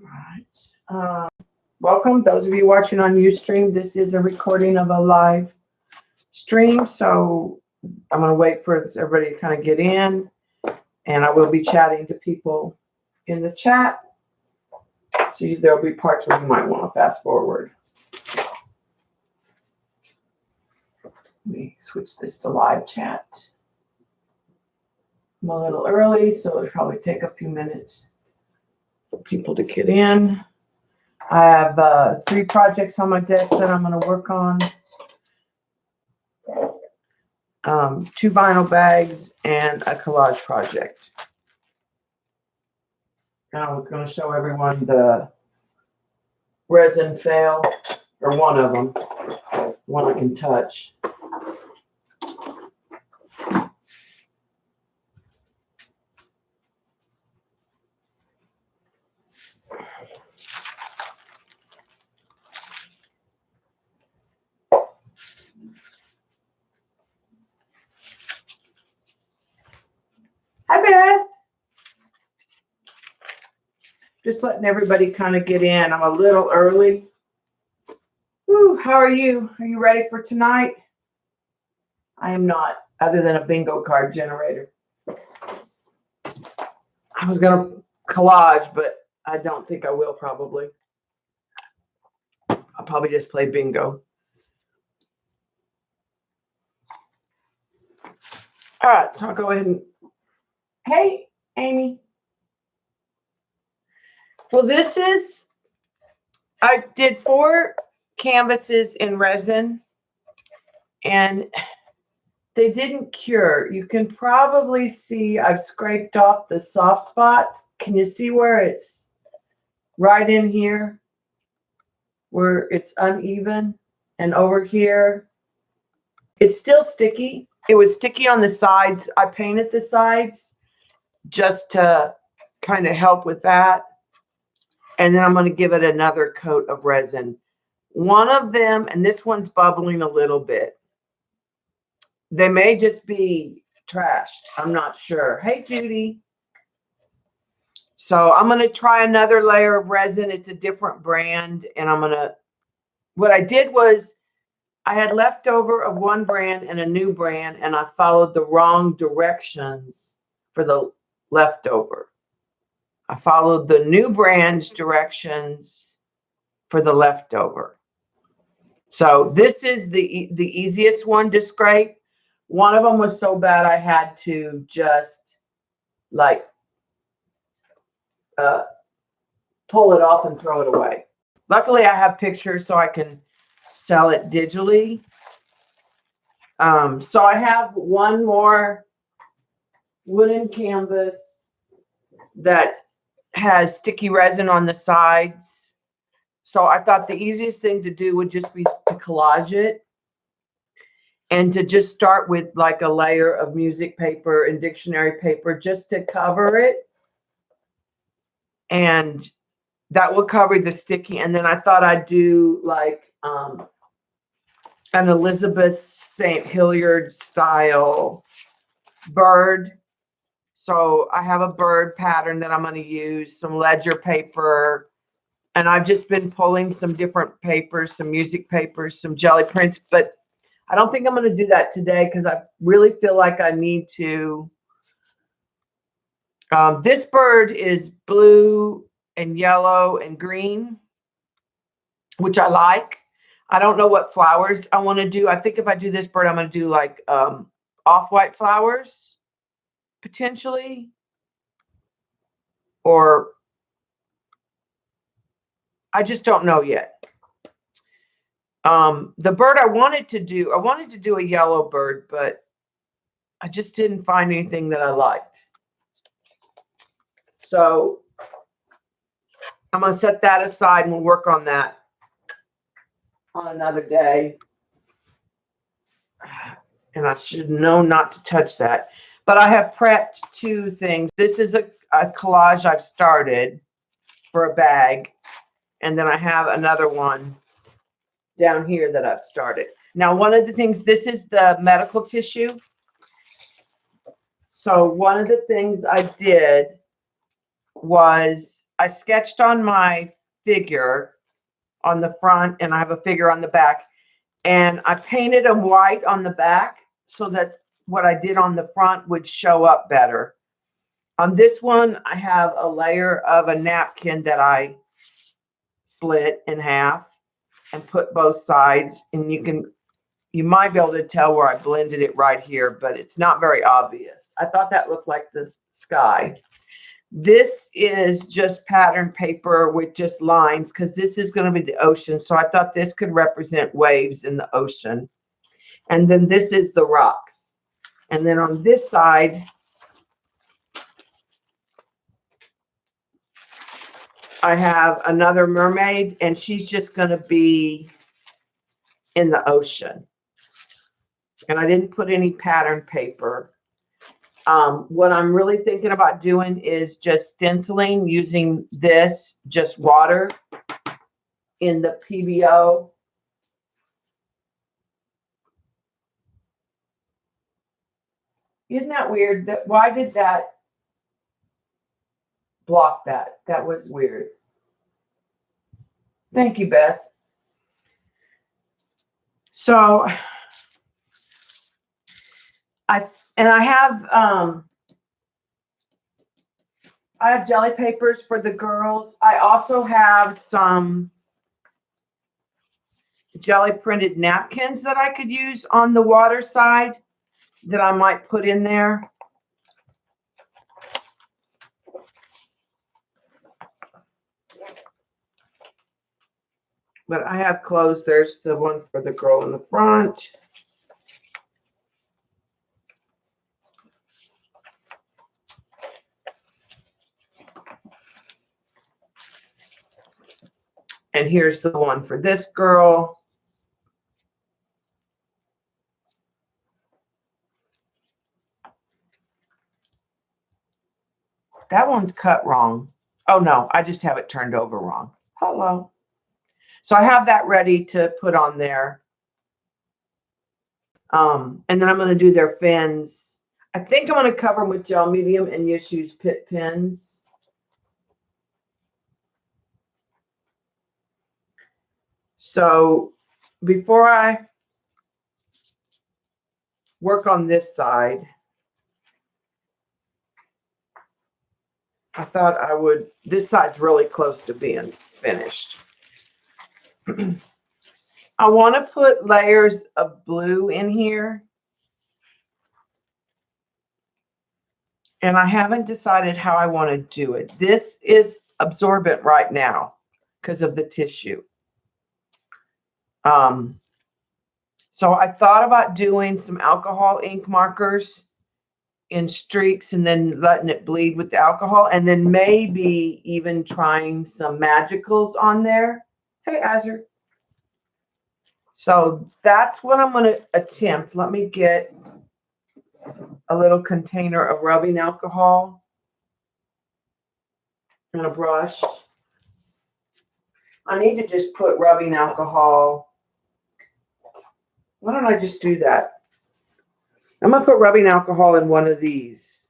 All right. Welcome, those of you watching on Ustream. This is a recording of a live stream, so I'm going to wait for everybody to kind of get in, and I will be chatting to people in the chat. So there'll be parts where you might want to fast forward. Let me switch this to live chat. I'm a little early, so it'll probably take a few minutes for people to get in. I have 3 projects on my desk that I'm going to work on. 2 vinyl bags and a collage project. And I was going to show everyone the resin fail, or one of them, one I can touch. Hi, Beth. Just letting everybody kind of get in. I'm a little early. Woo, how are you? Are you ready for tonight? I am not, other than a bingo card generator. I was going to collage, but I don't think I will probably. I'll probably just play bingo. All right, so I'll go ahead and, hey, Amy. Well, I did 4 canvases in resin, and they didn't cure. You can probably see I've scraped off the soft spots. Can you see where it's right in here, where it's uneven? And over here, it's still sticky. It was sticky on the sides. I painted the sides just to kind of help with that. And then I'm going to give it another coat of resin. One of them, and this one's bubbling a little bit. They may just be trashed. I'm not sure. Hey, Judy. So I'm going to try another layer of resin. It's a different brand. And what I did was I had leftover of one brand and a new brand, and I followed the wrong directions for the leftover. I followed the new brand's directions for the leftover. So this is the easiest one to scrape. One of them was so bad I had to just like pull it off and throw it away. Luckily, I have pictures so I can sell it digitally. So I have one more wooden canvas that has sticky resin on the sides. So I thought the easiest thing to do would just be to collage it and to just start with like a layer of music paper and dictionary paper just to cover it. And that will cover the sticky. And then I thought I'd do like an Elizabeth St. Hilliard style bird. So I have a bird pattern that I'm going to use, some ledger paper, and I've just been pulling some different papers, some music papers, some jelly prints, but I don't think I'm going to do that today because I really feel like I need to. This bird is blue and yellow and green, which I like. I don't know what flowers I want to do. I think if I do this bird, I'm going to do like off-white flowers. Potentially, or I just don't know yet. The bird I wanted to do a yellow bird, but I just didn't find anything that I liked. So I'm going to set that aside and we'll work on that on another day. And I should know not to touch that. But I have prepped 2 things. This is a collage I've started for a bag. And then I have another one down here that I've started. Now, one of the things, this is the medical tissue. So one of the things I did was I sketched on my figure on the front, and I have a figure on the back, and I painted them white on the back so that what I did on the front would show up better. On this one, I have a layer of a napkin that I slit in half and put both sides, and you might be able to tell where I blended it right here, but it's not very obvious. I thought that looked like the sky. This is just pattern paper with just lines because this is going to be the ocean. So I thought this could represent waves in the ocean. And then this is the rocks. And then on this side, I have another mermaid, and she's just going to be in the ocean. And I didn't put any pattern paper. What I'm really thinking about doing is just stenciling using this, just water in the PBO. Isn't that weird? Why did that block that? That was weird. Thank you, Beth. So I have jelly papers for the girls. I also have some jelly printed napkins that I could use on the water side that I might put in there. But I have clothes. There's the one for the girl in the front. And here's the one for this girl. That one's cut wrong. Oh, no, I just have it turned over wrong. Hello. So I have that ready to put on there. And then I'm going to do their fins. I think I'm going to cover them with gel medium and just use pit pins. So before I work on this side, I thought I would, this side's really close to being finished. I want to put layers of blue in here. And I haven't decided how I want to do it. This is absorbent right now because of the tissue. So I thought about doing some alcohol ink markers in streaks and then letting it bleed with the alcohol, and then maybe even trying some magicals on there. Hey, Azure. So that's what I'm going to attempt. Let me get a little container of rubbing alcohol and a brush. I need to just put rubbing alcohol. Why don't I just do that? I'm going to put rubbing alcohol in one of these.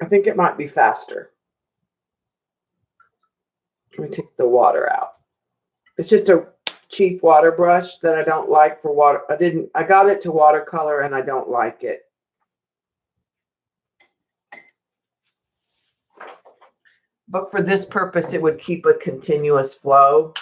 I think it might be faster. Let me take the water out. It's just a cheap water brush that I don't like for water. I got it to watercolor and I don't like it. But for this purpose, it would keep a continuous flow.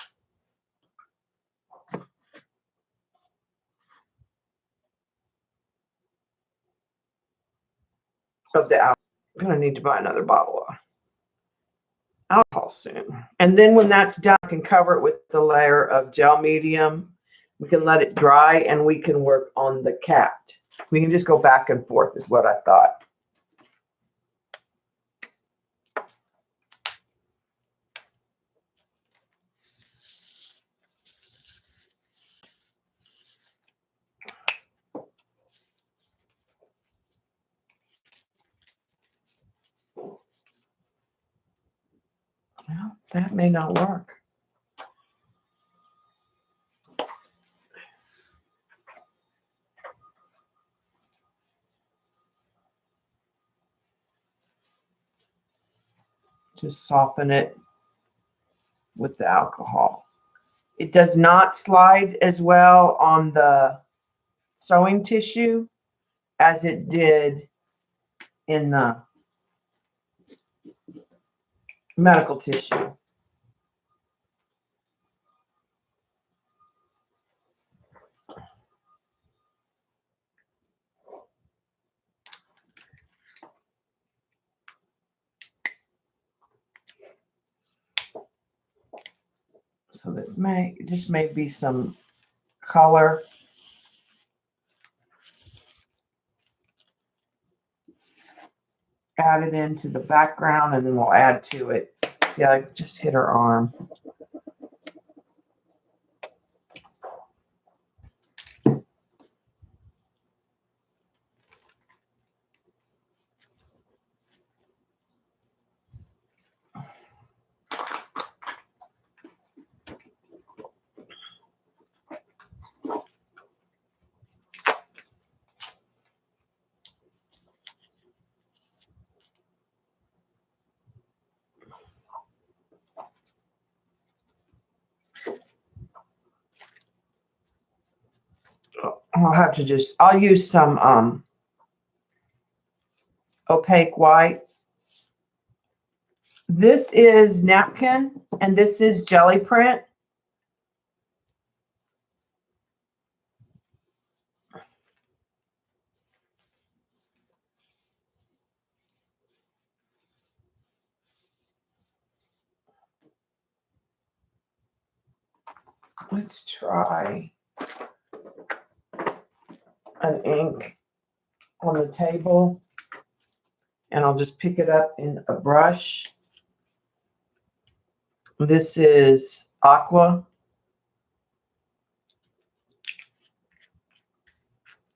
Of the alcohol. I'm going to need to buy another bottle of alcohol soon. And then when that's done, I can cover it with the layer of gel medium. We can let it dry and we can work on the cat. We can just go back and forth is what I thought. Well, that may not work. to soften it with the alcohol. It does not slide as well on the sewing tissue as it did in the medical tissue. So this may be some color. Add it into the background and then we'll add to it. See, I just hit her arm. I'll have to just, I'll use some opaque white. This is napkin and this is jelly print. Let's try an ink on the table and I'll just pick it up in a brush. This is aqua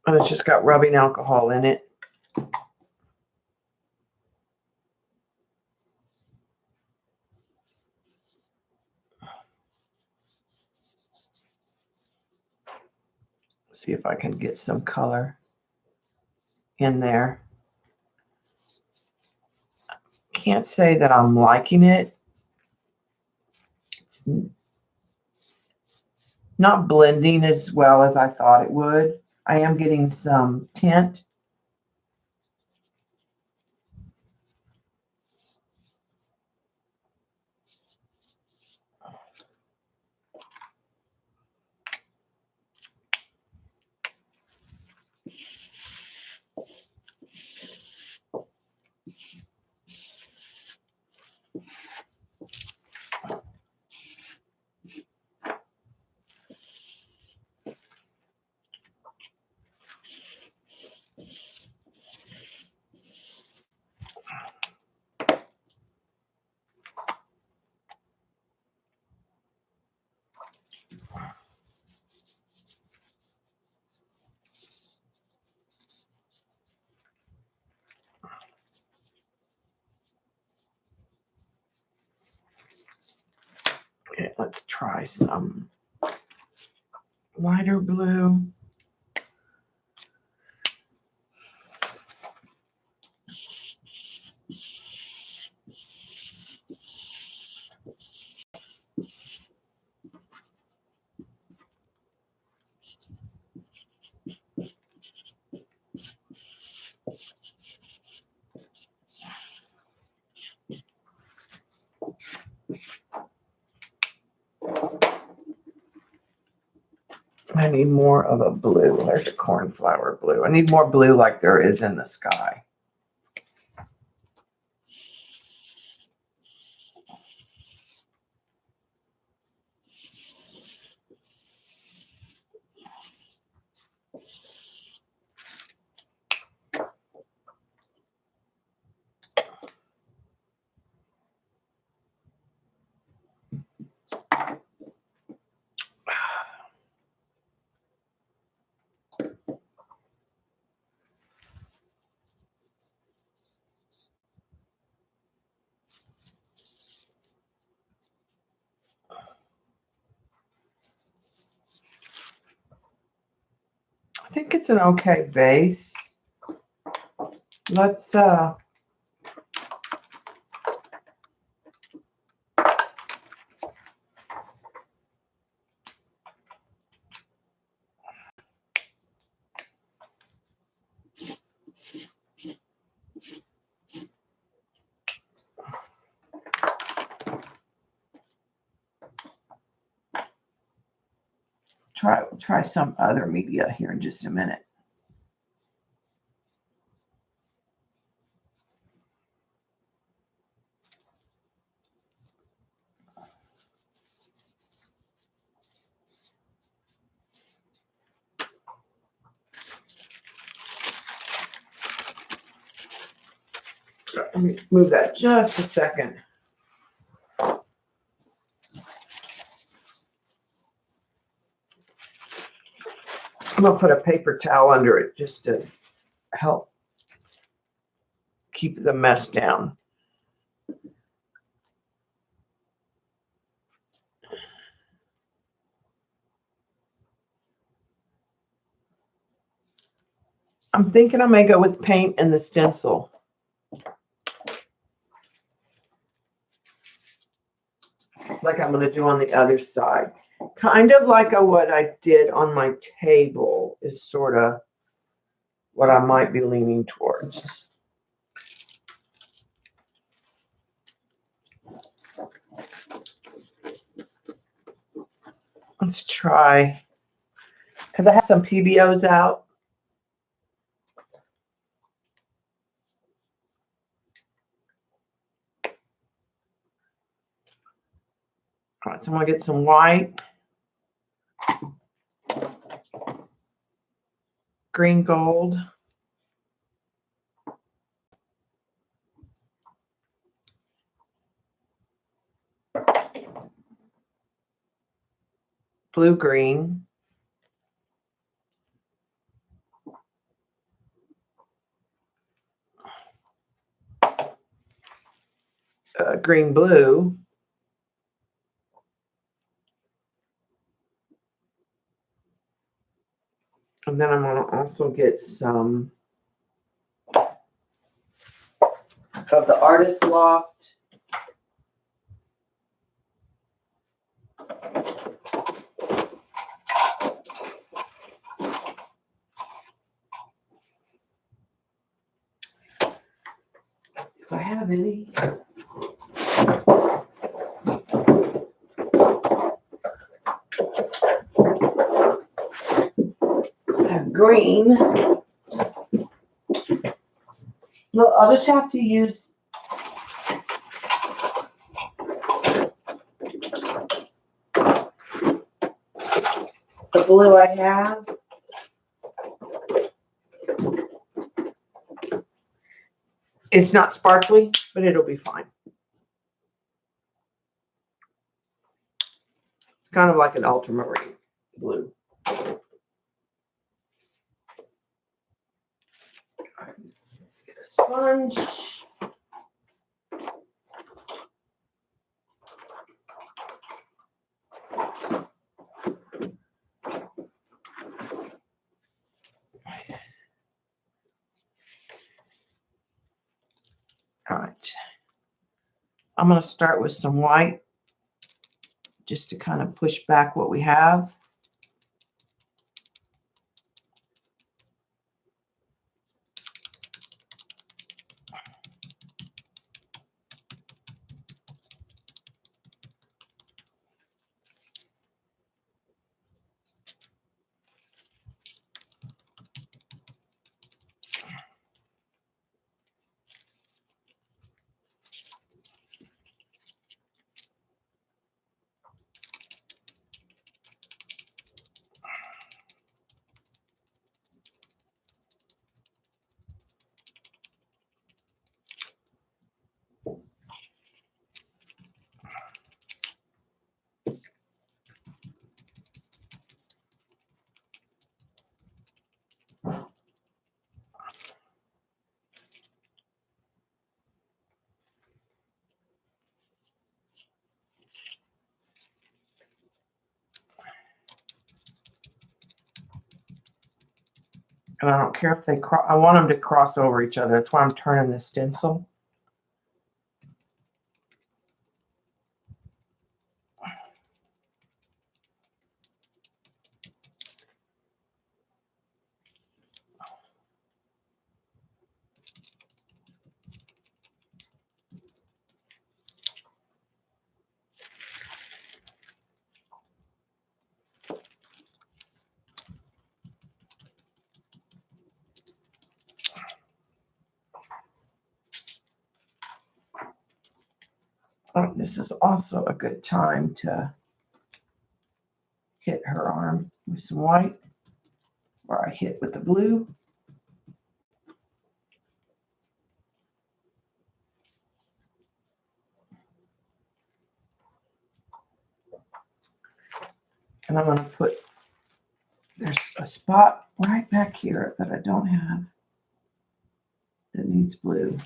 and it's just got rubbing alcohol in it. See if I can get some color in there. Can't say that I'm liking it. It's not blending as well as I thought it would. I am getting some tint. Okay, let's try some lighter blue. I need more of a blue. There's a cornflower blue. I need more blue like there is in the sky. I think it's an okay base. Let's try some other media here in just a minute. Let me move that just a second. I'm going to put a paper towel under it just to help keep the mess down. I'm thinking I may go with paint and the stencil. Like I'm going to do on the other side. Kind of like what I did on my table is sort of what I might be leaning towards. Let's try, because I have some PBOs out. All right, so I'm going to get some white, green gold, blue green, green blue, and then I'm going to also get some of the Artist Loft. If I have any. I have green. Look, I'll just have to use the blue I have. It's not sparkly, but it'll be fine. It's kind of like an ultramarine blue. Get a sponge. All right. I'm going to start with some white just to kind of push back what we have. And I don't care if they cross. I want them to cross over each other. That's why I'm turning the stencil. Oh, this is also a good time to hit her arm with some white, or I hit with the blue. And I'm going to put, there's a spot right back here that I don't have that needs blue.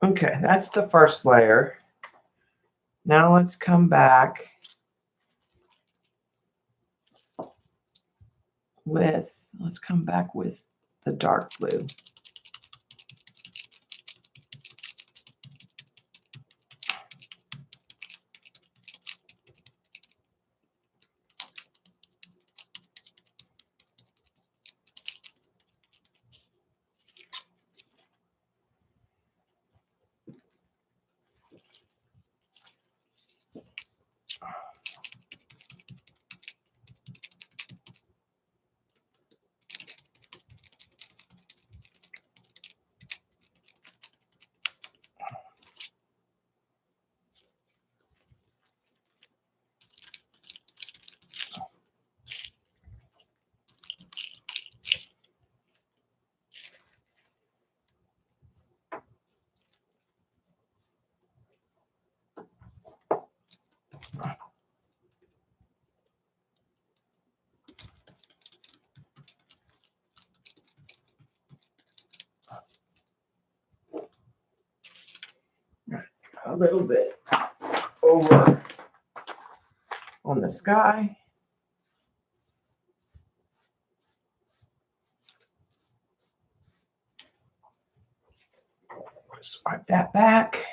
Okay, that's the first layer. Now let's come back with, the dark blue. A little bit over on the sky. Swipe that back.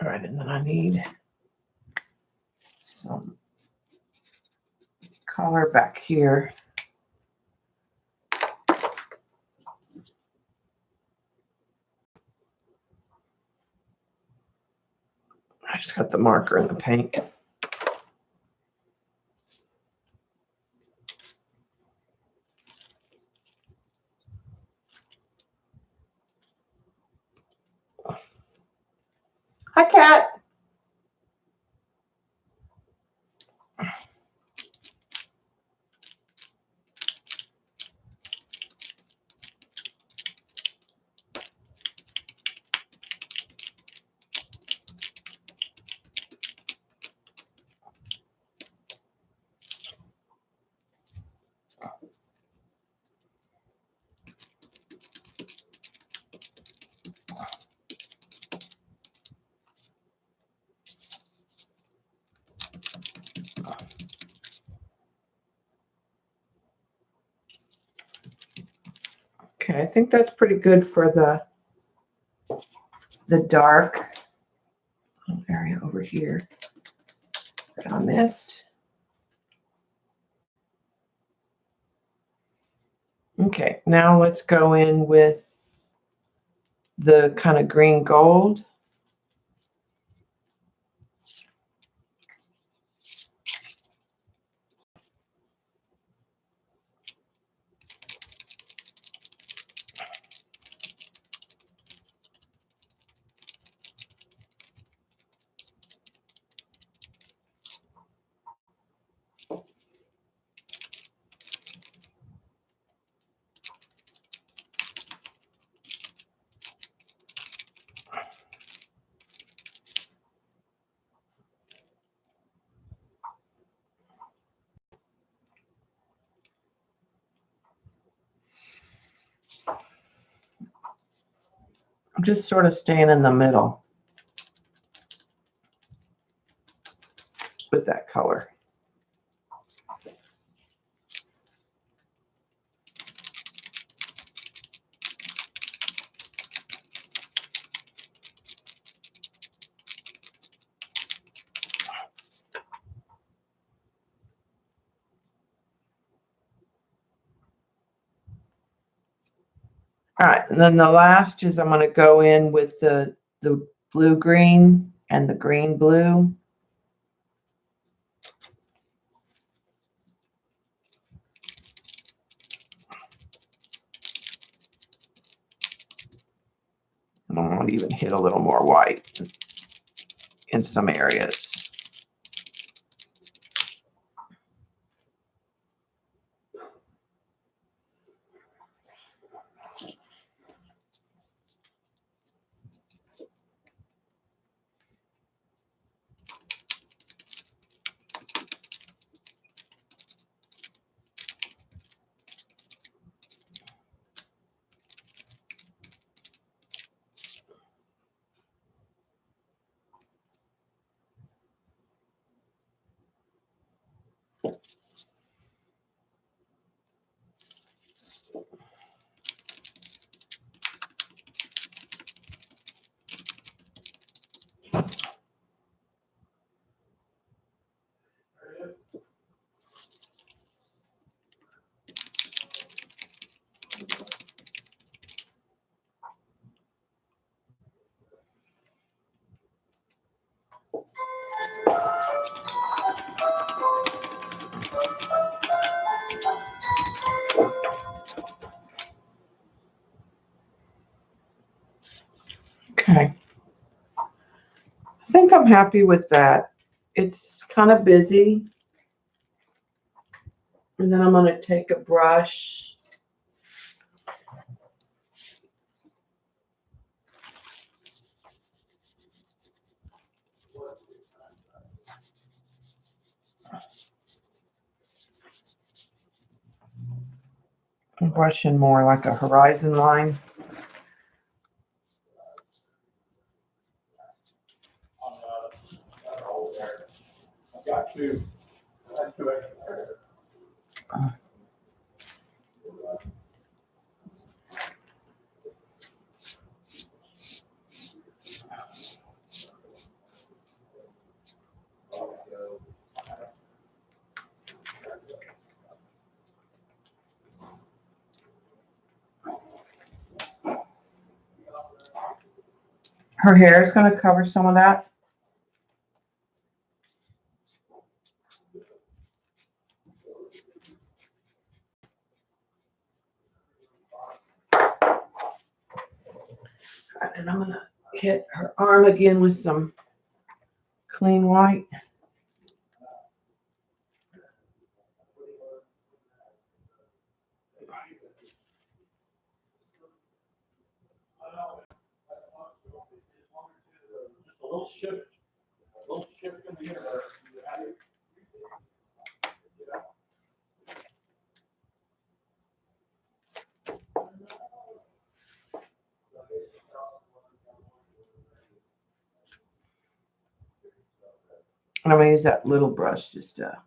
All right, and then I need some color back here. I just got the marker and the paint. Hi, Cat. Okay, I think that's pretty good for the dark area over here that I missed. Okay, now let's go in with the kind of green gold. I'm just sort of staying in the middle with that color. All right, and then the last is I'm going to go in with the blue-green and the green blue. And I want to even hit a little more white in some areas. Okay. I think I'm happy with that. It's kind of busy. And then I'm going to take a brush. And brush in more like a horizon line. I've got two. Her hair is going to cover some of that. And I'm going to hit her arm again with some clean white. Just a little shift in the universe. And I'm going to use that little brush just to.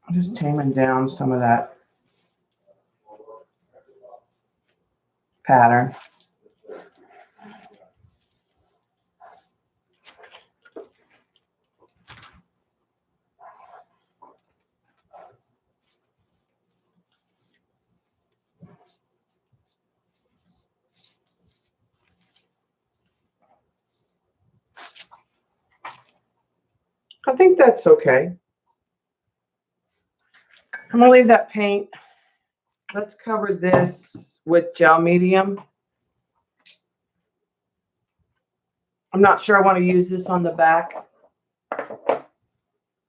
I'm just taming down some of that pattern. I think that's okay. I'm going to leave that paint let's cover this with gel medium. I'm not sure I want to use this on the back.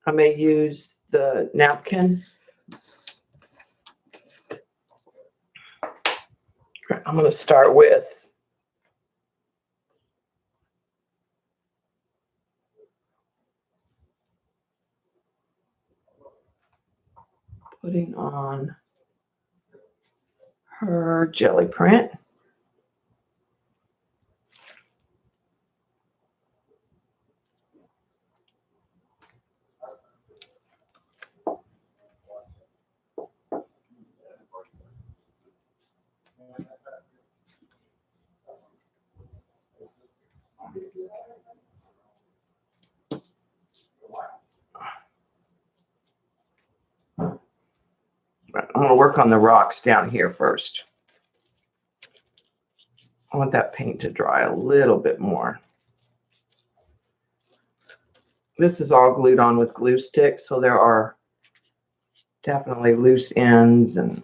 I may use the napkin. I'm going to start with putting on her jelly print. I'm going to work on the rocks down here first. I want that paint to dry a little bit more. This is all glued on with glue stick, so there are definitely loose ends and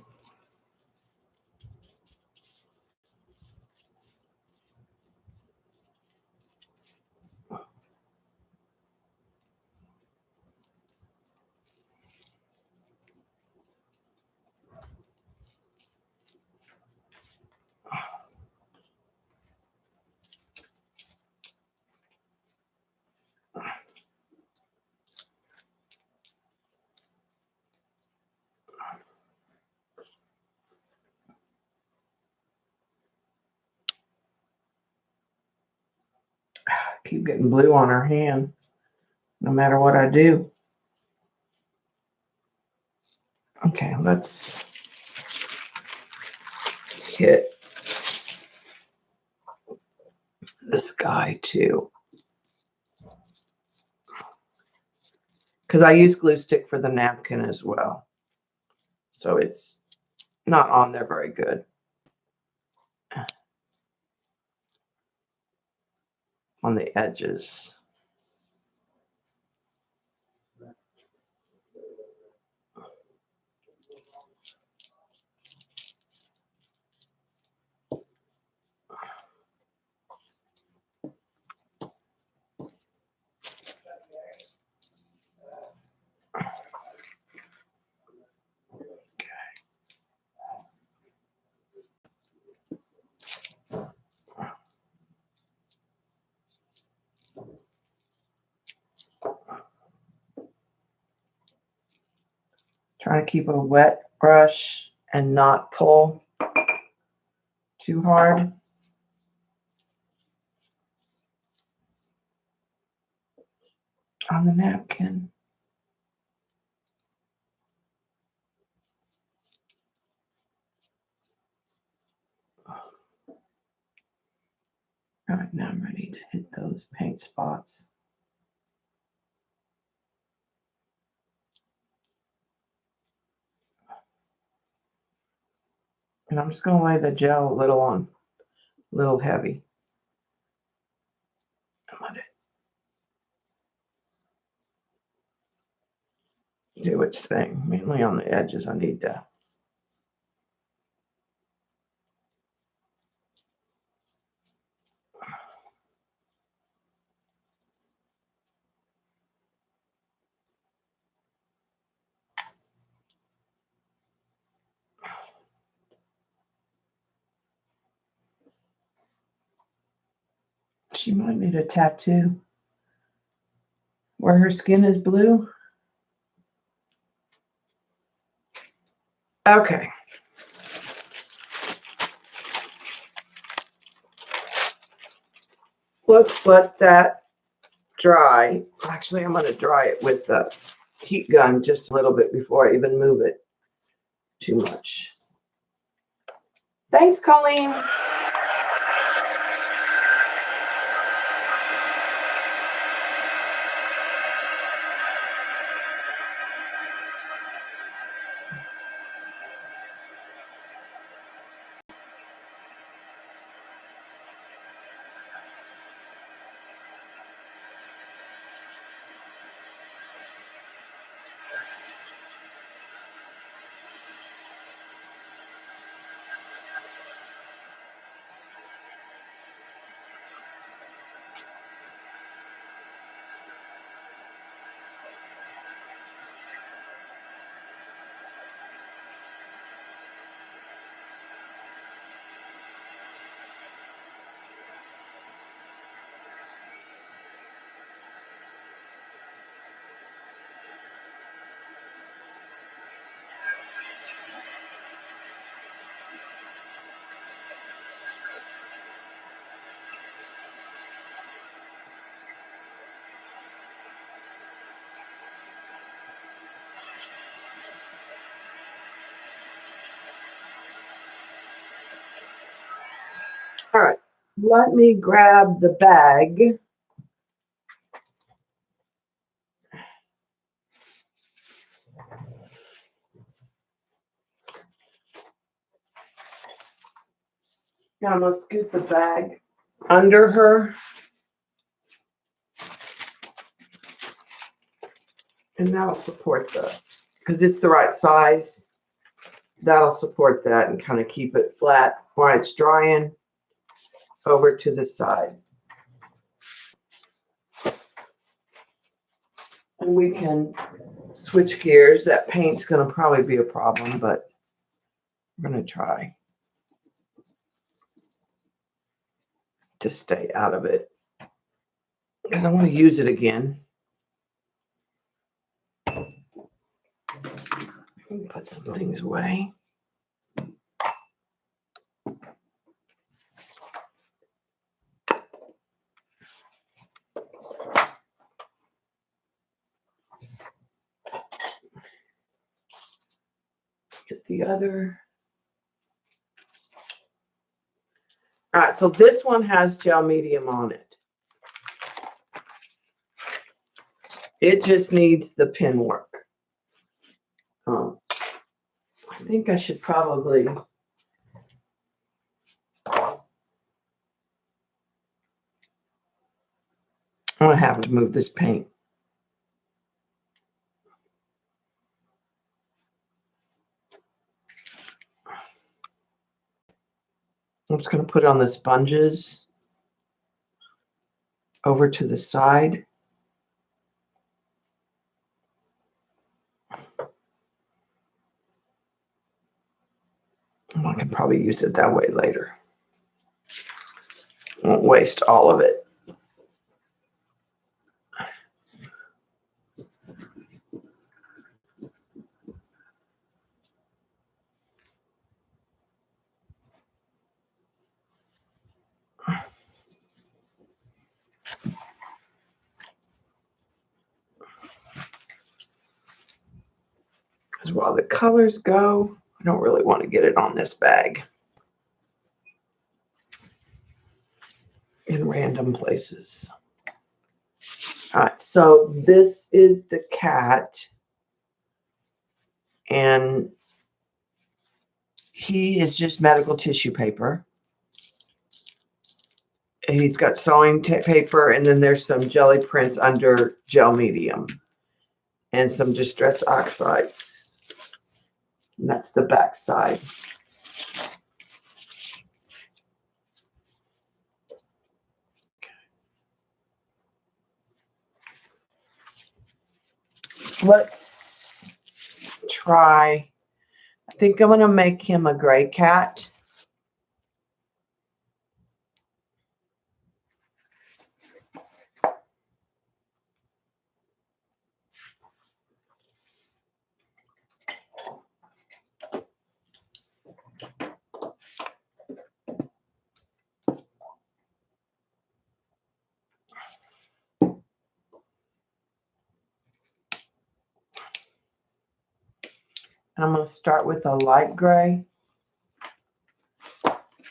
keep getting blue on her hand no matter what I do. Okay, let's hit the sky too. Because I use glue stick for the napkin as well. So it's not on there very good. On the edges. Trying to keep a wet brush and not pull too hard. On the napkin. All right, now I'm ready to hit those paint spots. And I'm just going to lay the gel a little on, a little heavy. And let it do its thing. Mainly on the edges, I need to. She might need a tattoo where her skin is blue. Okay. Let's let that dry. Actually, I'm going to dry it with the heat gun just a little bit before I even move it too much. Thanks, Colleen. let me grab the bag. Now I'm gonna scoot the bag under her. And that'll support because it's the right size. That'll support that and kind of keep it flat while it's drying over to the side. And we can switch gears. That paint's going to probably be a problem, but we're going to try to stay out of it because I want to use it again. Put some things away. Get the other. All right, so this one has gel medium on it. It just needs the pen work. I think I should probably I'm gonna have to move this paint. I'm just gonna put it on the sponges over to the side. I can probably use it that way later. Won't waste all of it. Because while the colors go, I don't really want to get it on this bag in random places. All right, so this is the cat, and he is just medical tissue paper. He's got sewing paper, and then there's some jelly prints under gel medium and some distress oxides. And that's the back side. Let's try. I think I'm going to make him a gray cat. And I'm going to start with a light gray.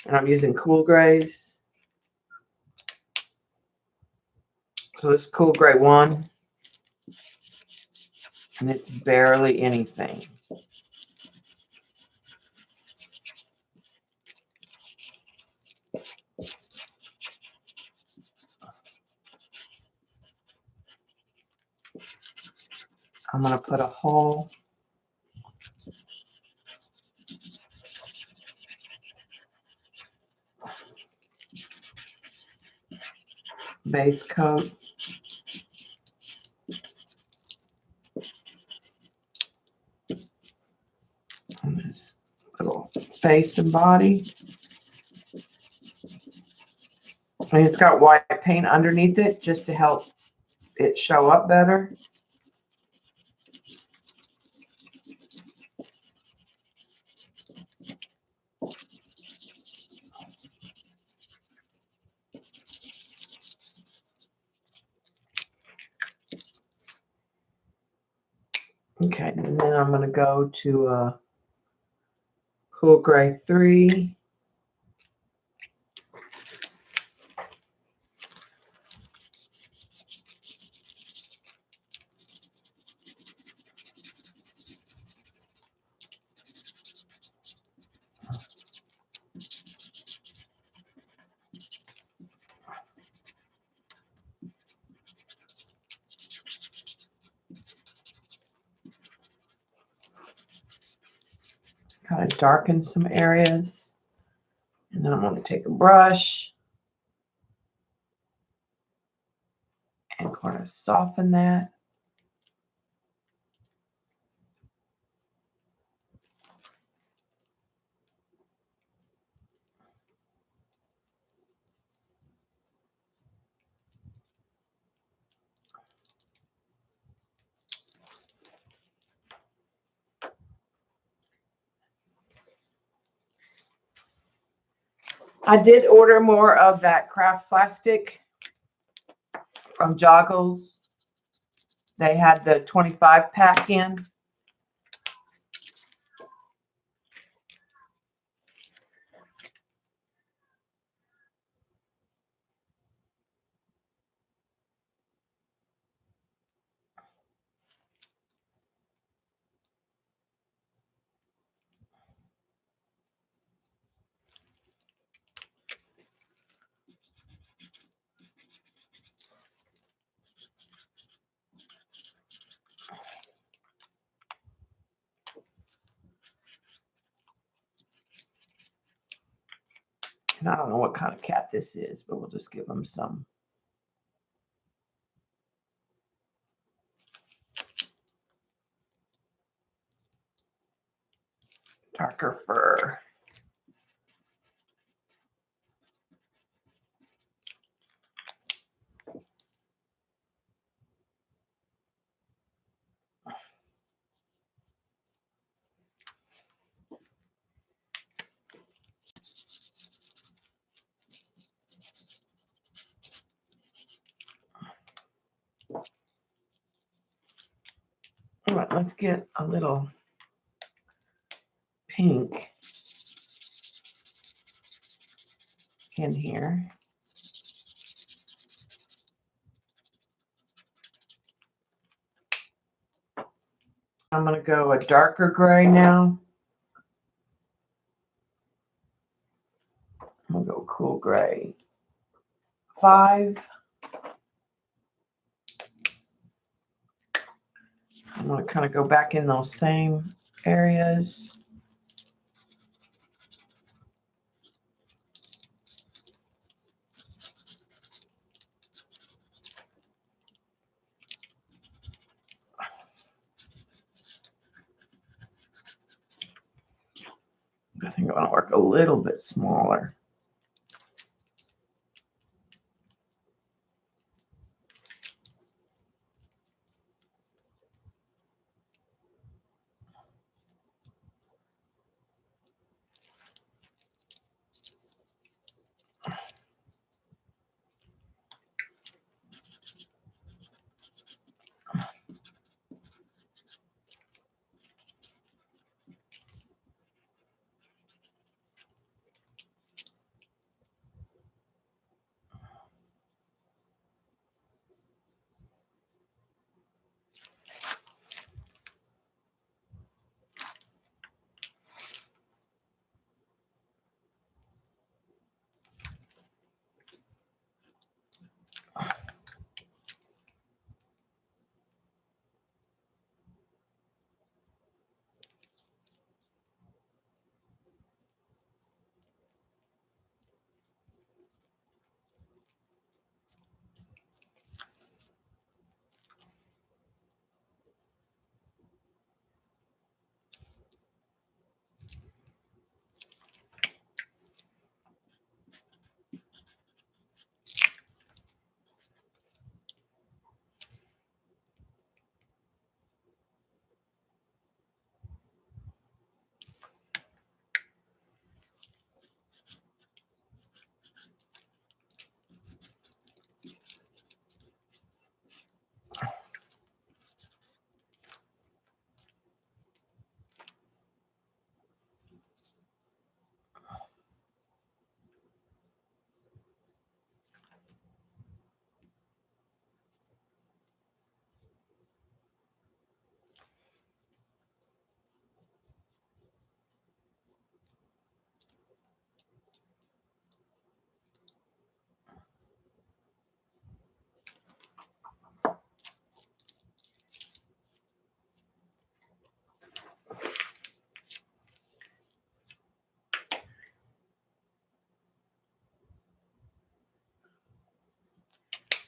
And I'm using cool grays. So this cool gray 1. And it's barely anything. I'm going to put a hole base coat. And this little face and body. And it's got white paint underneath it just to help it show up better. Okay, and then I'm going to go to a cool gray 3. kind of darken some areas. And then I'm going to take a brush and kind of soften that. I did order more of that craft plastic from Joggles. They had the 25 pack in. And I don't know what kind of cat this is, but we'll just give them some. Darker fur. All right, let's get a little pink in here. I'm going to go a darker gray now. I'm going to go cool gray 5. I'm going to kind of go back in those same areas. I think I want to work a little bit smaller.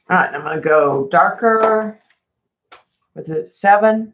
All right, I'm going to go darker with it 7.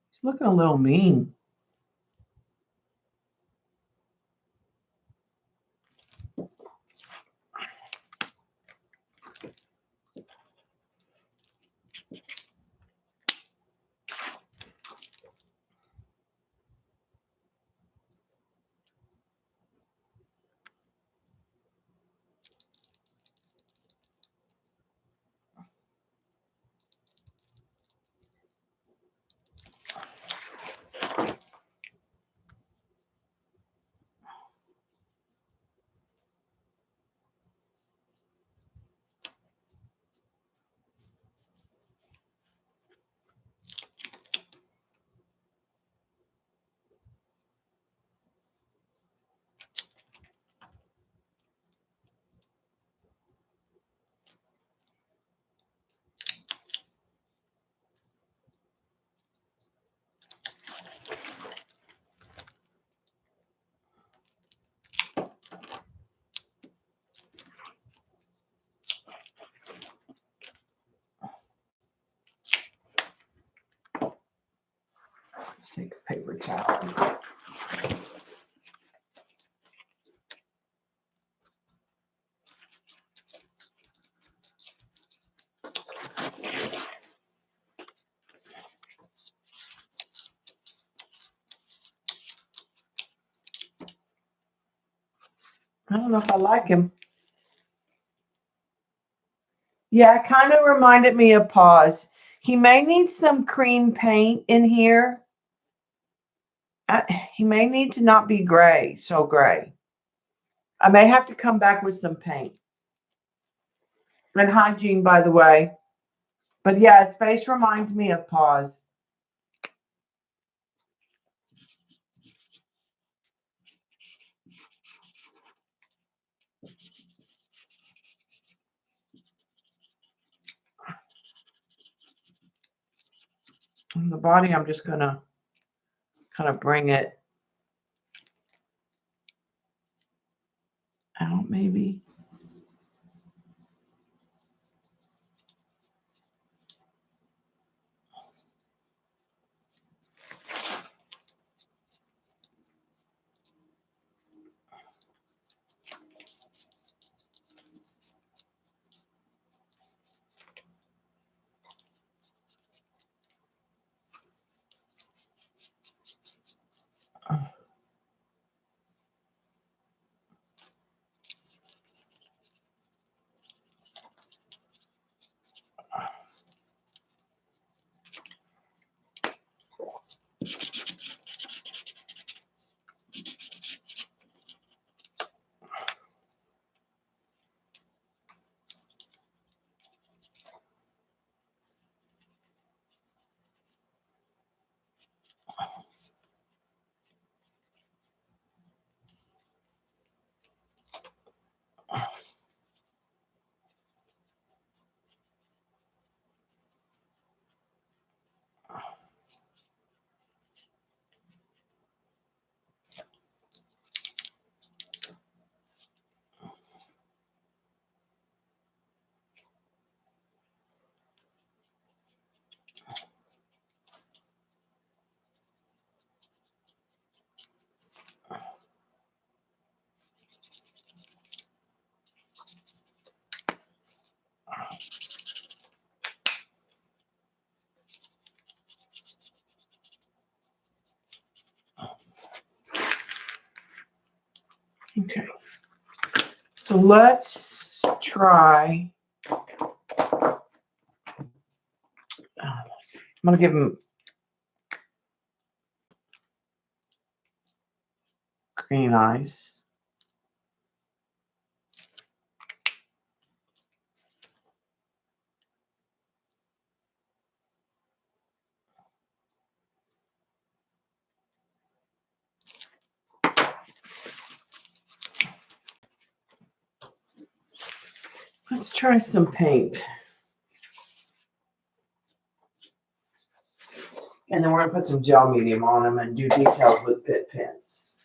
It's looking a little mean. Let's take a paper towel. I don't know if I like him. Yeah, it kind of reminded me of Paws. He may need some cream paint in here. He may need to not be gray, so gray. I may have to come back with some paint. And hygiene, by the way. But yeah, his face reminds me of Paws. And the body, I'm just going to kind of bring it out, maybe. Okay. So let's try. I'm gonna give him green eyes. Let's try some paint. And then we're gonna put some gel medium on them and do details with bit pens.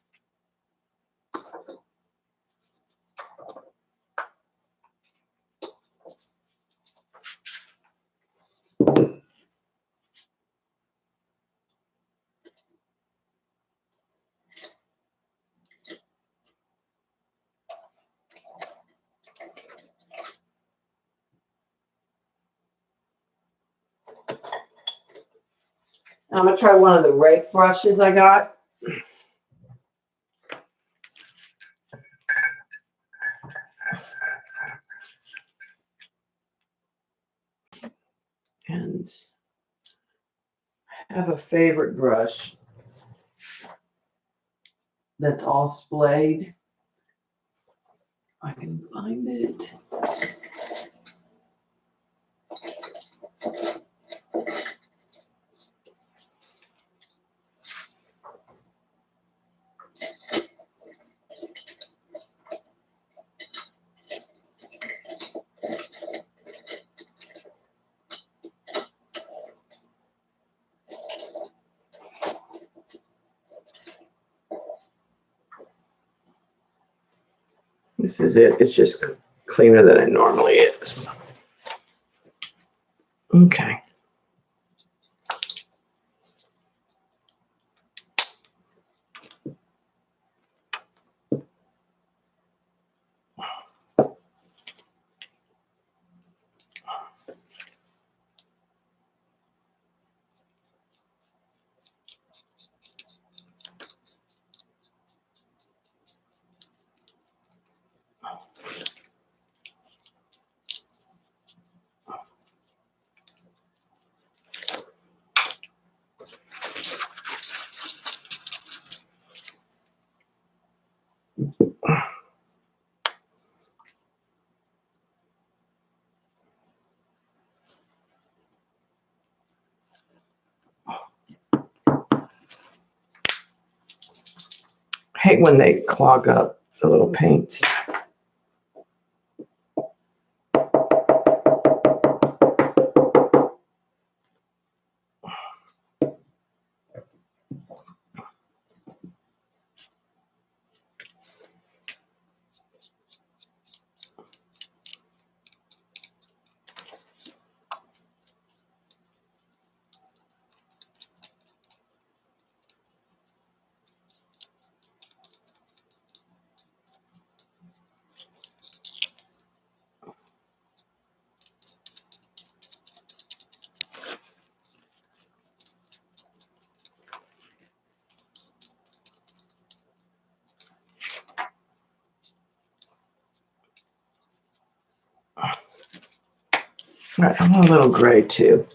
And I'm gonna try one of the rake brushes I got. And I have a favorite brush that's all splayed. I can find it. This is it. It's just cleaner than it normally is. Okay. I hate when they clog up the little paints. All right, I want a little gray too.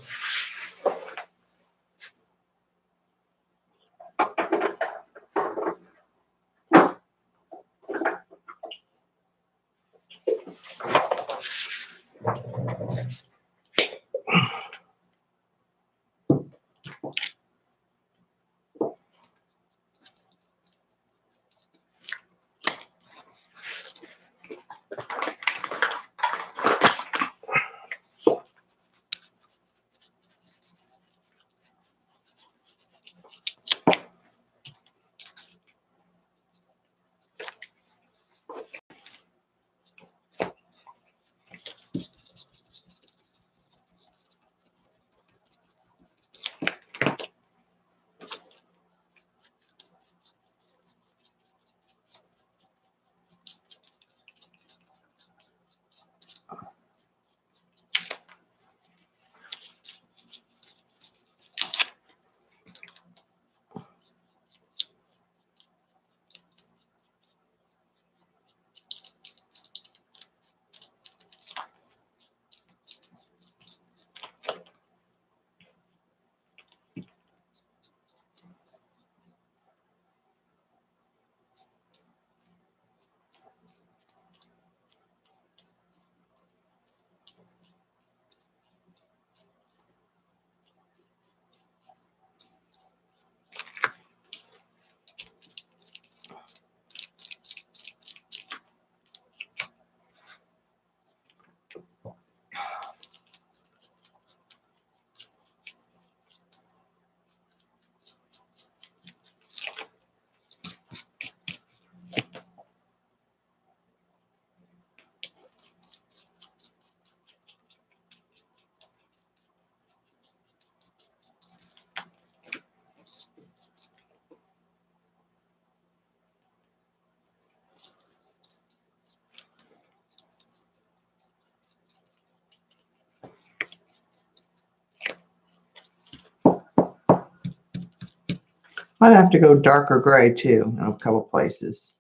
I'd have to go darker gray too in a couple places.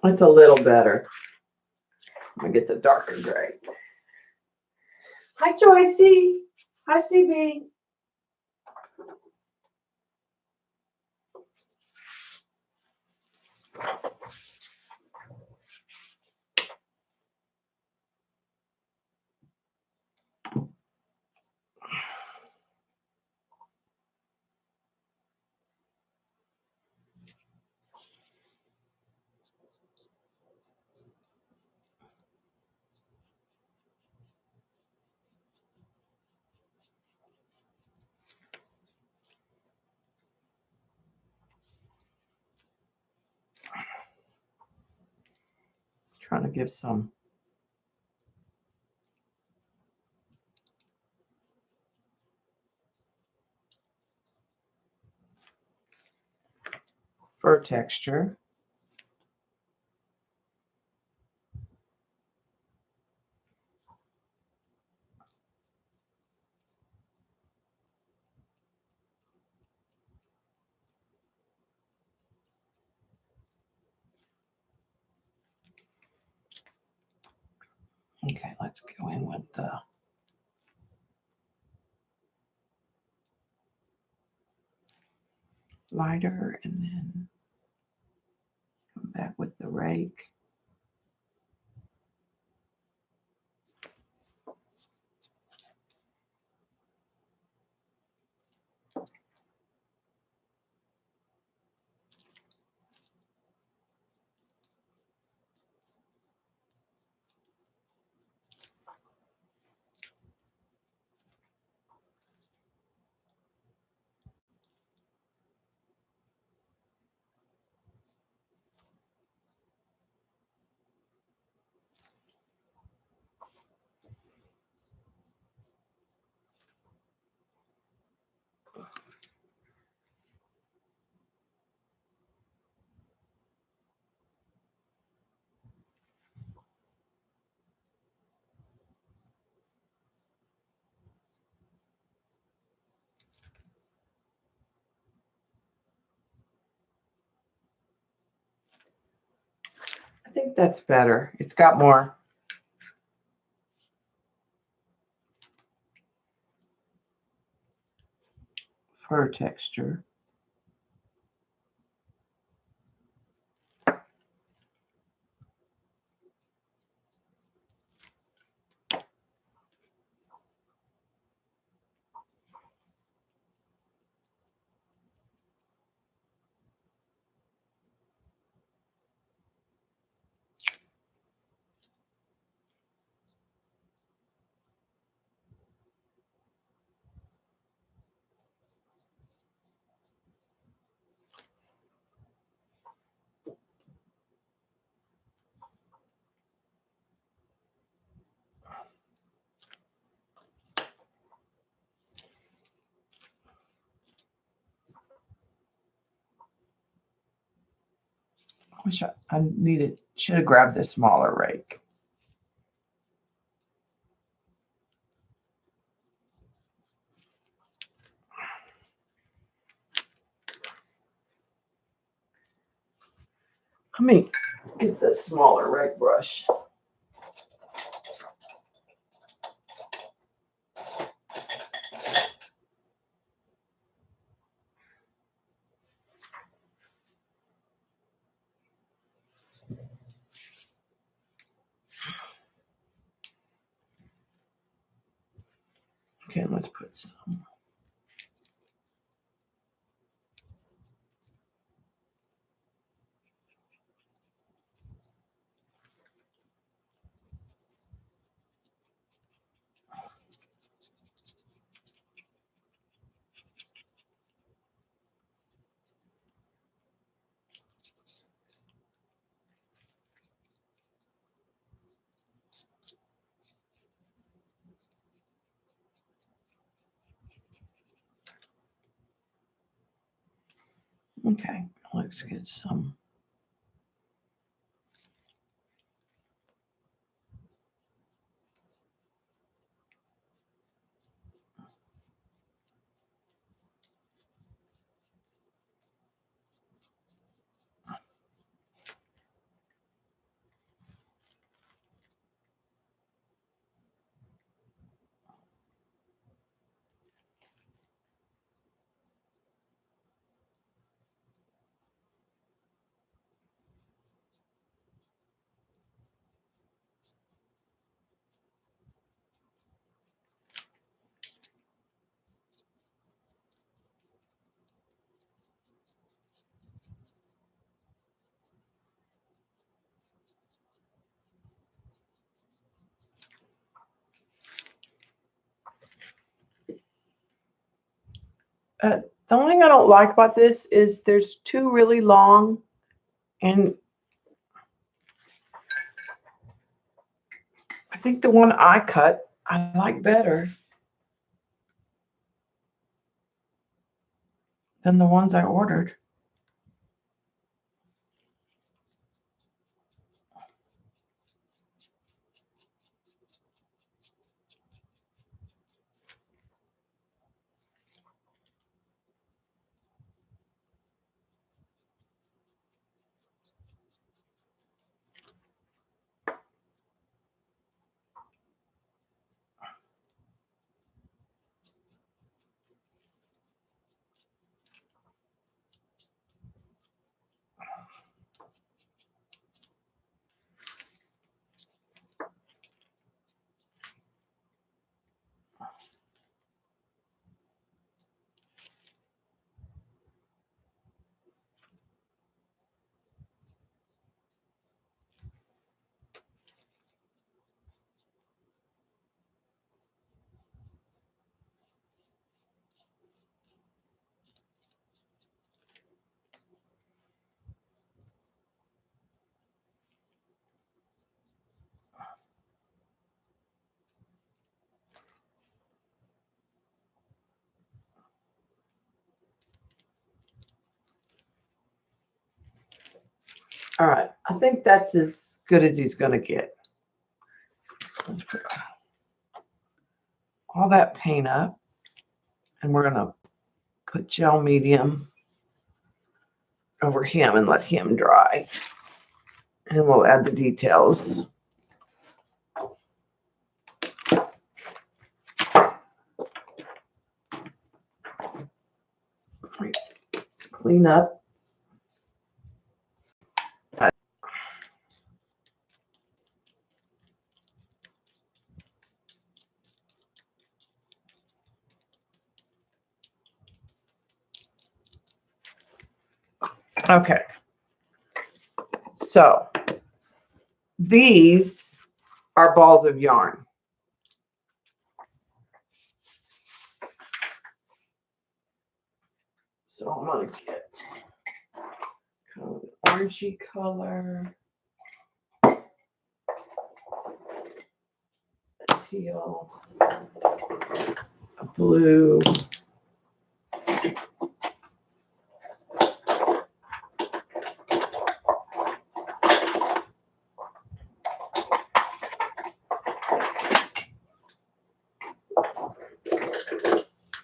It's a little better. I'm gonna get the darker gray. Hi, Joycey. Hi, CB. Trying to give some fur texture. Okay, let's go in with the lighter and then come back with the rake. I think that's better. It's got more fur texture. I needed, should have grabbed the smaller rake. Let me get the smaller rake brush. Okay, let's put some. Okay, let's get some The only thing I don't like about this is there's two really long, and I think the one I cut I like better than the ones I ordered. All right, I think that's as good as he's gonna get. Let's put all that paint up, and we're gonna put gel medium over him and let him dry. And we'll add the details. Clean up. Okay. So these are balls of yarn. So I'm gonna get kind of an orangey color, a teal, a blue,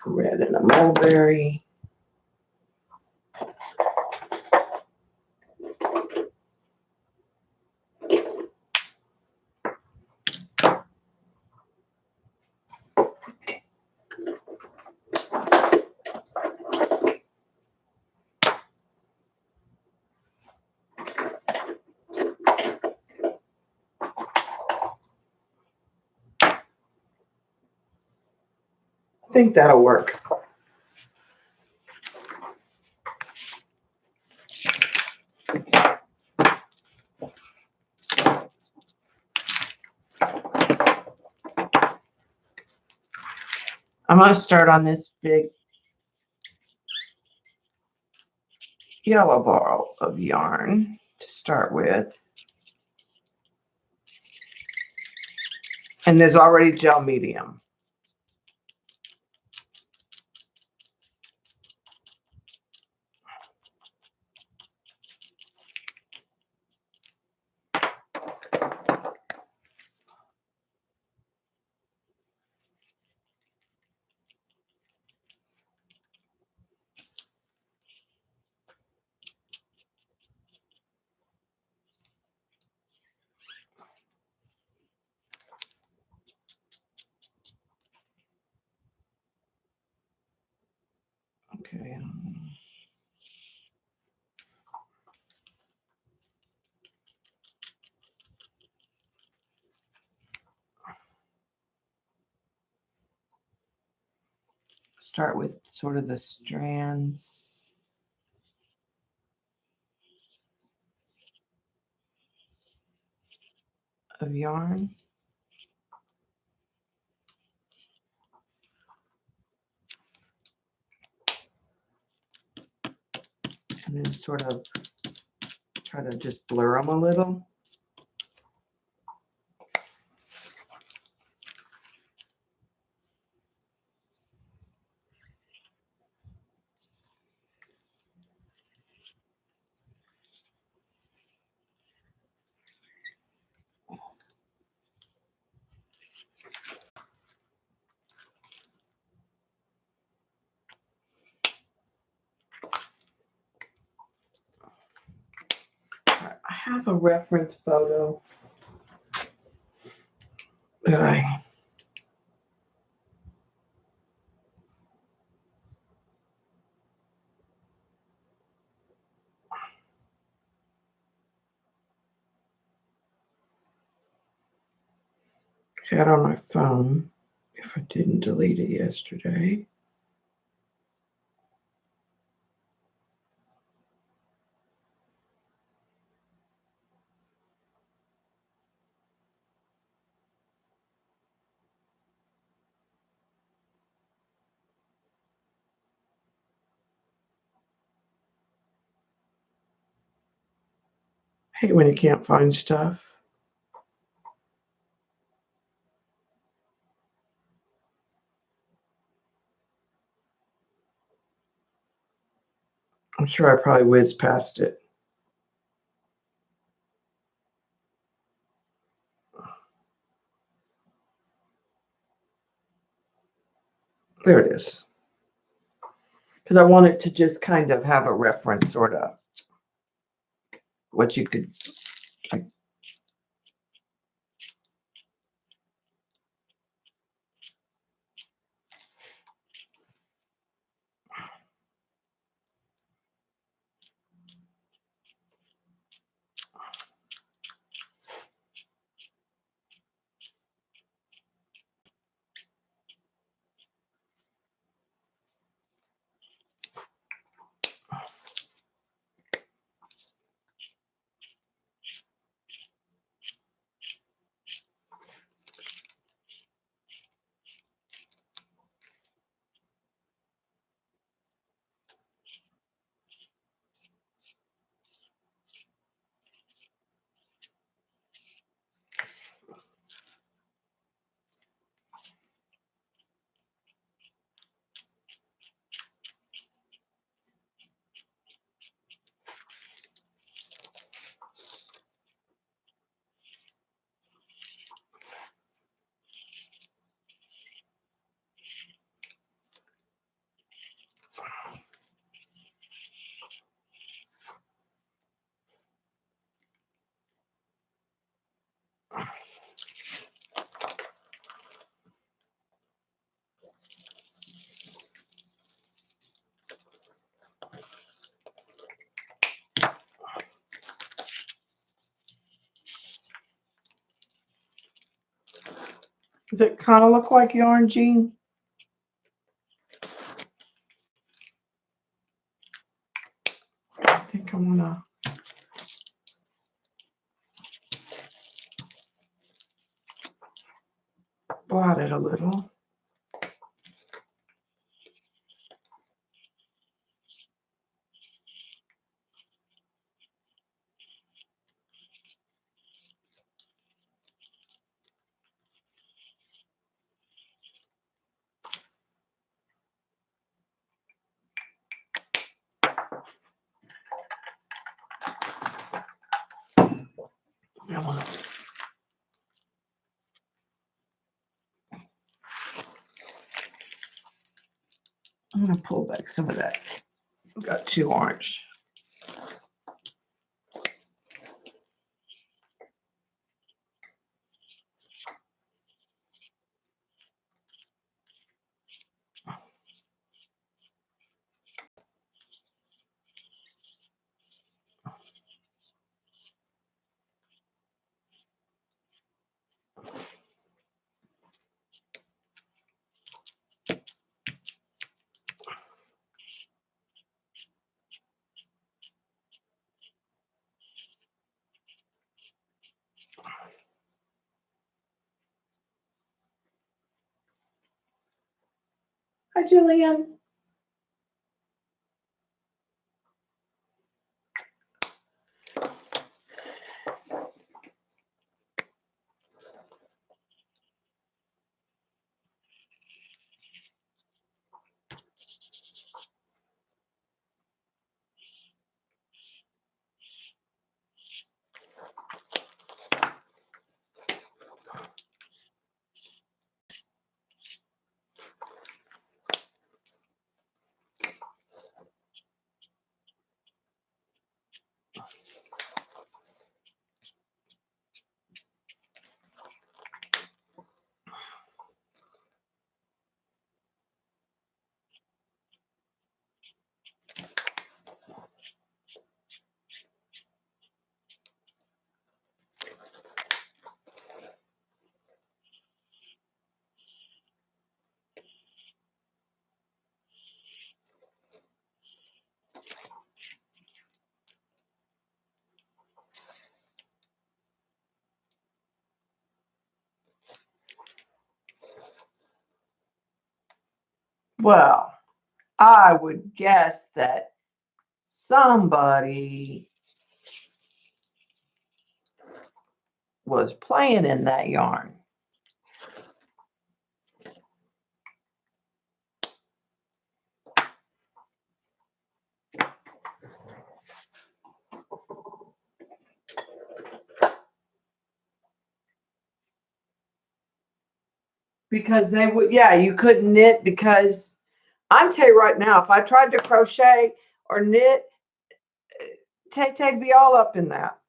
red, and a mulberry. I think that'll work. I'm going to start on this big yellow ball of yarn to start with. And there's already gel medium. Okay. Start with sort of the strands of yarn. And then sort of try to just blur them a little. I have a reference photo that I had on my phone, if I didn't delete it yesterday. Hate when you can't find stuff. I'm sure I probably whizzed past it. There it is. Because I wanted to just kind of have a reference, sort of what you could. Does it kind of look like yarn, Jean? I think I'm gonna blot it a little. I'm gonna pull back some of that. I've got too orange. Hi, Jillian. Well, I would guess that somebody was playing in that yarn. Because they would, yeah, you couldn't knit because I'm tell you right now, if I tried to crochet or knit, Tay-Tay'd be all up in that.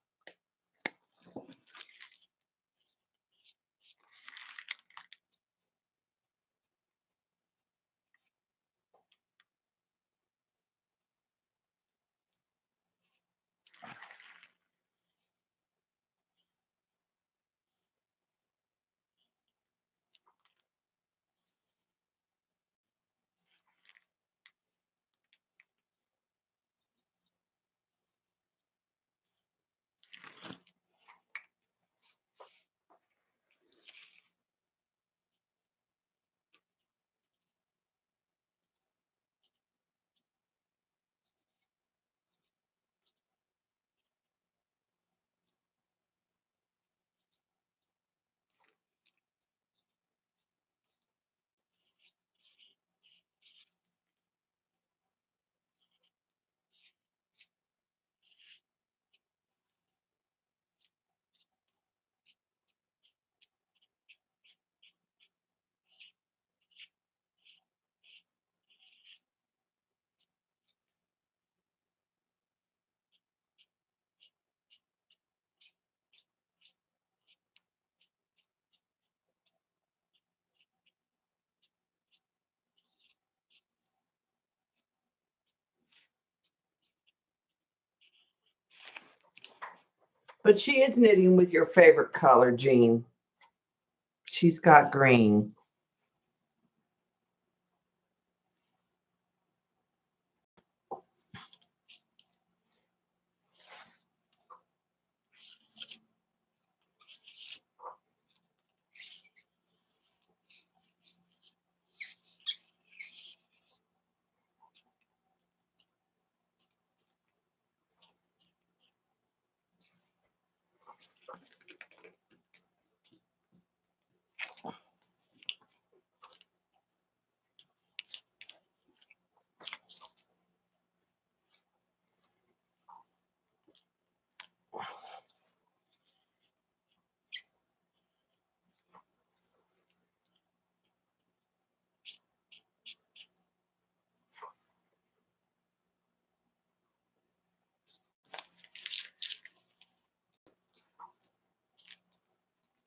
But she is knitting with your favorite color, Jean. She's got green.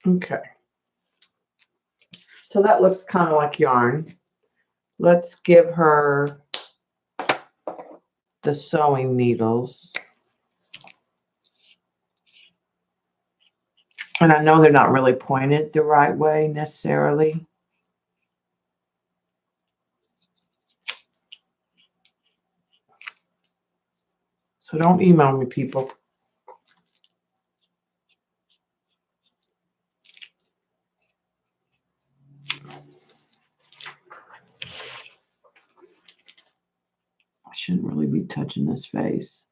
Okay. So that looks kind of like yarn. Let's give her the sewing needles. And I know they're not really pointed the right way necessarily. So don't email me, people. I shouldn't really be touching this face.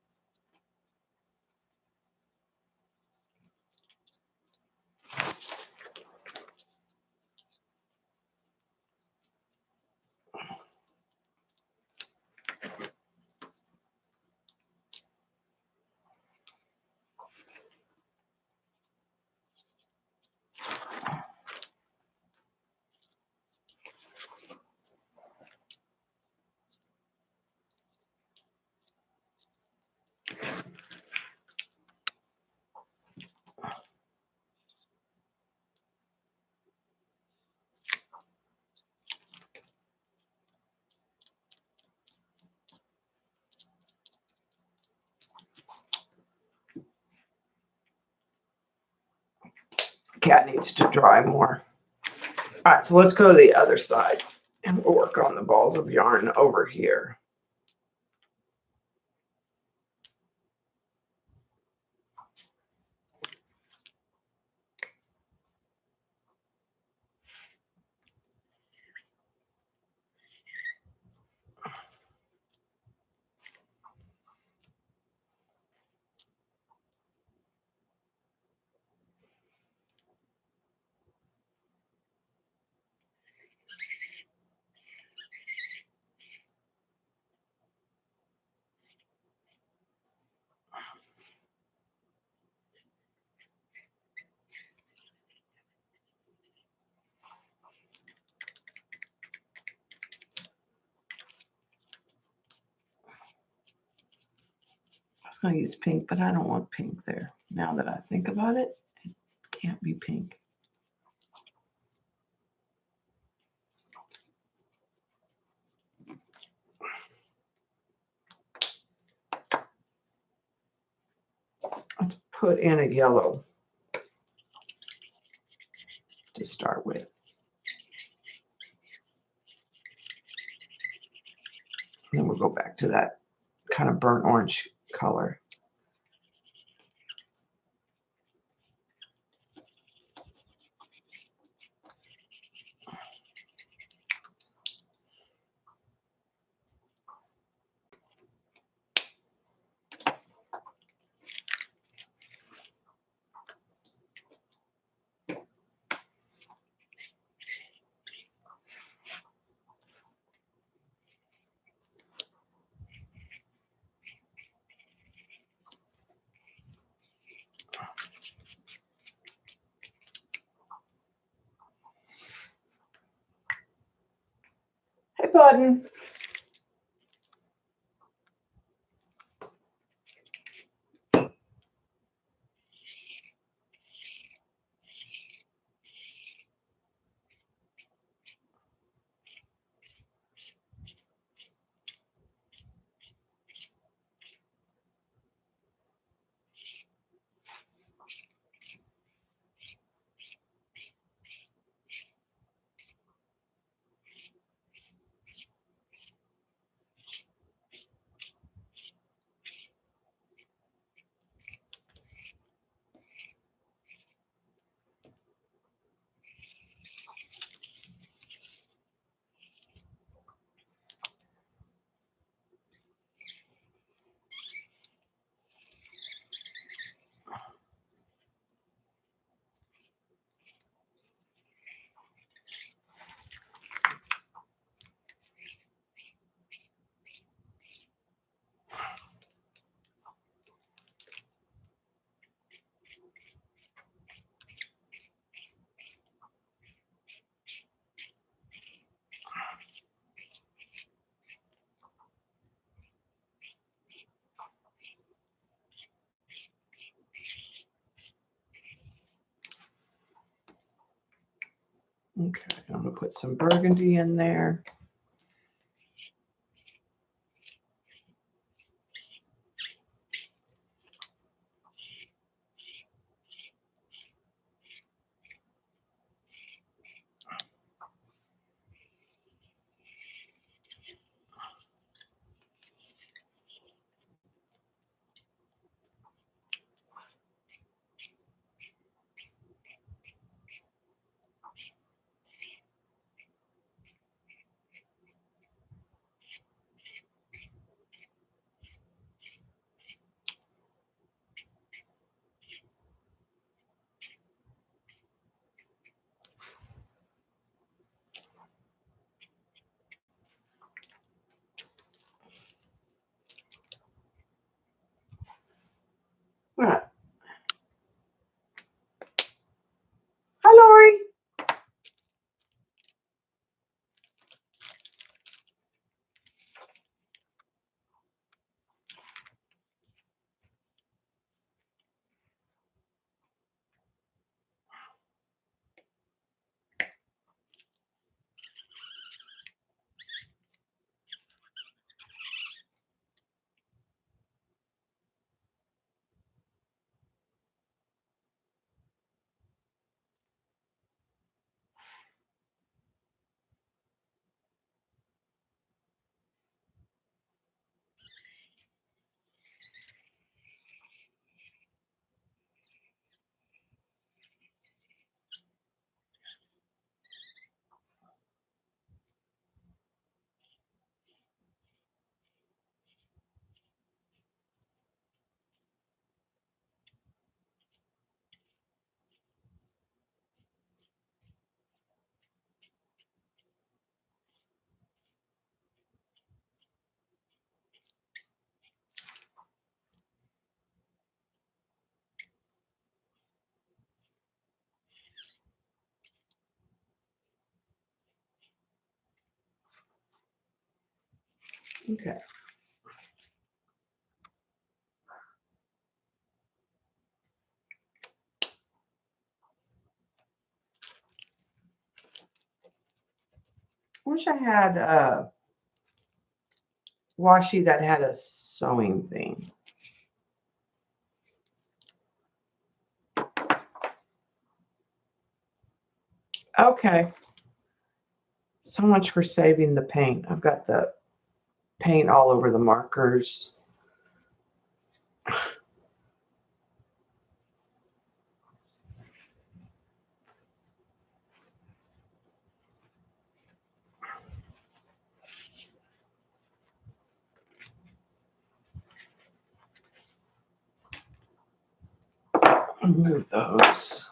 Cat needs to dry more. All right, so let's go to the other side and we'll work on the balls of yarn over here. going to use pink, but I don't want pink there. Now that I think about it, it can't be pink. Let's put in a yellow to start with. And then we'll go back to that kind of burnt orange color. Hey, Button. Okay, I'm going to put some burgundy in there. All right. Hi, Lori. Okay. Wish I had a washi that had a sewing thing. Okay. So much for saving the paint. I've got the paint all over the markers. Move those.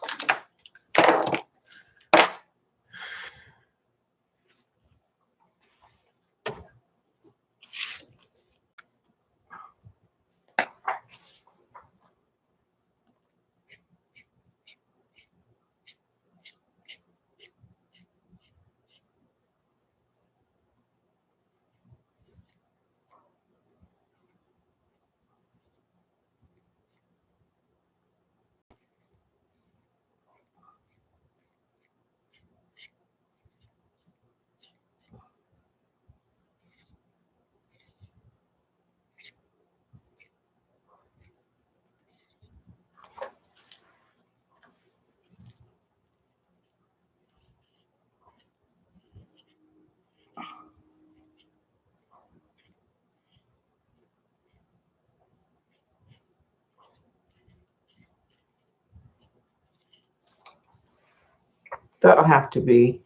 That'll have to be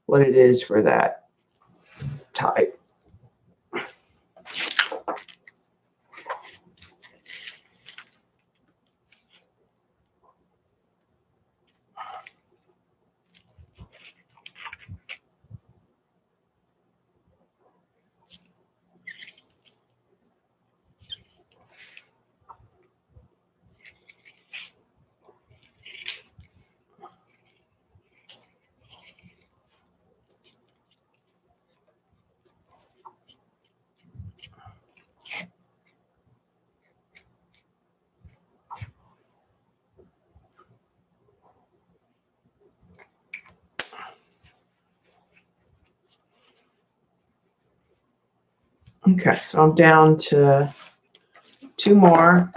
what it is for that type. Okay, so I'm down to 2 more.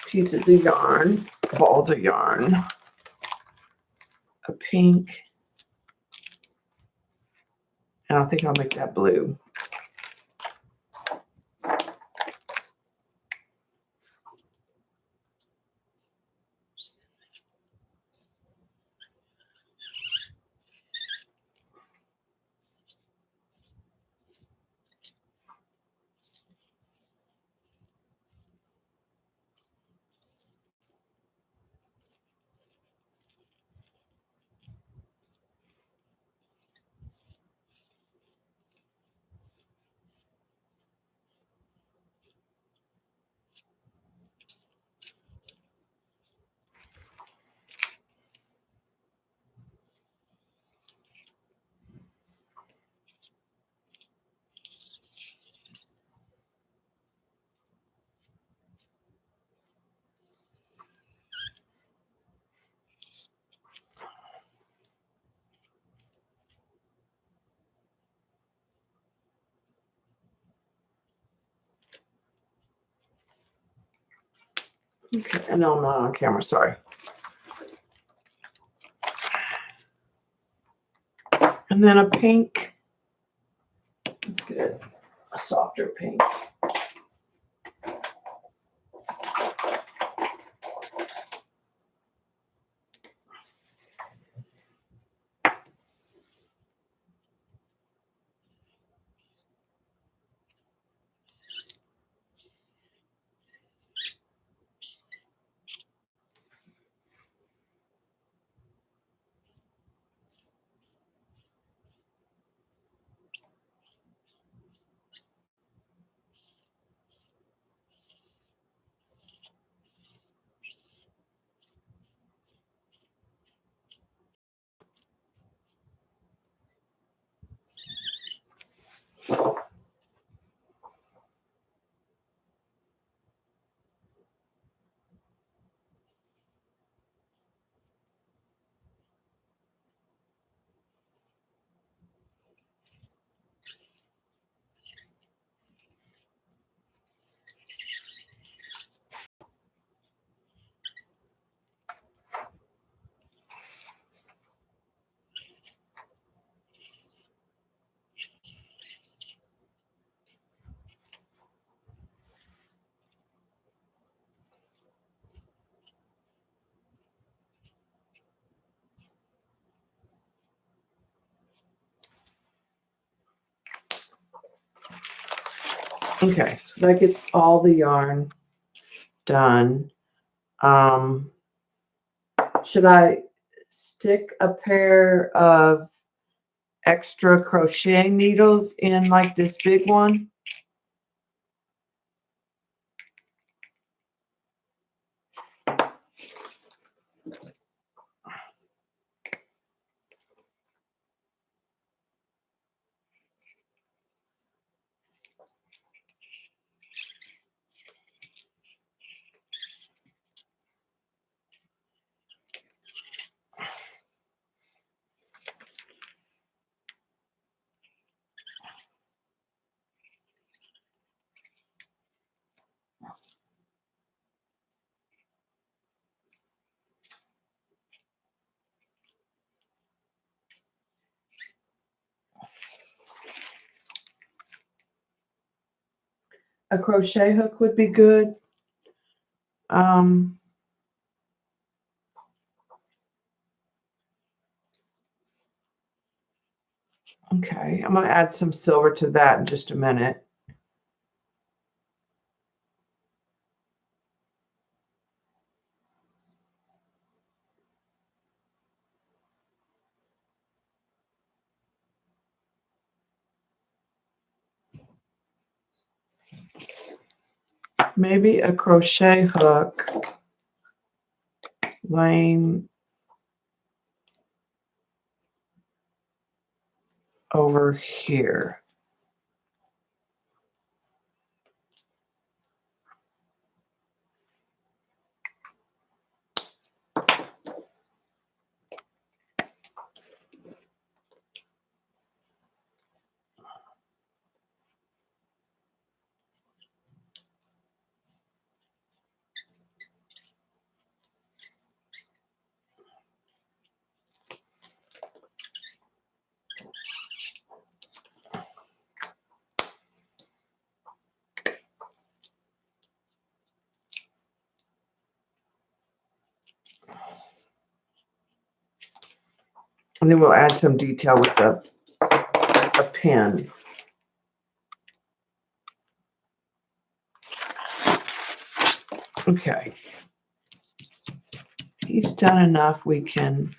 Pieces of yarn, balls of yarn, a pink, and I think I'll make that blue. Okay, and no, I'm not on camera, sorry. And then a pink. Let's get a softer pink. Okay, so that gets all the yarn done. Should I stick a pair of extra crochet needles in like this big one? A crochet hook would be good. Okay, I'm going to add some silver to that in just a minute. Maybe a crochet hook laying over here. And then we'll add some detail with a pin. Okay. He's done enough. We can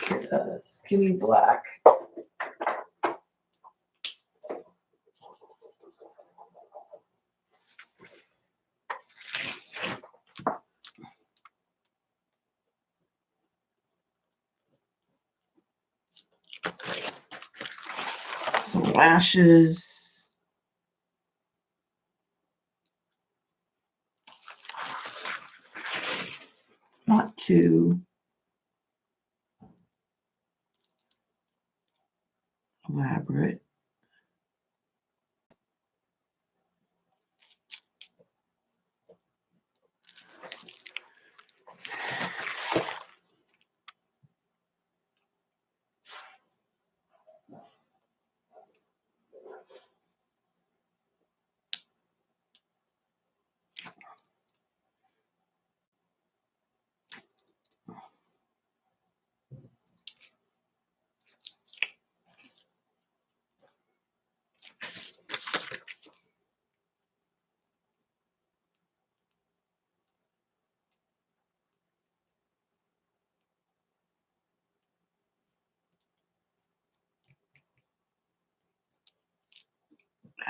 get a skinny black. Some lashes. Not too elaborate.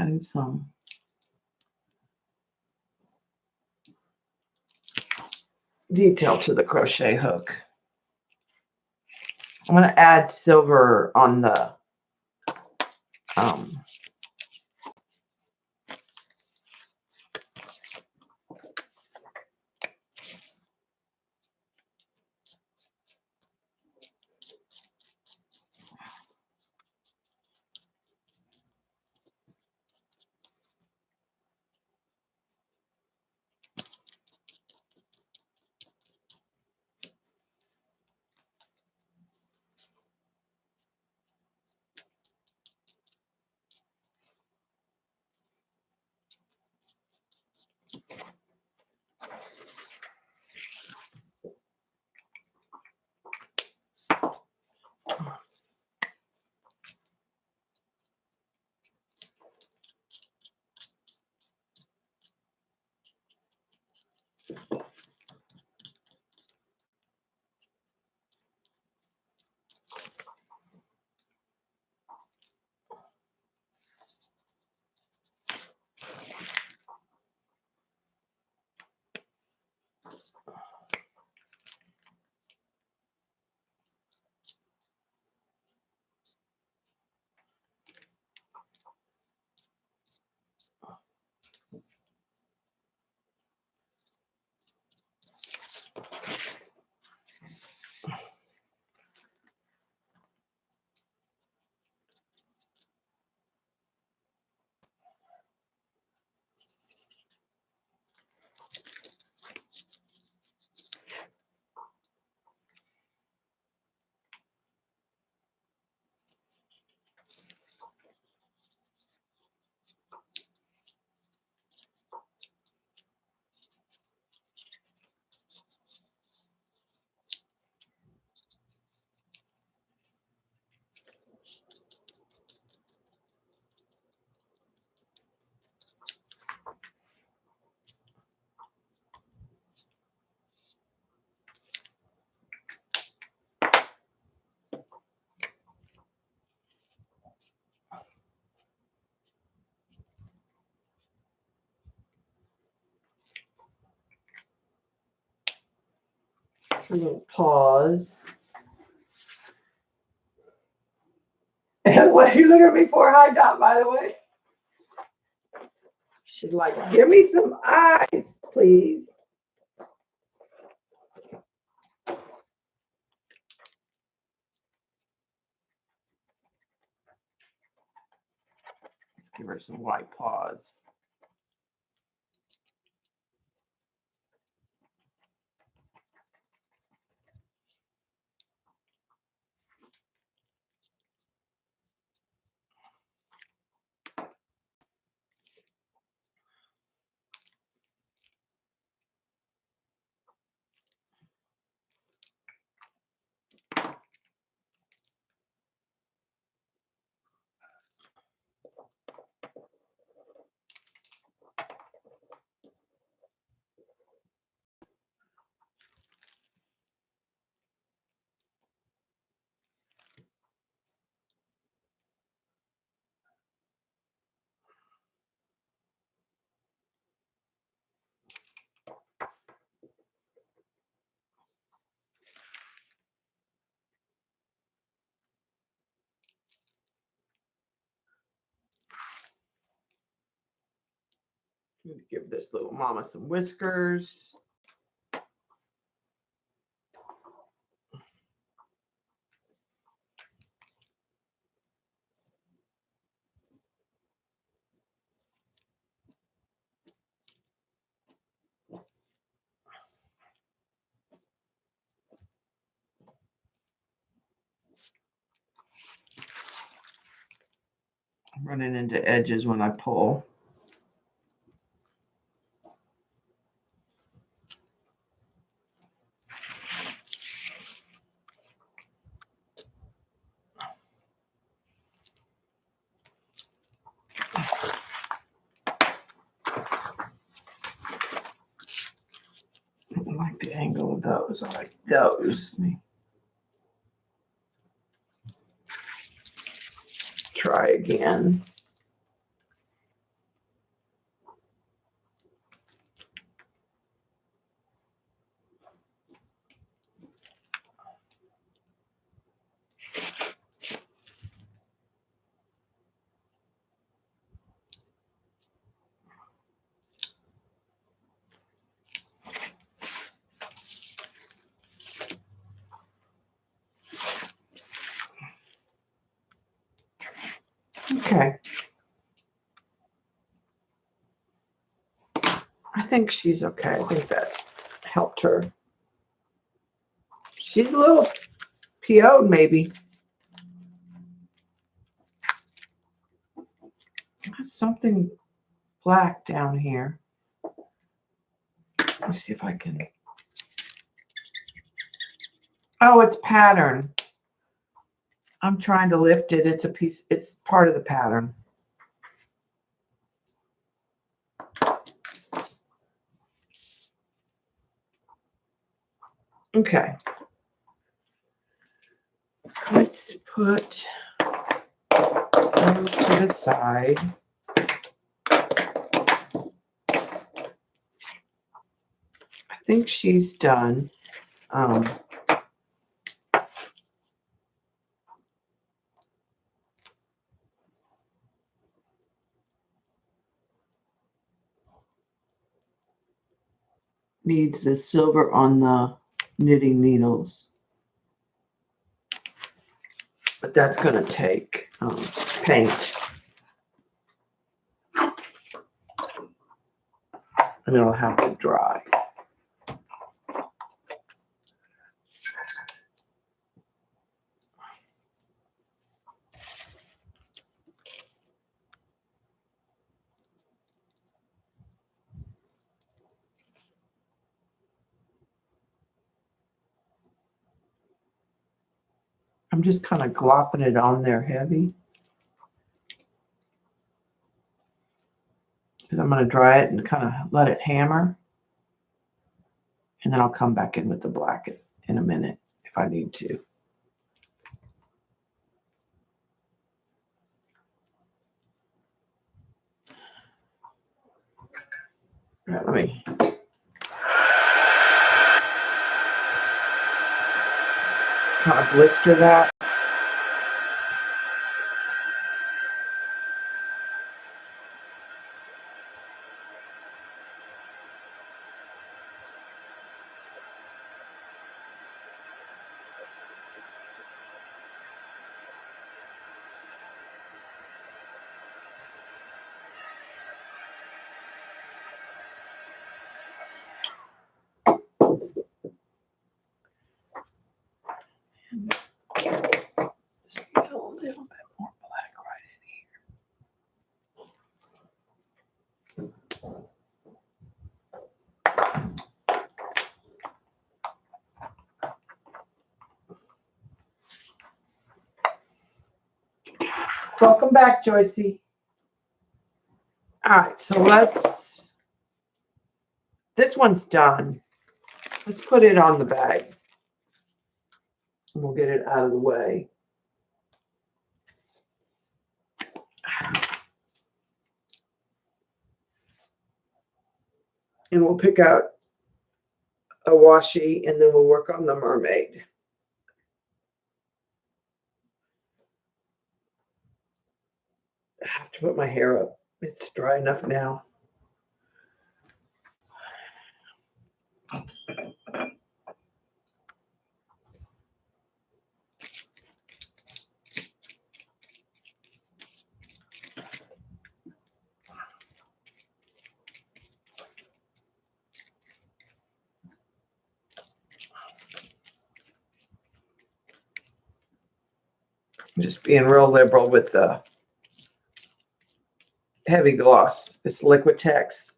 Adding some detail to the crochet hook. I'm going to add silver on the A little pause. And what are you looking at me for, Hi Dot, by the way? She's like, give me some eyes, please. Let's give her some white paws. Give this little mama some whiskers. I'm running into edges when I pull. I don't like the angle of those. I like those. Let me try again. Okay. I think she's okay. I think that helped her. She's a little PO'd maybe. There's something black down here. Let me see if I can. Oh, it's pattern. I'm trying to lift it. It's a piece. It's part of the pattern. Okay. Let's put those to the side. I think she's done. Needs the silver on the knitting needles. But that's going to take paint. And it'll have to dry. I'm just kind of glopping it on there heavy. Because I'm going to dry it and kind of let it hammer. And then I'll come back in with the black in a minute if I need to. All right, let me. Kind of blister that. Just a little bit more black right in here. Welcome back, Joycey. All right, so this one's done. Let's put it on the bag. And we'll get it out of the way. And we'll pick out a washi and then we'll work on the mermaid. I have to put my hair up. It's dry enough now. I'm just being real liberal with the heavy gloss. It's Liquitex.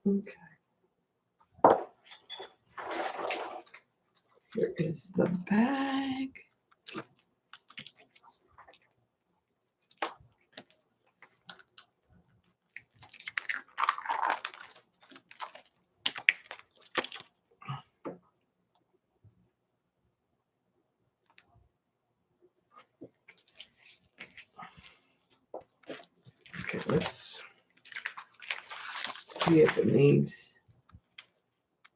Okay. Here is the bag. Okay, let's see if it needs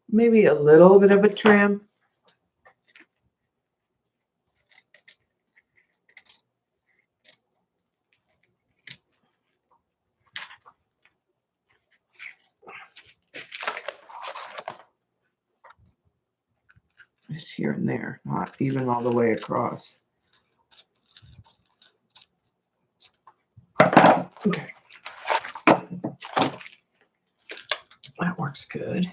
maybe a little bit of a trim. Just here and there, not even all the way across. Okay. That works good.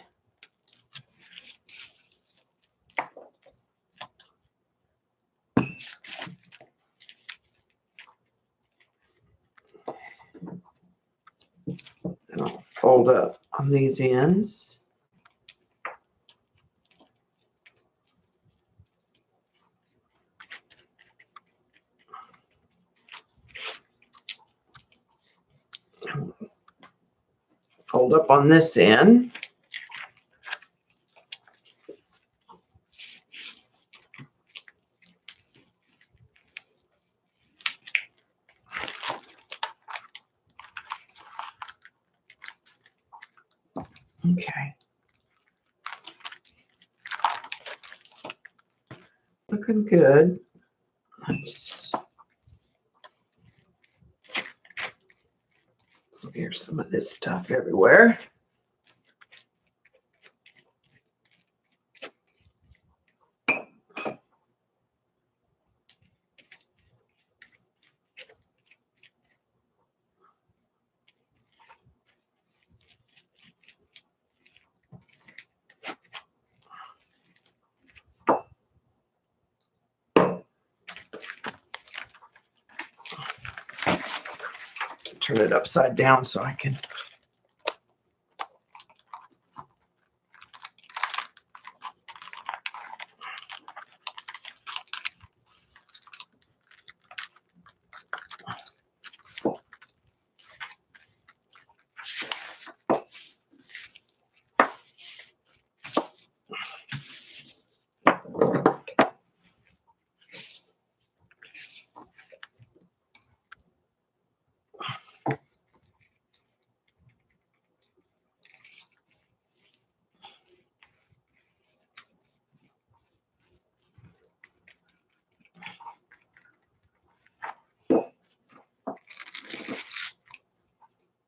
fold up on these ends. Fold up on this end. Okay. Looking good. Let's smear some of this stuff everywhere. Turn it upside down so I can.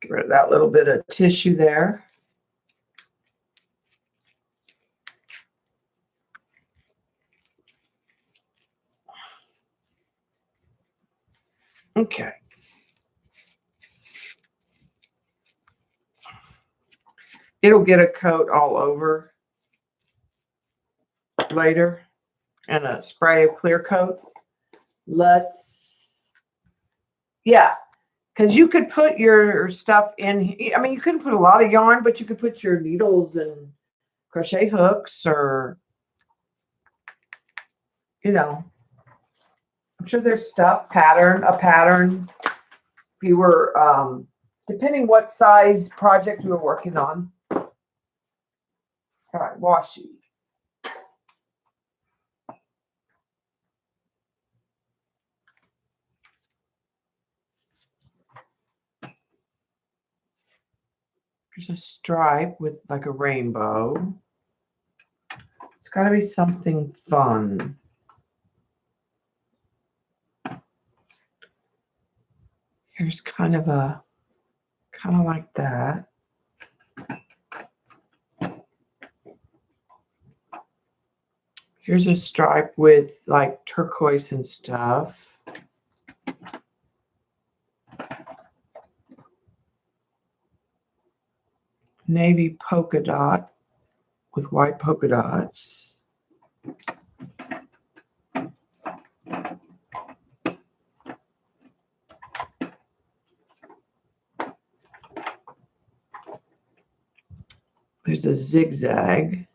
Get rid of that little bit of tissue there. Okay. It'll get a coat all over later and a spray of clear coat. Yeah, because you could put your stuff in. I mean, you couldn't put a lot of yarn, but you could put your needles and crochet hooks or, you know, I'm sure there's stuff, a pattern. If you were, depending what size project you were working on. All right, washi. There's a stripe with like a rainbow. It's got to be something fun. Here's kind of like that. Here's a stripe with like turquoise and stuff. Navy polka dot with white polka dots. There's a zigzag.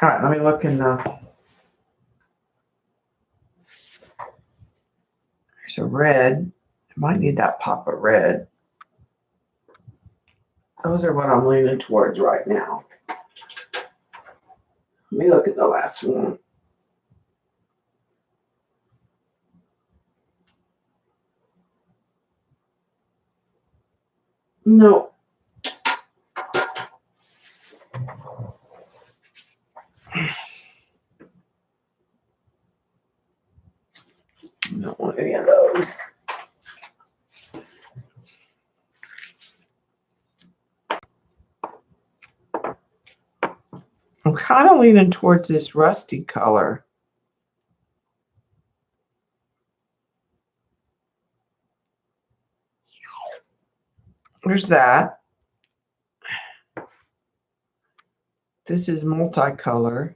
All right, let me look in the. There's a red. I might need that pop of red. Those are what I'm leaning towards right now. Let me look at the last one. No. Don't want any of those. I'm kind of leaning towards this rusty color. There's that. This is multicolor.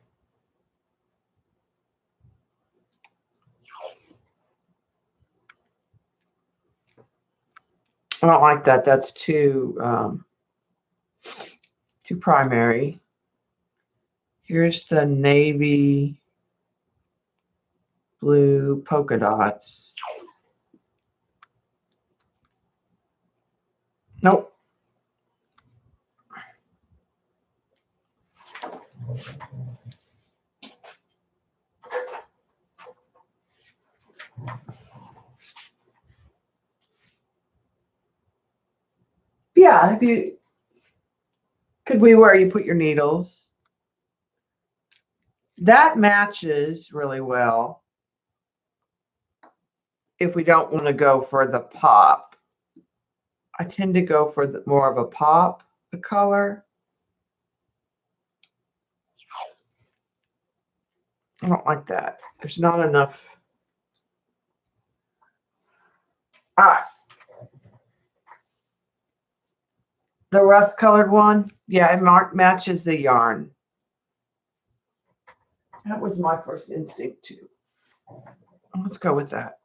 I don't like that. That's too primary. Here's the navy blue polka dots. Nope. Yeah, if you could be where you put your needles. That matches really well if we don't want to go for the pop. I tend to go for more of a pop, the color. I don't like that. There's not enough. All right. The rust colored one, yeah, it matches the yarn. That was my first instinct too. Let's go with that.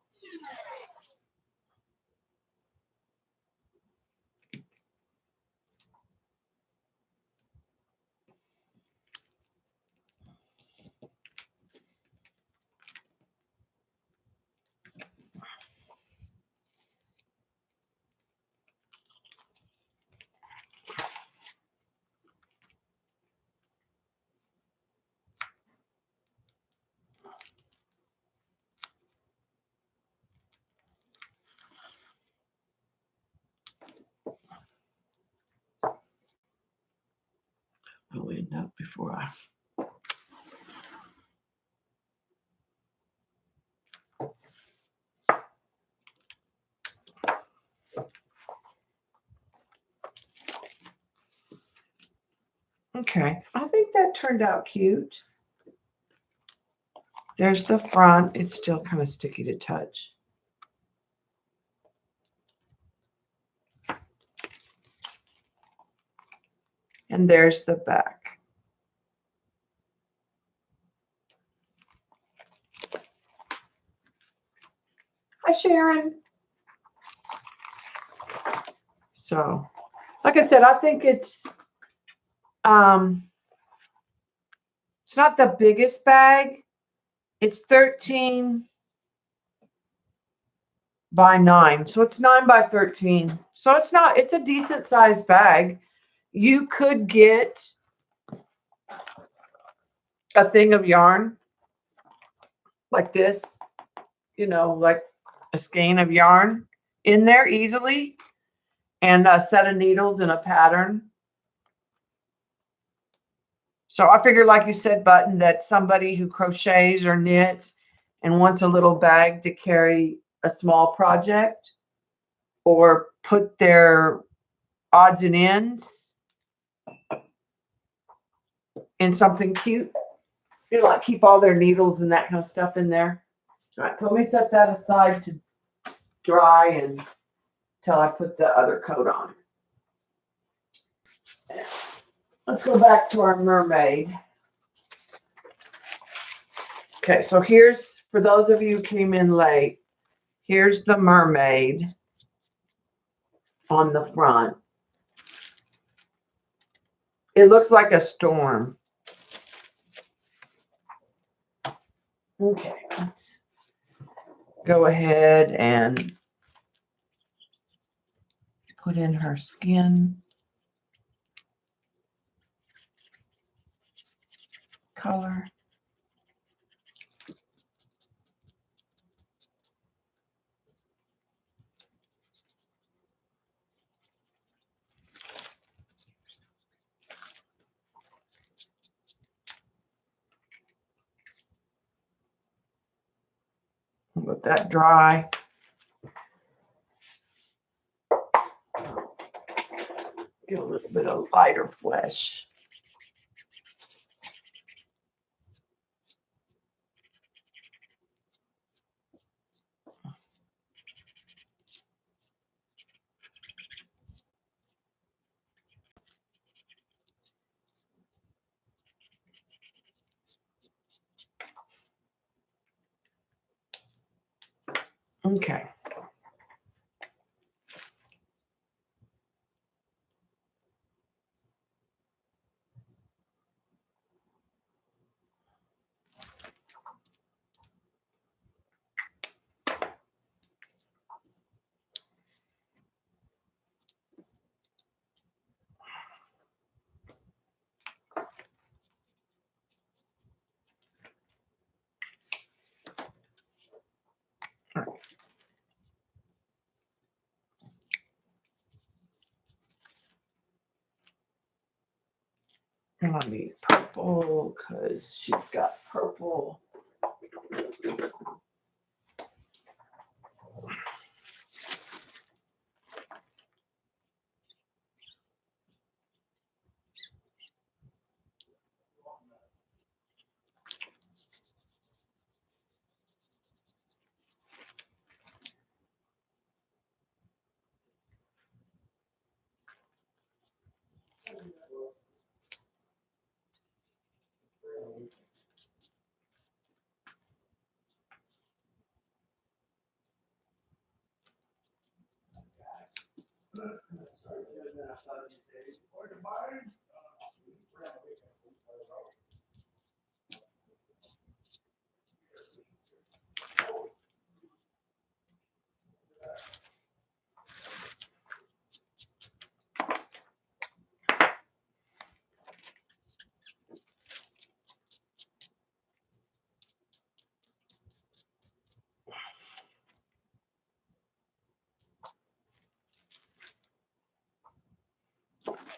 I'll end up before I. Okay, I think that turned out cute. There's the front. It's still kind of sticky to touch. And there's the back. Hi, Sharon. So, like I said, I think it's not the biggest bag. It's 13 by 9. So it's 9 by 13. So it's a decent sized bag. You could get a thing of yarn like this, like a skein of yarn in there easily, and a set of needles and a pattern. So I figured, like you said, Button, that somebody who crochets or knits and wants a little bag to carry a small project or put their odds and ends in something cute, like keep all their needles and that kind of stuff in there. All right, so let me set that aside to dry until I put the other coat on. Let's go back to our mermaid. Okay, so here's, for those of you who came in late, here's the mermaid on the front. It looks like a storm. Okay, let's go ahead and put in her skin color. Let that dry. Get a little bit of lighter flesh. Okay. And I need purple because she's got purple.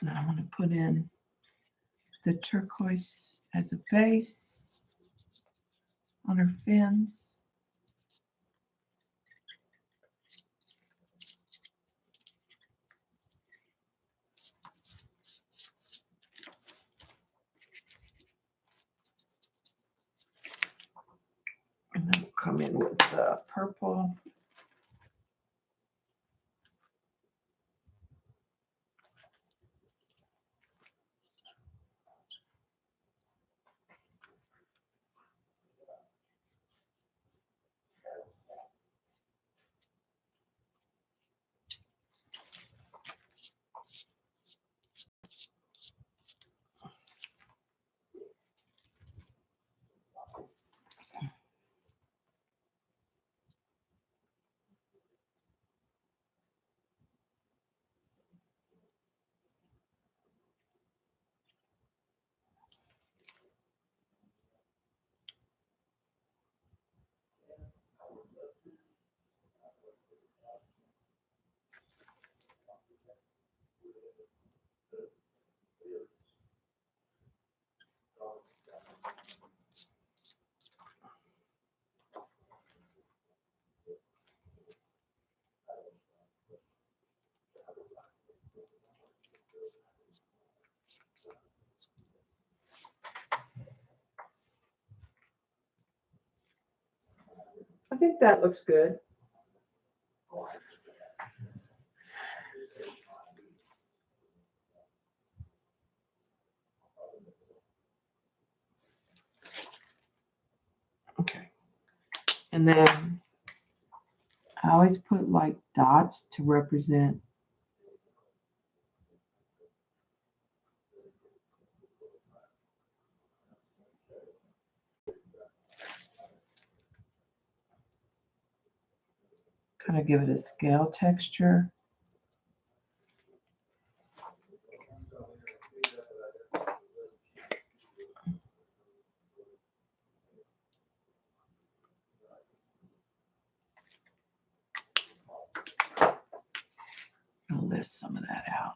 Now I'm going to put in the turquoise as a base on her fins. And then we'll come in with the purple. I think that looks good. Okay. And then I always put like dots to represent kind of give it a scale texture. I'll lift some of that out.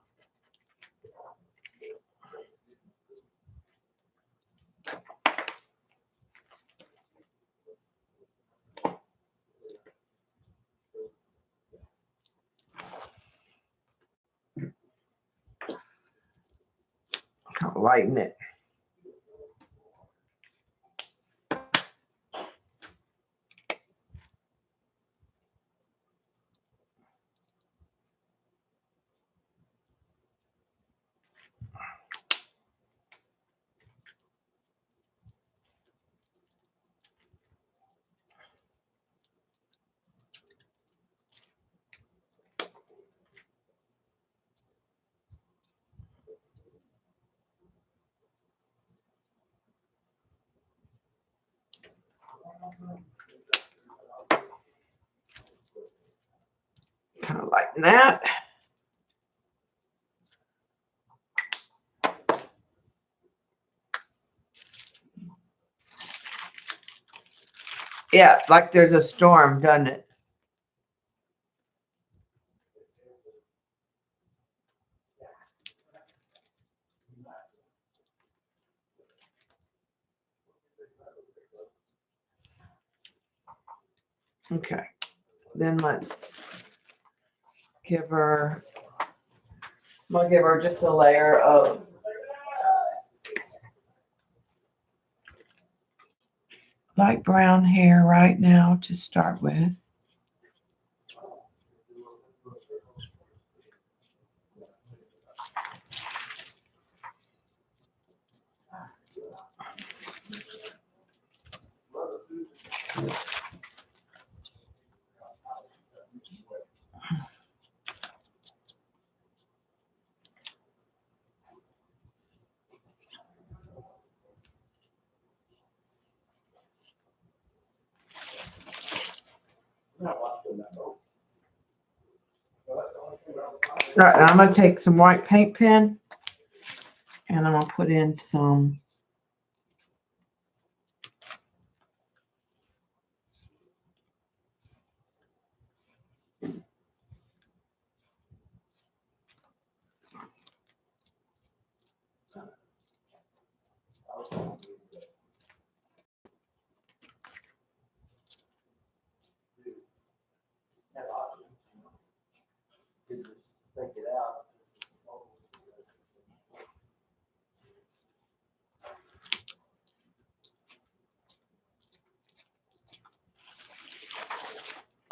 Kind of lighten it. Kind of lighten that. Yeah, like there's a storm, doesn't it? Okay. Then let's give her, I'm gonna give her just a layer of light brown hair right now to start with. All right, now I'm gonna take some white paint pen and I'm gonna put in some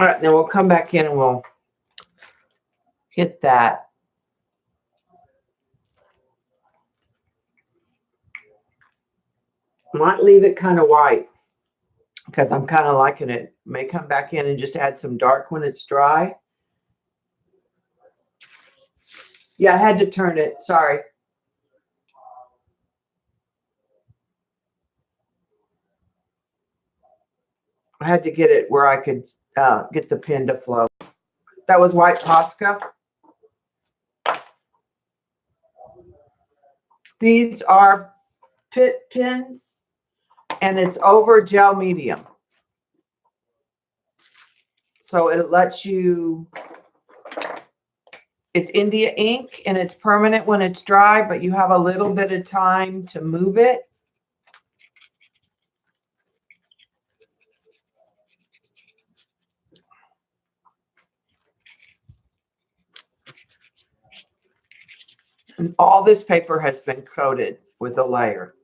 all right, then we'll come back in and we'll hit that. Might leave it kind of white because I'm kind of liking it. May come back in and just add some dark when it's dry. Yeah, I had to turn it. Sorry. I had to get it where I could get the pen to flow. That was white Posca. These are pit pens, and it's over gel medium. So it lets you, it's India ink, and it's permanent when it's dry, but you have a little bit of time to move it. And all this paper has been coated with a layer.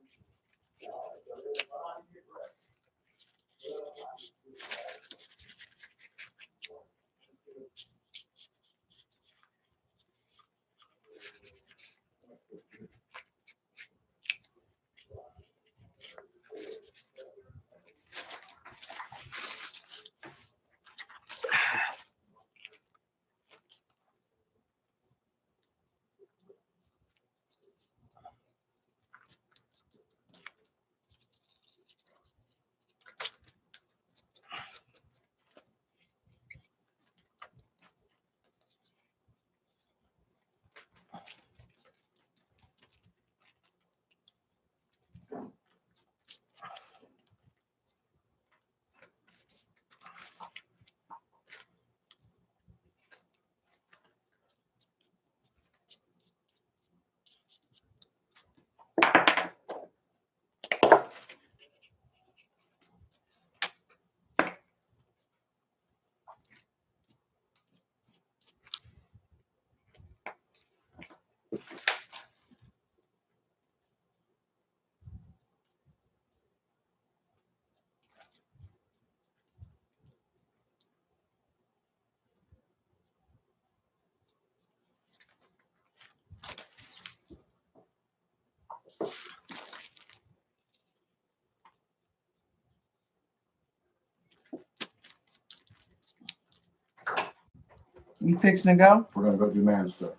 You fixing to go? We're gonna go do man stuff.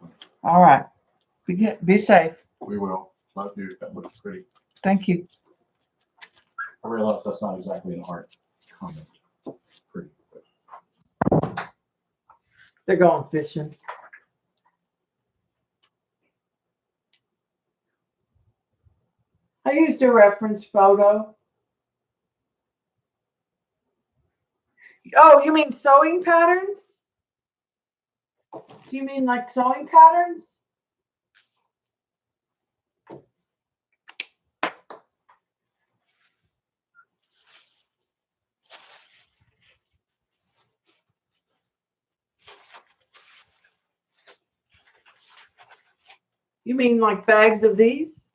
All right. Be safe. We will. Love you. That looks pretty. Thank you. I realize that's not exactly an art comment. Pretty. They're going fishing. I used a reference photo. Oh, you mean sewing patterns? Do you mean like sewing patterns? You mean like bags of these?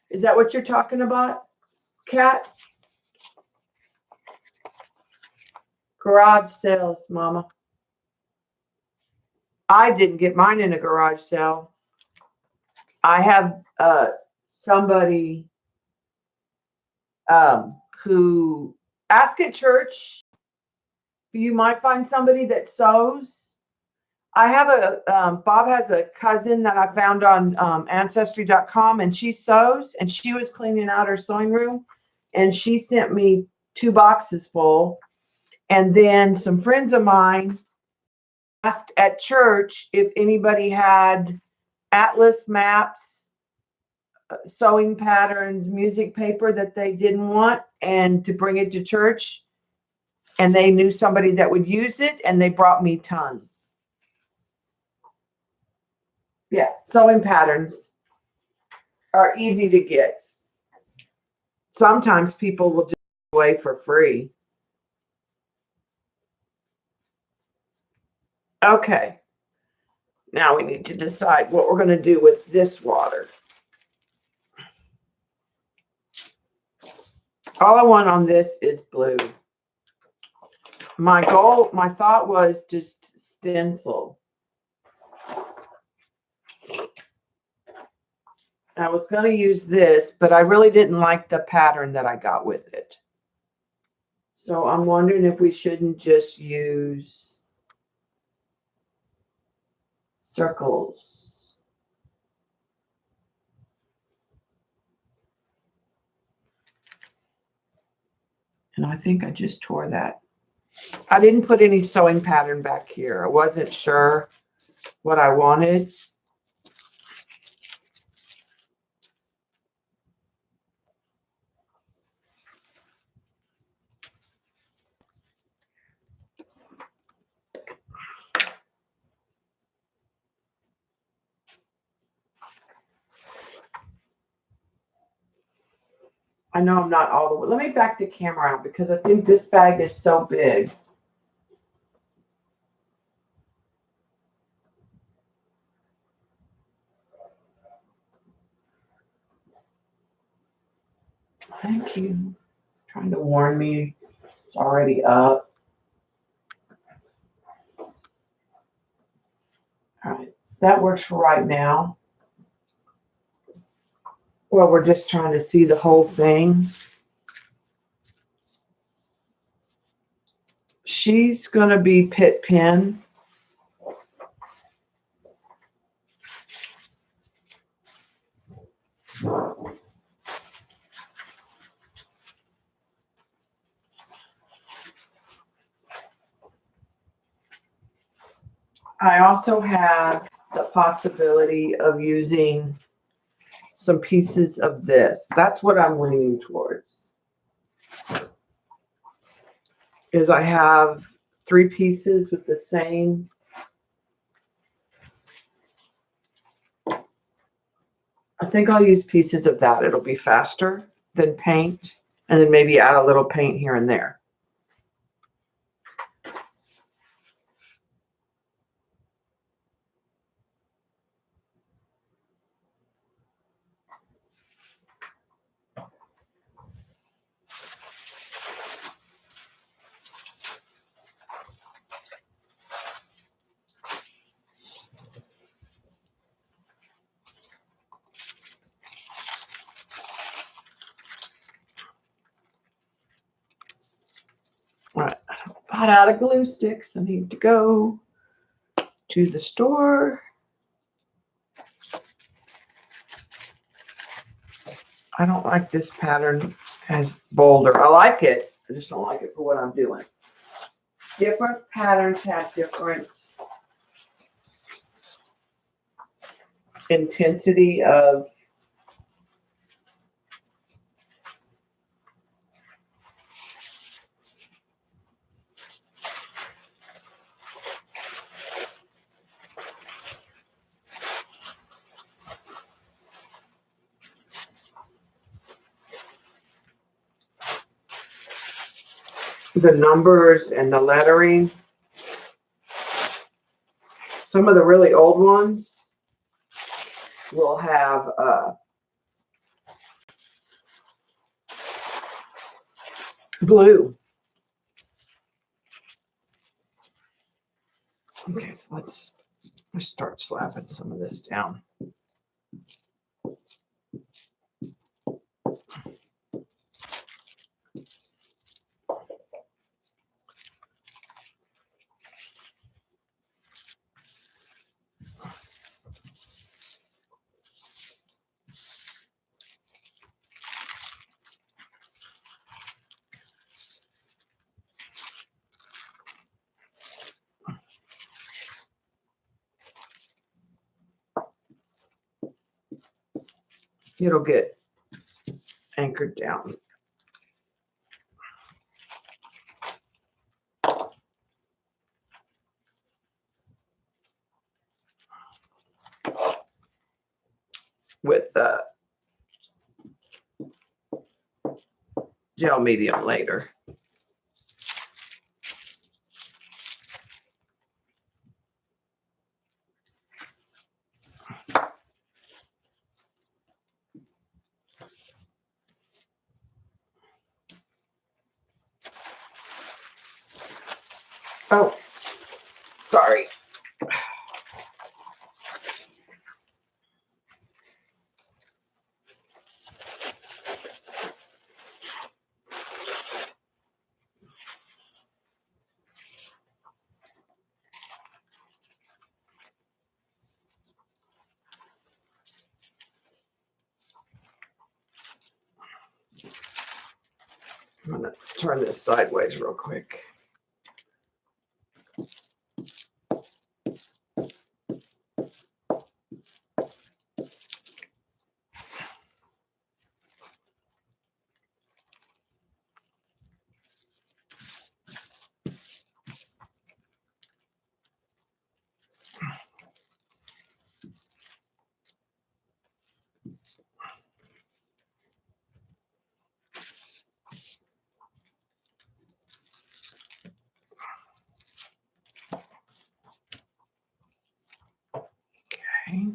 Is that what you're talking about, Kat? Garage sales, Mama. I didn't get mine in a garage sale. I have somebody who ask at church. You might find somebody that sews. I have Bob has a cousin that I found on ancestry.com, and she sews, and she was cleaning out her sewing room, and she sent me 2 boxes full. And then some friends of mine asked at church if anybody had atlas maps, sewing patterns, music paper that they didn't want, and to bring it to church. And they knew somebody that would use it, and they brought me tons. Yeah, sewing patterns are easy to get. Sometimes people will just give away for free. Okay. Now we need to decide what we're going to do with this water. All I want on this is blue. My thought was just stencil. I was going to use this, but I really didn't like the pattern that I got with it. So I'm wondering if we shouldn't just use circles. And I think I just tore that. I didn't put any sewing pattern back here. I wasn't sure what I wanted. I know I'm not all the way. Let me back the camera out because I think this bag is so big. Thank you. Trying to warn me. It's already up. All right. That works for right now. Well, we're just trying to see the whole thing. She's going to be Pit Pin. I also have the possibility of using some pieces of this. That's what I'm leaning towards. Is I have 3 pieces with the same. I think I'll use pieces of that. It'll be faster than paint, and then maybe add a little paint here and there. All right, I bought out of glue sticks. I need to go to the store. I don't like this pattern as bolder. I like it. I just don't like it for what I'm doing. Different patterns have different intensity of the numbers and the lettering. some of the really old ones will have blue. Okay, so let's start slapping some of this down. It'll get anchored down. With the gel medium later. Oh, sorry. I'm going to turn this sideways real quick. Okay.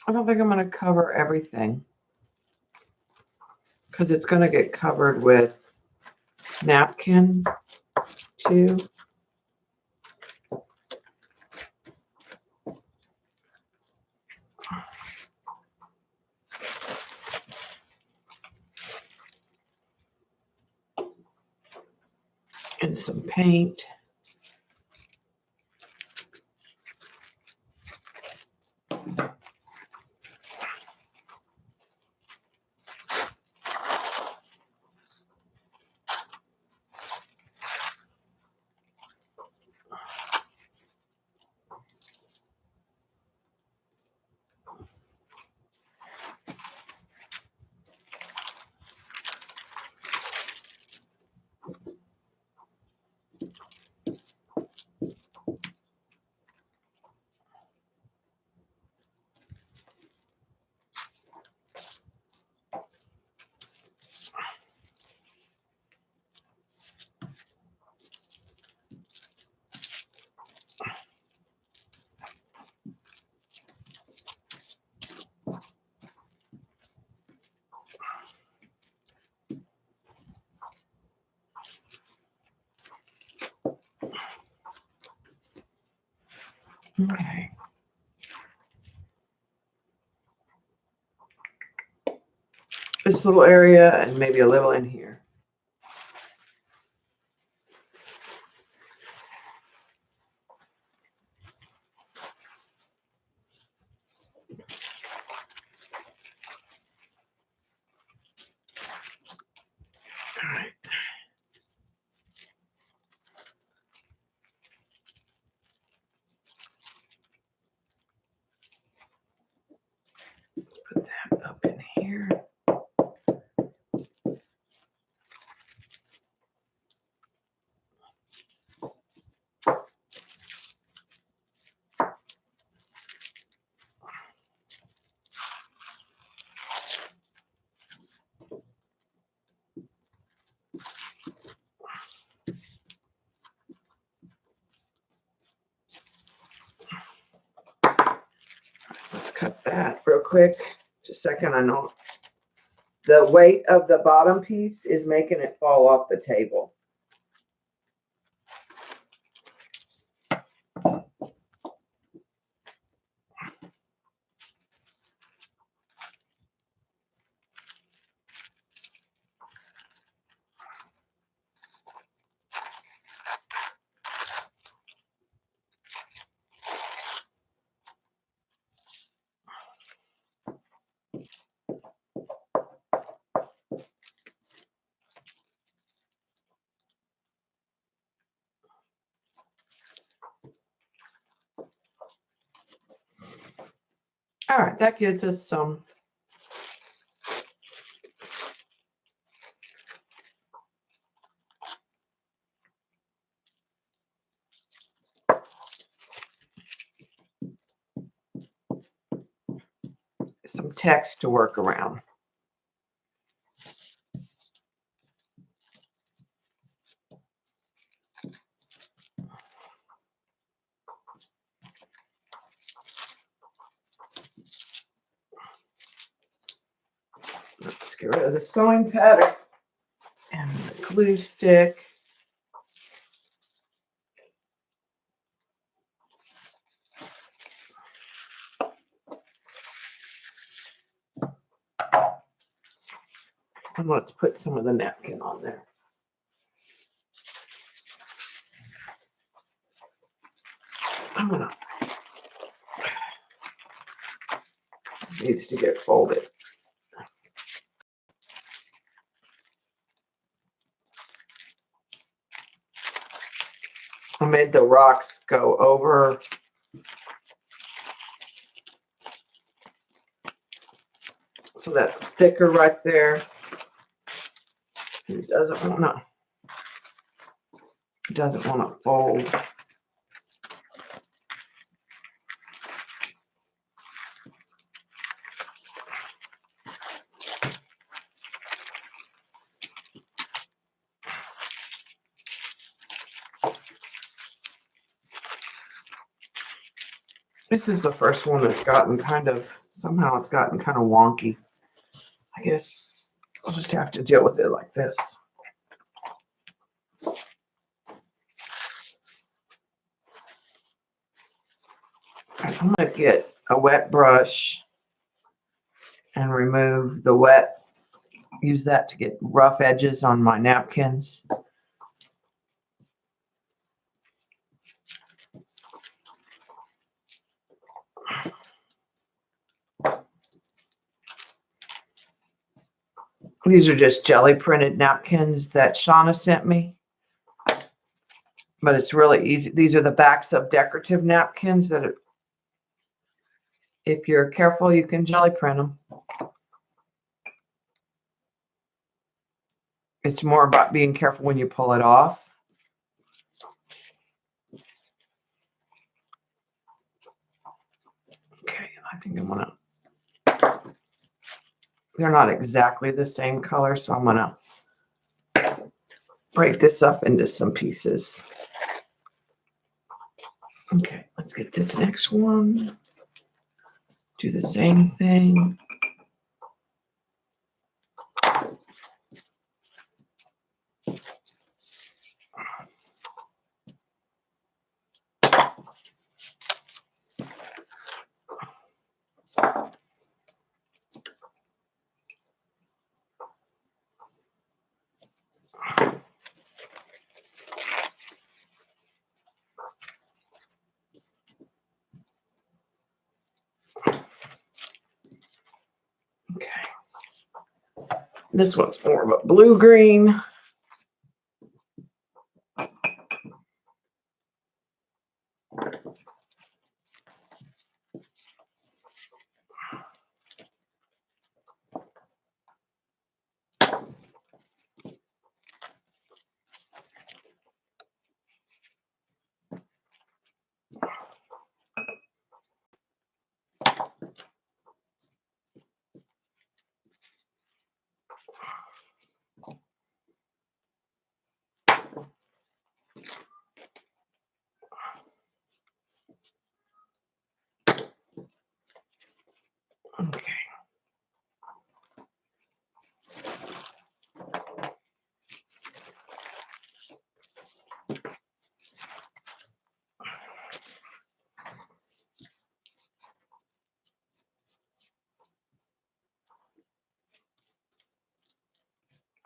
I don't think I'm going to cover everything because it's going to get covered with napkin too. And some paint. Okay. This little area and maybe a little in here. quick. Just a second. I know the weight of the bottom piece is making it fall off the table. All right, that gives us some text to work around. Let's get rid of the sewing pattern and the glue stick. And let's put some of the napkin on there. This needs to get folded. I made the rocks go over. So that's thicker right there. It doesn't want to fold. This is the first one that's gotten somehow it's gotten kind of wonky. I guess I'll just have to deal with it like this. I'm going to get a wet brush and remove the wet. Use that to get rough edges on my napkins. These are just jelly printed napkins that Shauna sent me. But it's really easy. These are the backs of decorative napkins that are, if you're careful, you can jelly print them. It's more about being careful when you pull it off. Okay, I think I'm gonna, they're not exactly the same color, so I'm gonna break this up into some pieces. Okay, let's get this next one. Do the same thing. Okay. This one's more of a blue-green.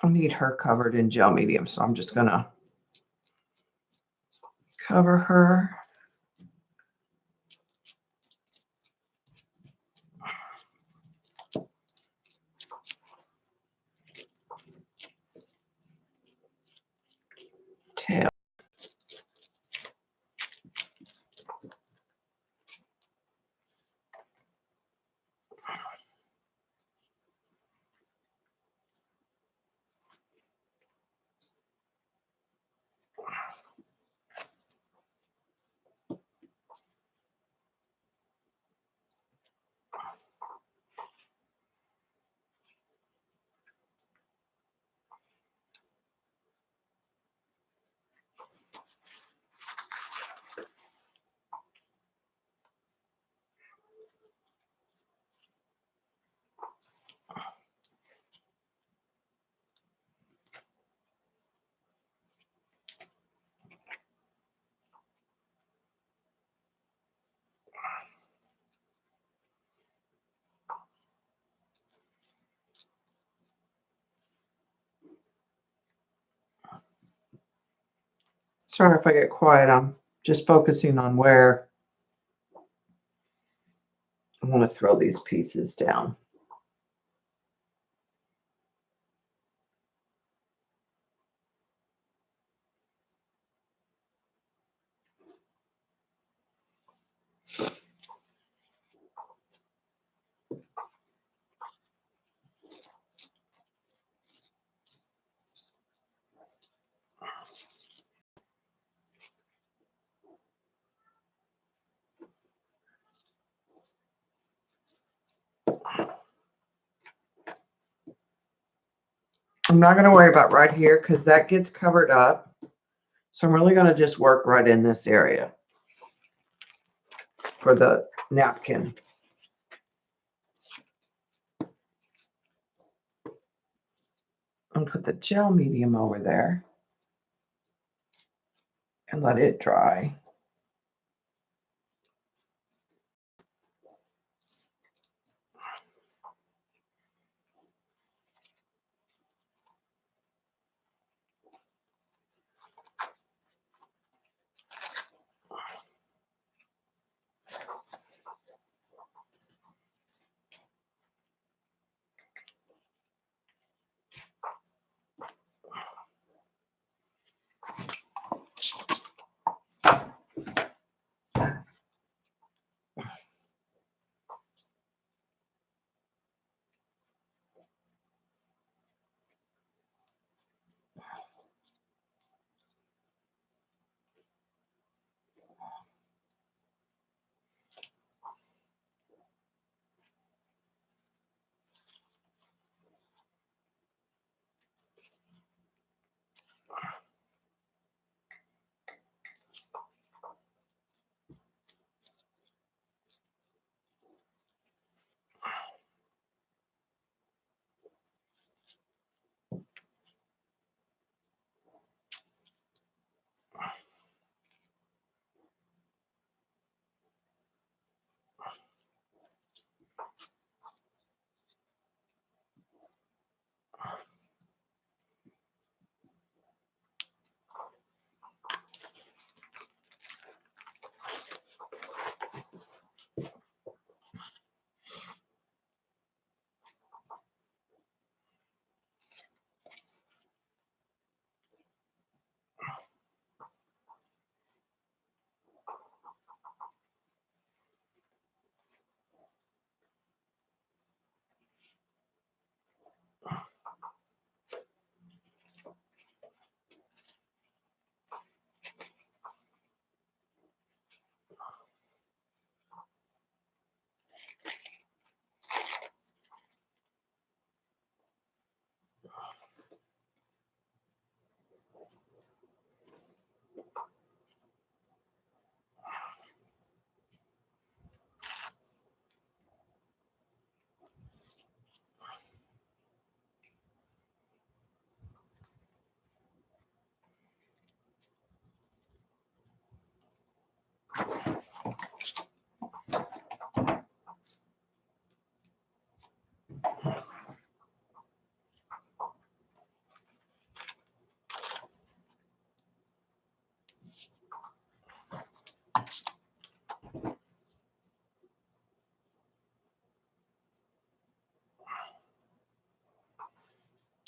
I need her covered in gel medium, so I'm just gonna cover her. Tail. Sorry if I get quiet. I'm just focusing on where I want to throw these pieces down. I'm not going to worry about right here because that gets covered up. So I'm really going to just work right in this area for the napkin. And put the gel medium over there and let it dry.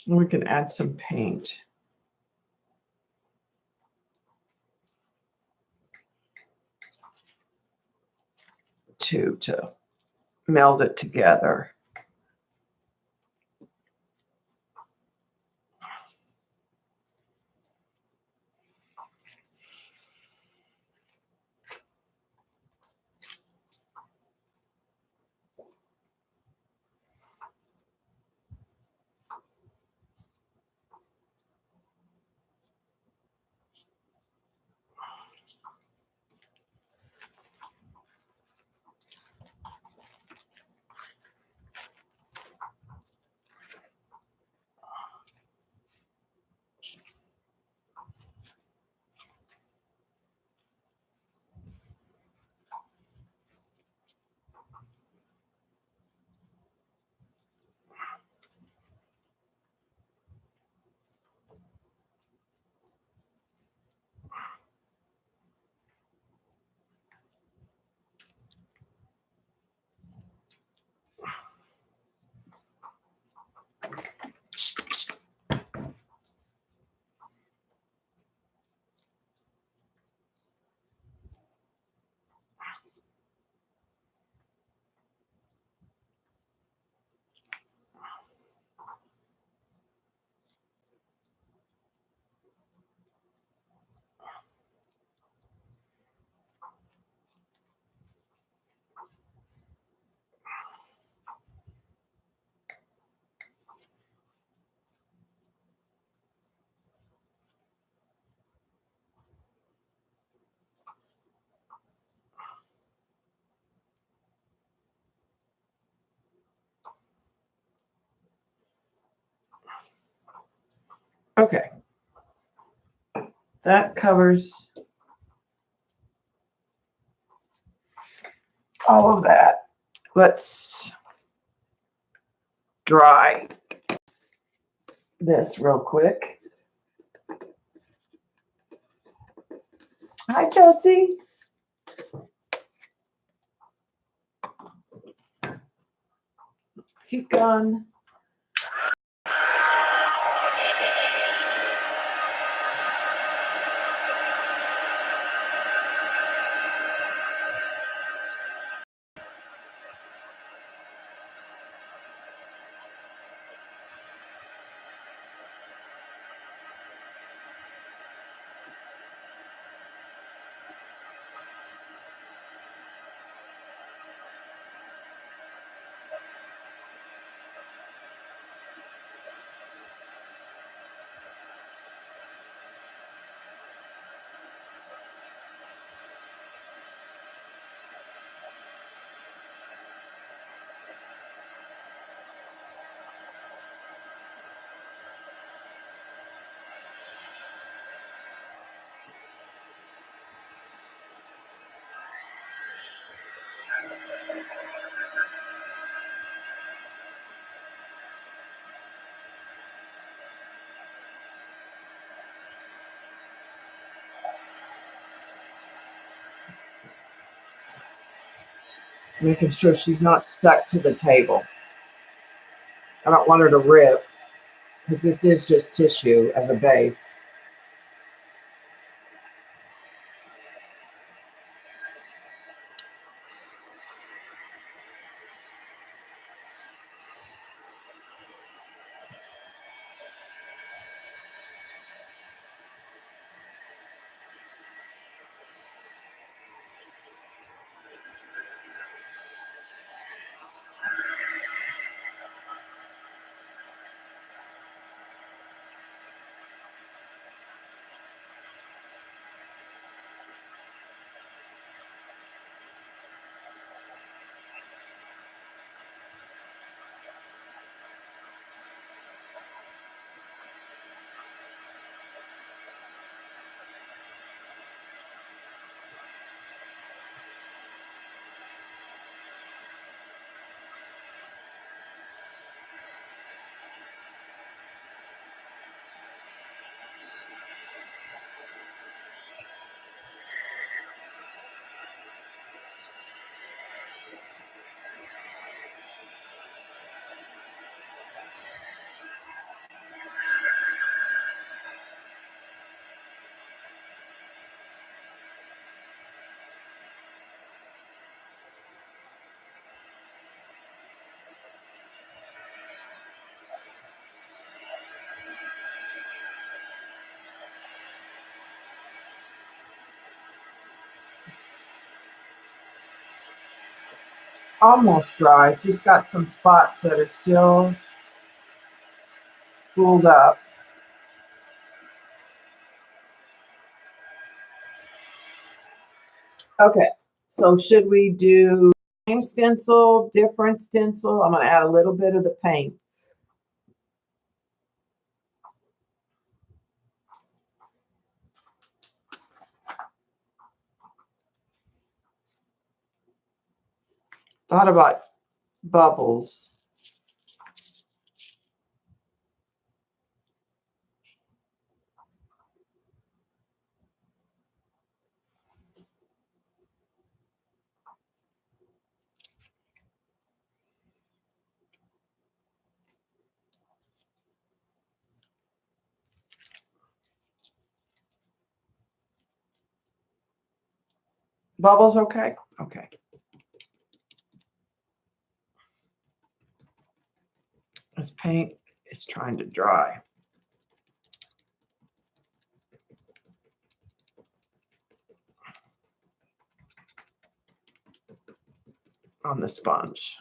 We can add some paint. To meld it together. Okay. That covers all of that. Let's dry this real quick. Hi, Chelsea. Keep going. Making sure she's not stuck to the table. I don't want her to rip because this is just tissue as a base. almost dry. It's just got some spots that are still spooled up. Okay, so should we do same stencil, different stencil? I'm going to add a little bit of the paint. Thought about bubbles. Bubbles okay? Okay. This paint is trying to dry. On the sponge.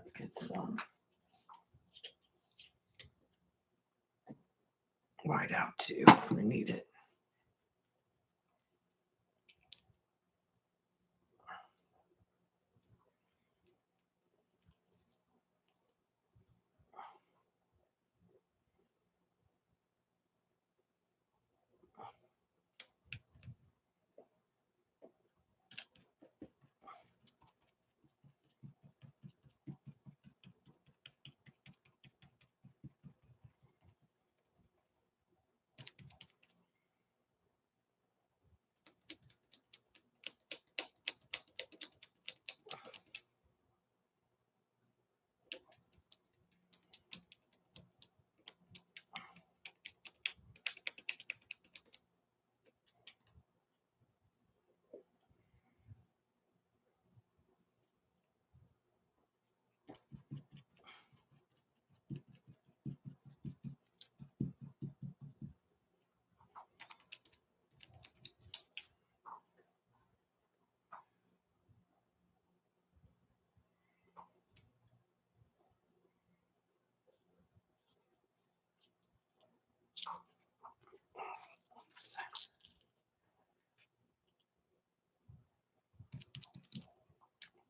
Let's get some white out too if we need it.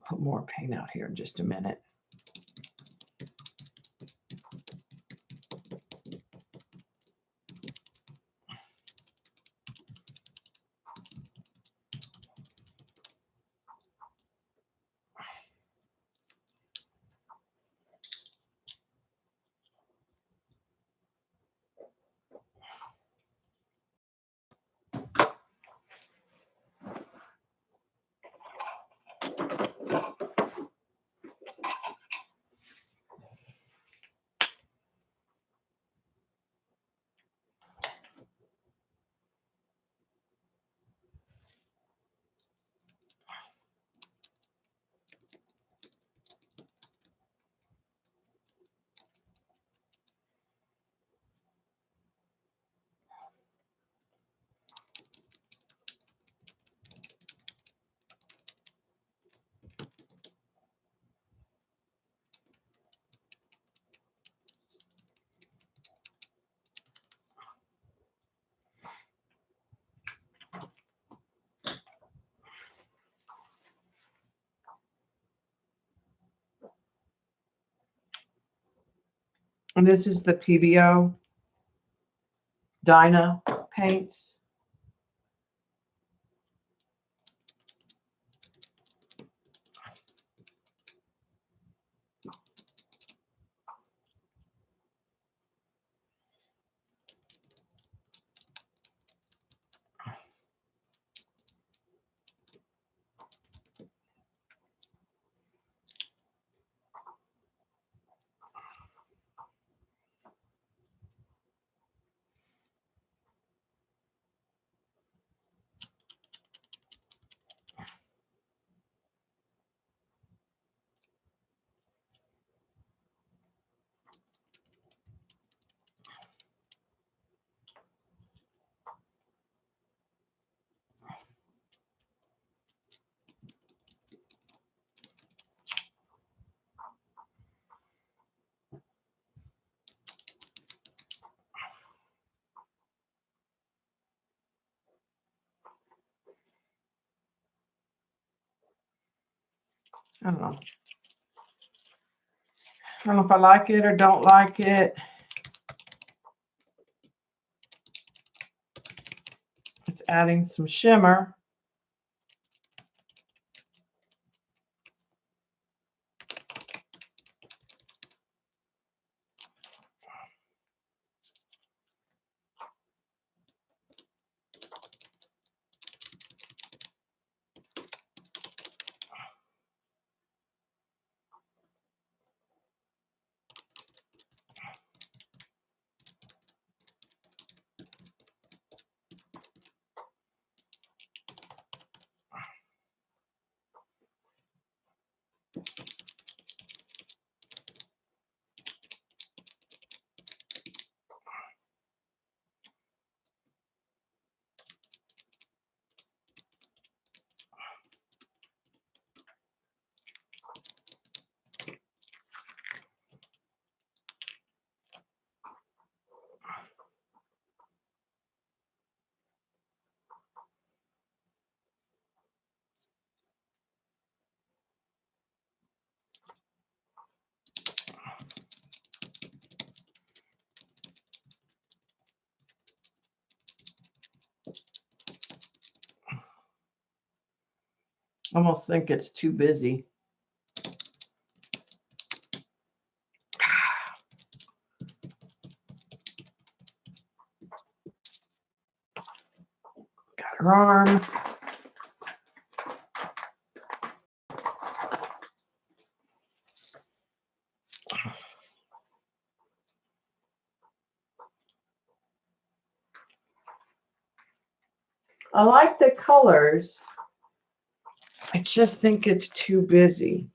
Put more paint out here in just a minute. And this is the PBO Dyna paints. I don't know. I don't know if I like it or don't like it. It's adding some shimmer. Almost think it's too busy. Got her arm. I like the colors. I just think it's too busy.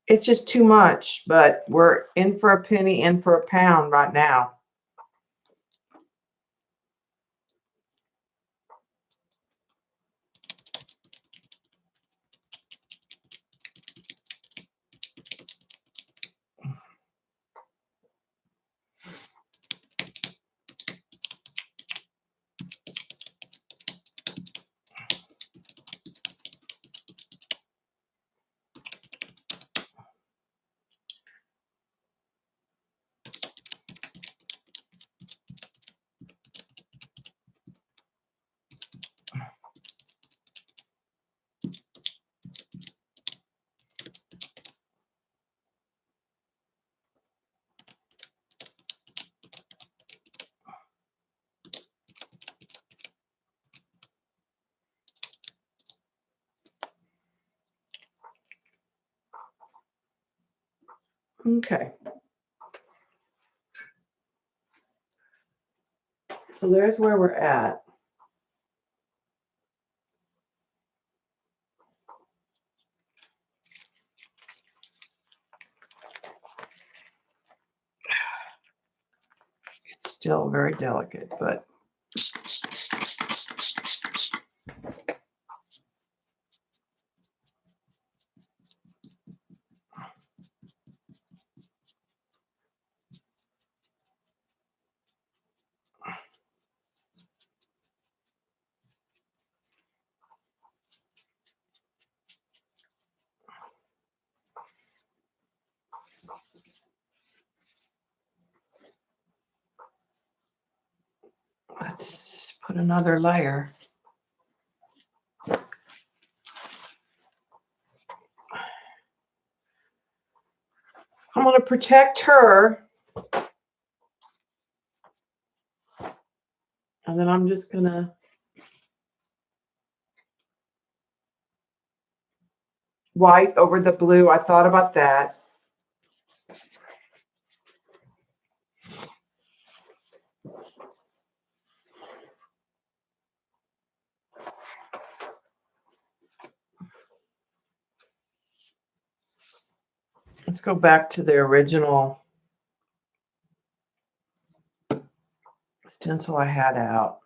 It's just too much, but we're in for a penny, in for a pound right now. Okay. So there's where we're at. It's still very delicate, but let's put another layer. I'm going to protect her. And then I'm just going to white over the blue. I thought about that. Let's go back to the original stencil I had out.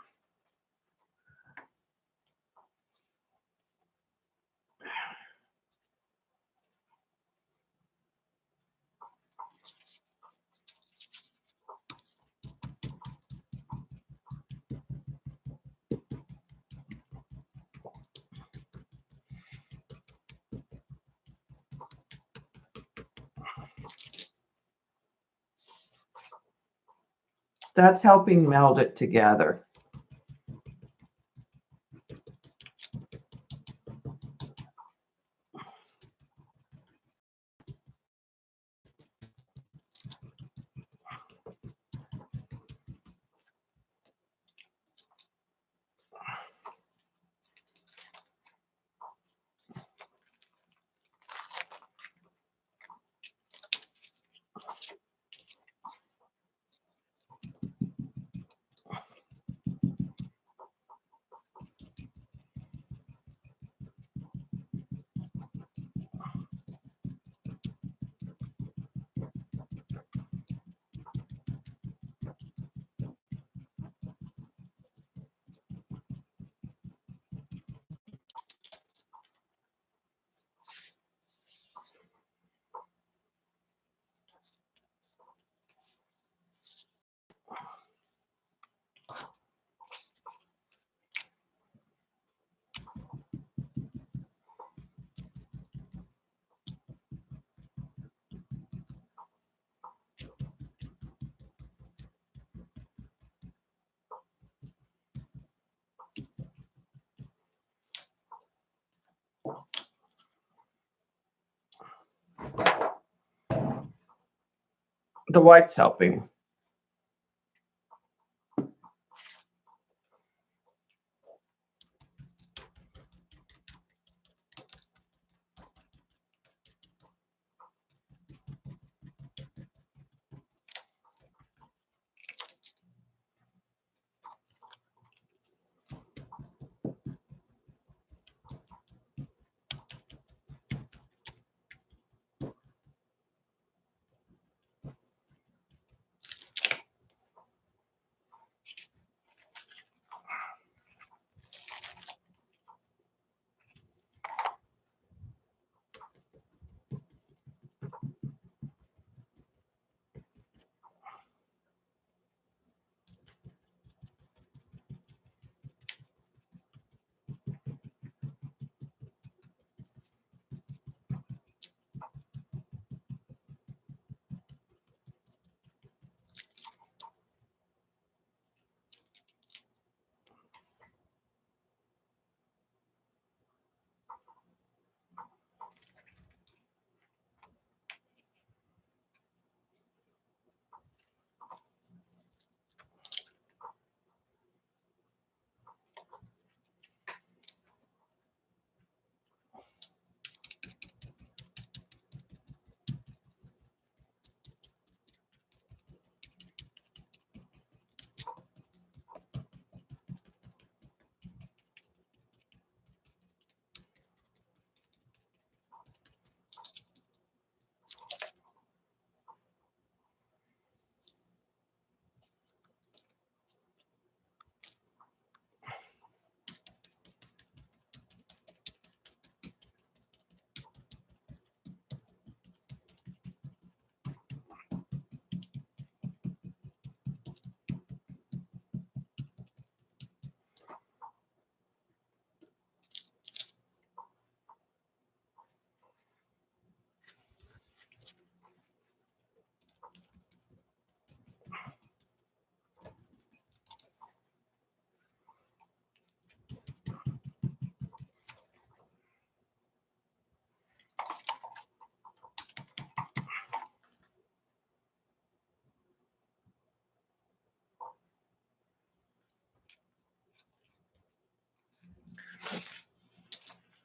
That's helping meld it together. The white's helping.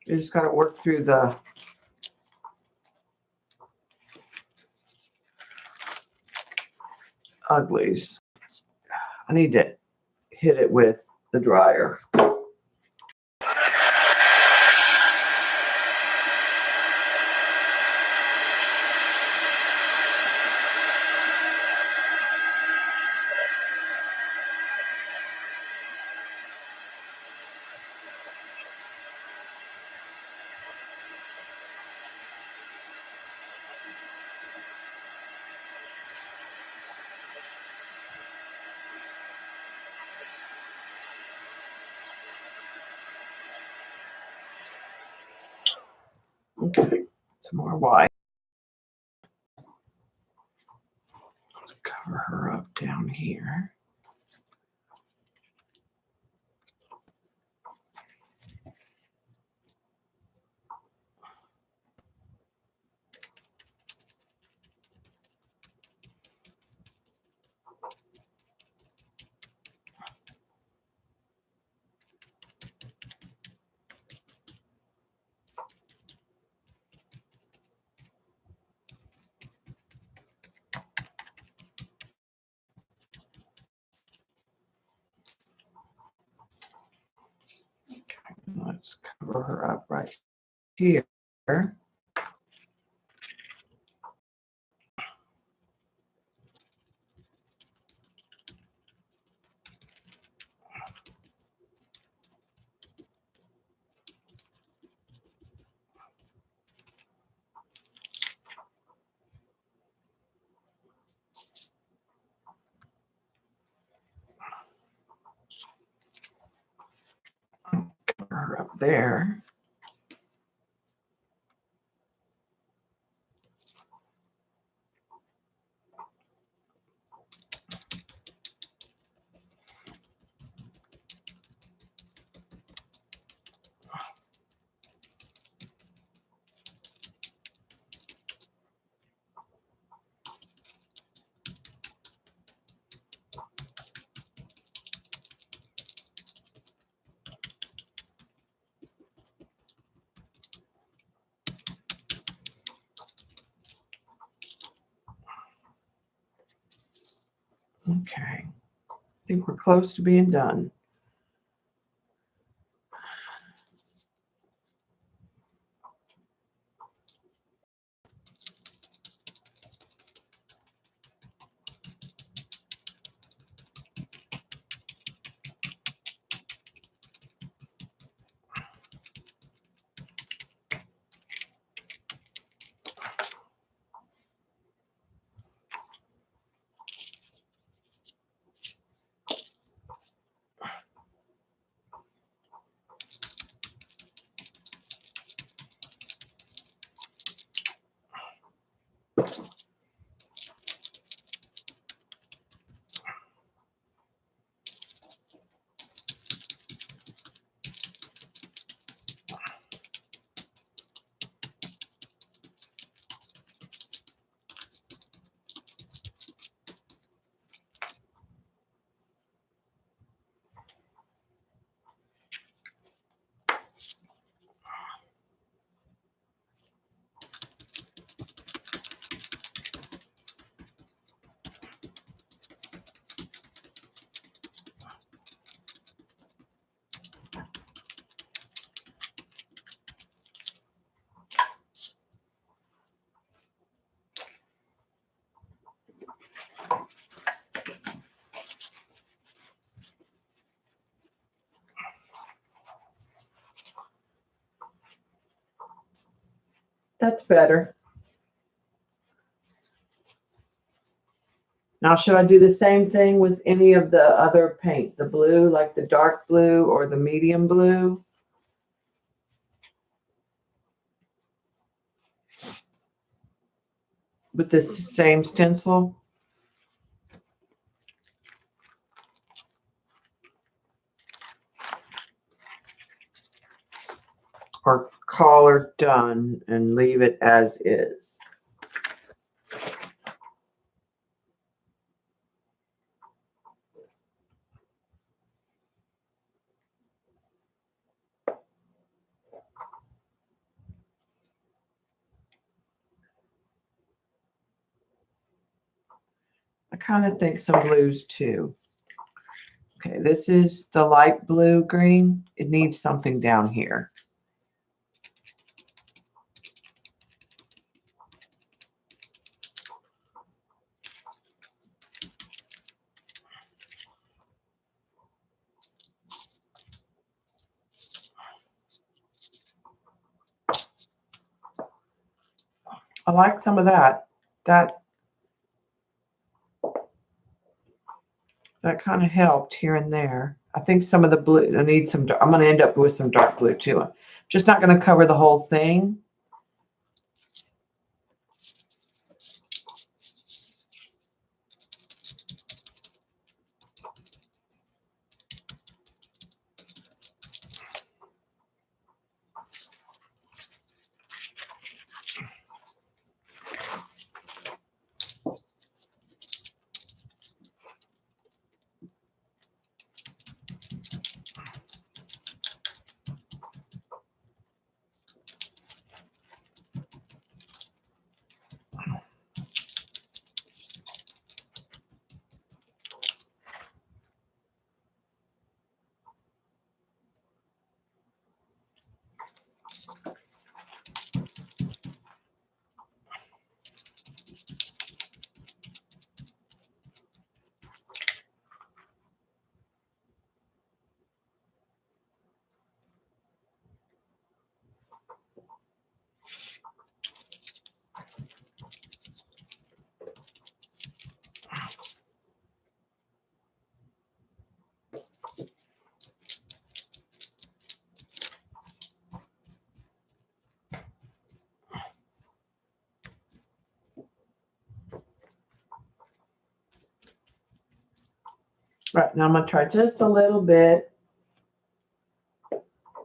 You just got to work through the uglies. I need to hit it with the dryer. Okay, some more white. Let's cover her up down here. Let's cover her up right here. Cover her up there. Okay, I think we're close to being done. That's better. Now, should I do the same thing with any of the other paint? The blue, like the dark blue or the medium blue? With this same stencil? Or call her done and leave it as is? I kind of think some blues too. Okay, this is the light blue green. It needs something down here. I like some of that. That kind of helped here and there. I think some of the blue, I need some, I'm going to end up with some dark blue too. I'm just not going to cover the whole thing. Right, now I'm going to try just a little bit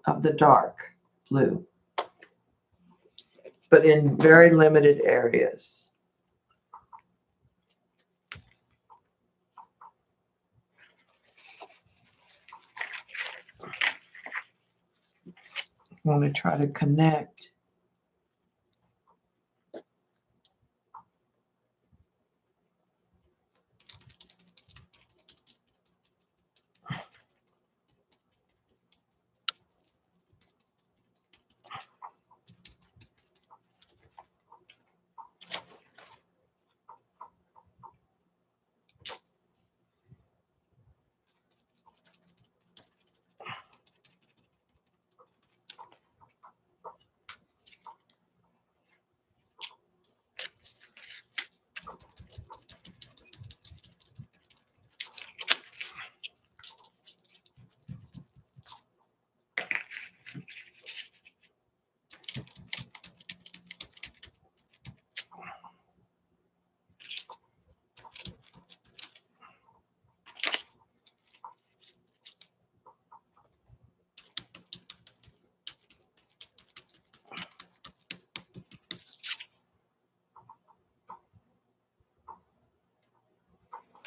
of the dark blue, but in very limited areas. I want to try to connect.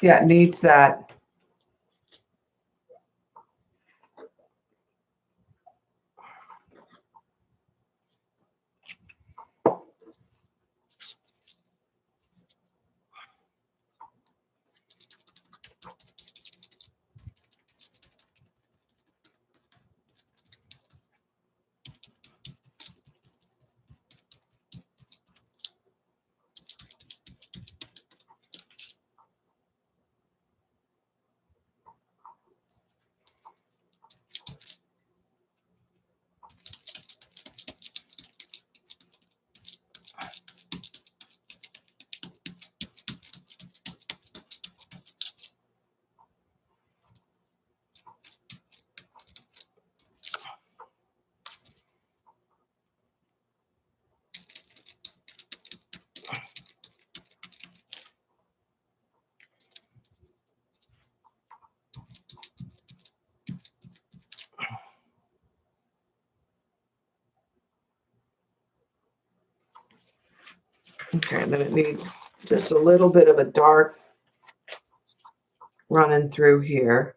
Yeah, it needs that. Okay, and then it needs just a little bit of a dark running through here.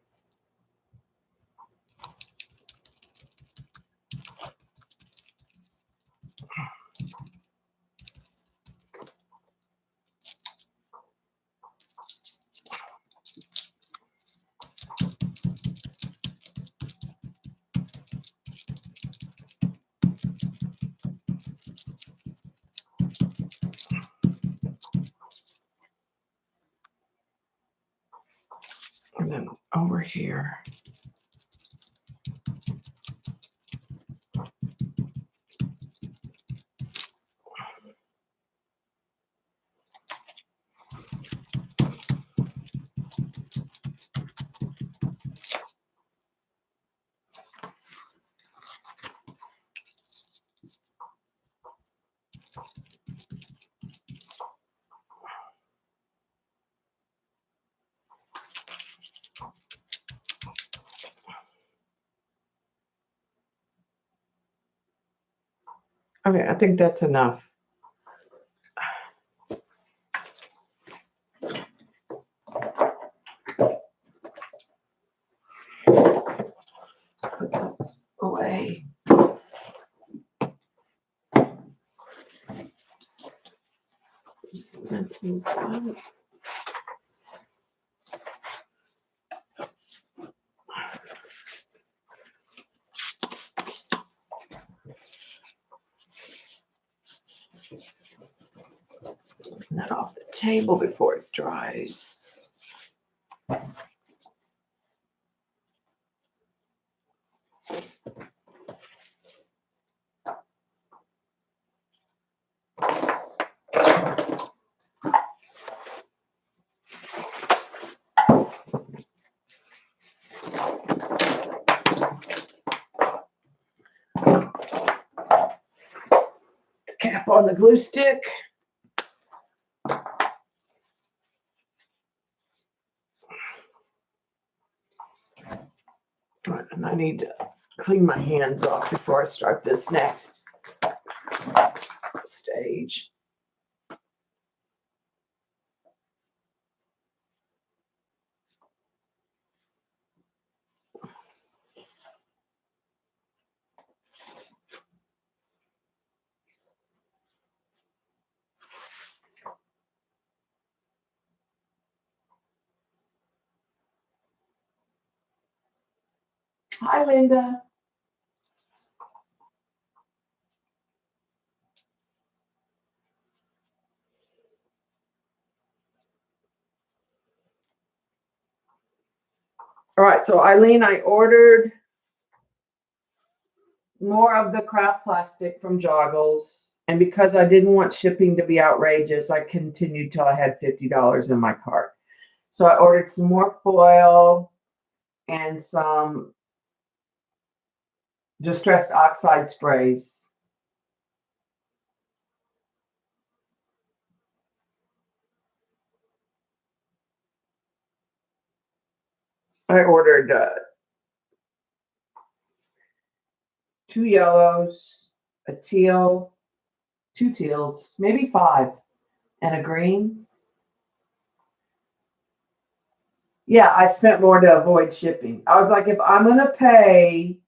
And then over here. Okay, I think that's enough. Put those away. Stencils out. That off the table before it dries. Cap on the glue stick. Right, and I need to clean my hands off before I start this next stage. Hi, Linda. All right, so Eileen, I ordered more of the craft plastic from Joggles. And because I didn't want shipping to be outrageous, I continued till I had $50 in my cart. So I ordered some more foil and some distressed oxide sprays. I ordered 2 yellows, a teal, 2 teals, maybe 5, and a green. Yeah, I spent more to avoid shipping. I was like, if I'm going to pay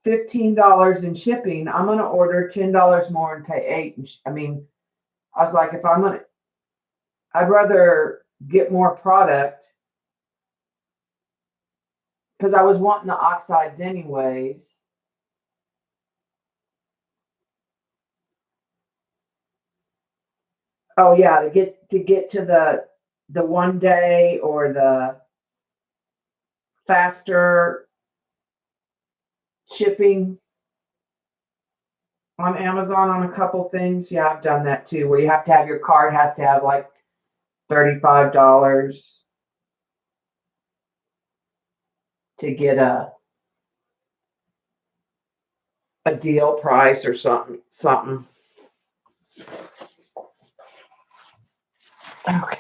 $15 in shipping, I'm going to order $10 more and pay $8. I mean, I was like, if I'm going to, I'd rather get more product because I was wanting the oxides anyways. Oh yeah, to get to the 1 day or the faster shipping on Amazon on a couple things. Yeah, I've done that too, where you have to have your card has to have like $35 to get a deal price or something. Okay.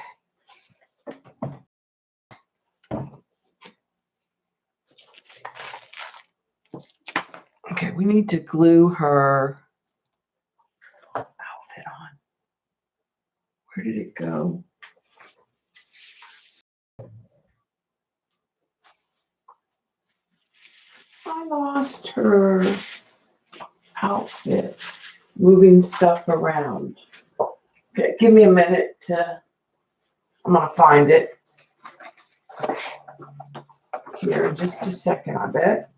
Okay, we need to glue her outfit on. Where did it go? I lost her outfit. Moving stuff around. Okay, give me a minute to, I'm gonna find it. Here, just a second, I bet.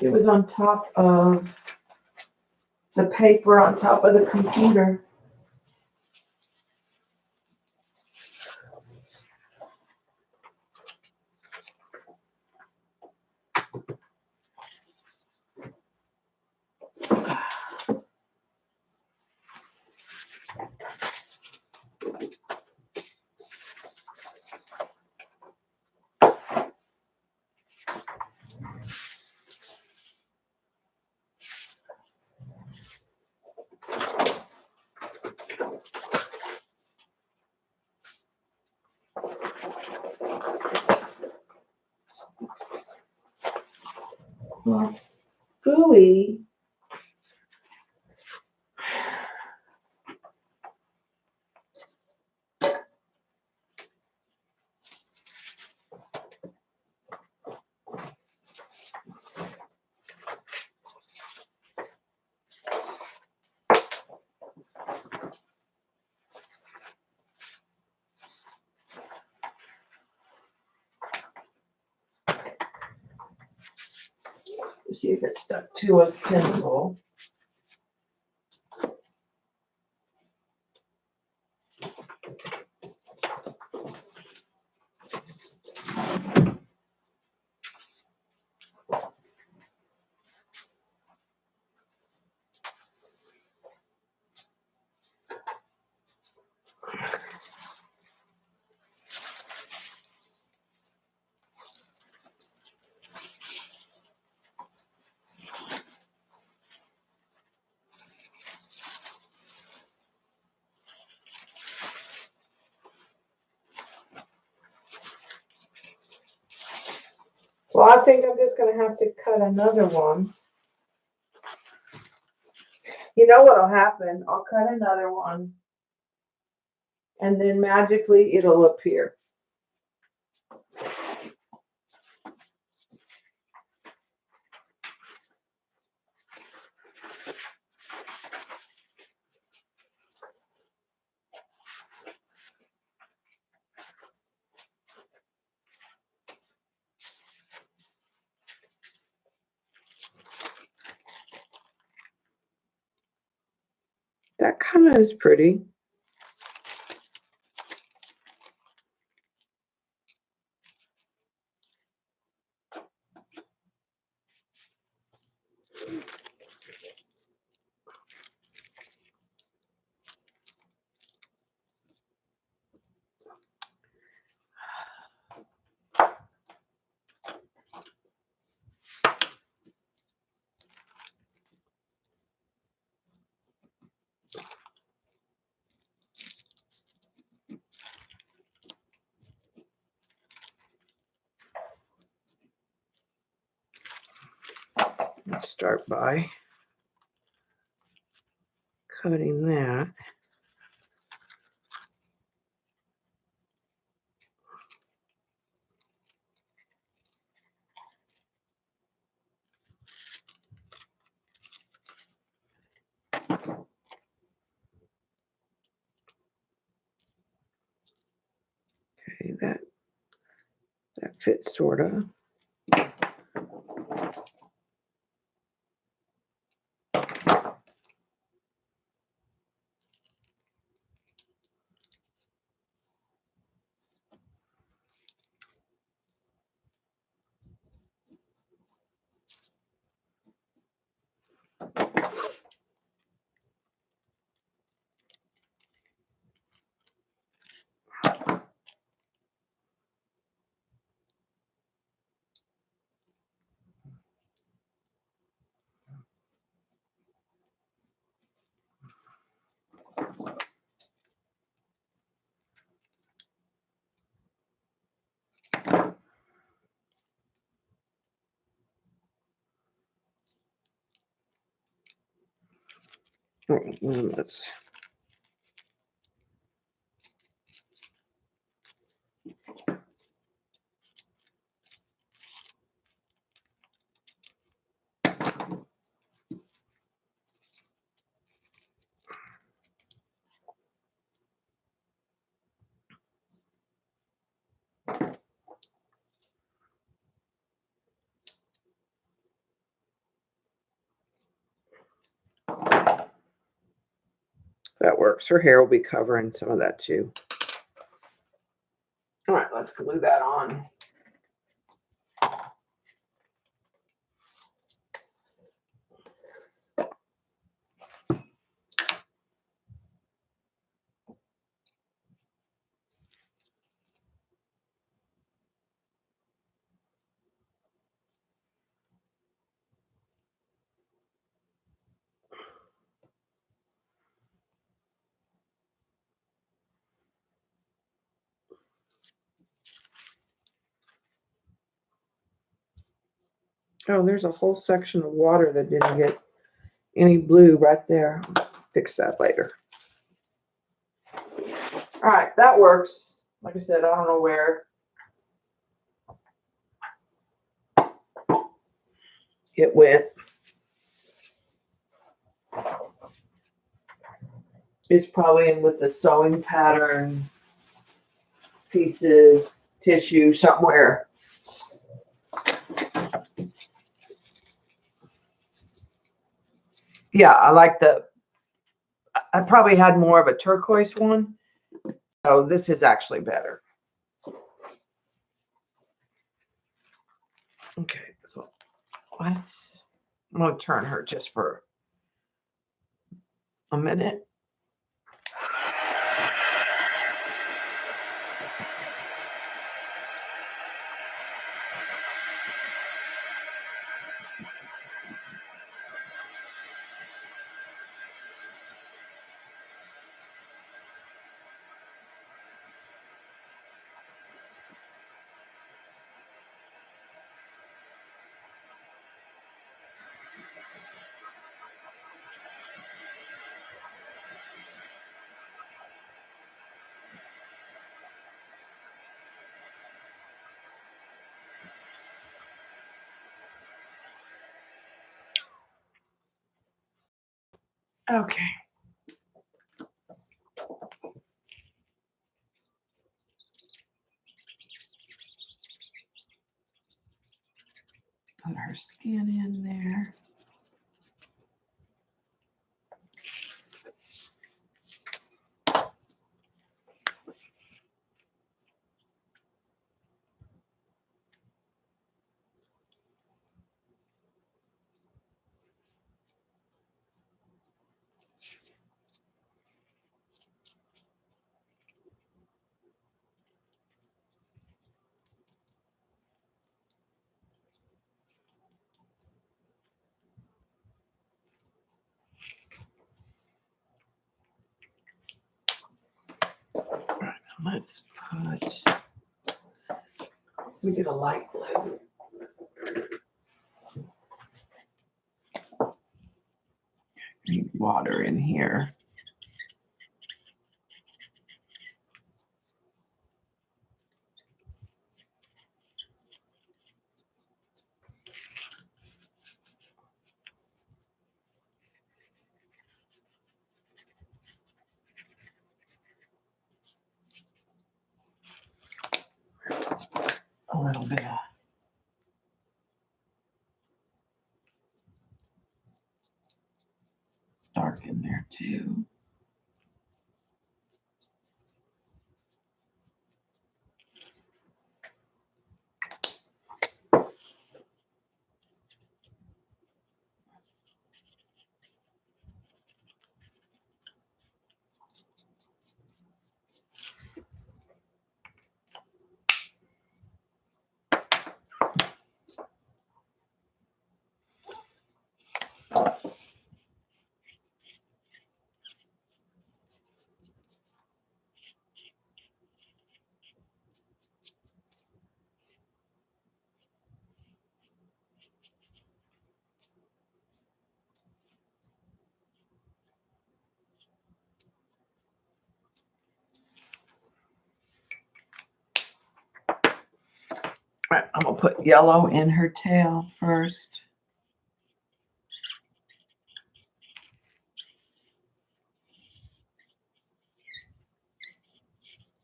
It was on top of the paper on top of the computer. Well, Fooey. See if it's stuck to a stencil. Well, I think I'm just going to have to cut another one. You know what'll happen? I'll cut another one, and then magically it'll appear. That kind of is pretty. Let's start by cutting that. Okay, that fits sort of. Let's That works. Her hair will be covering some of that too. All right, let's glue that on. Oh, there's a whole section of water that didn't get any blue right there. Fix that later. All right, that works. Like I said, I don't know where it went. It's probably in with the sewing pattern pieces, tissue somewhere. Yeah, I probably had more of a turquoise one. So this is actually better. Okay, so I'm going to turn her just for a minute. Okay. Put her skin in there. Let's we get a light blue. Need water in here. A little bit of dark in there too. All right, I'm gonna put yellow in her tail first.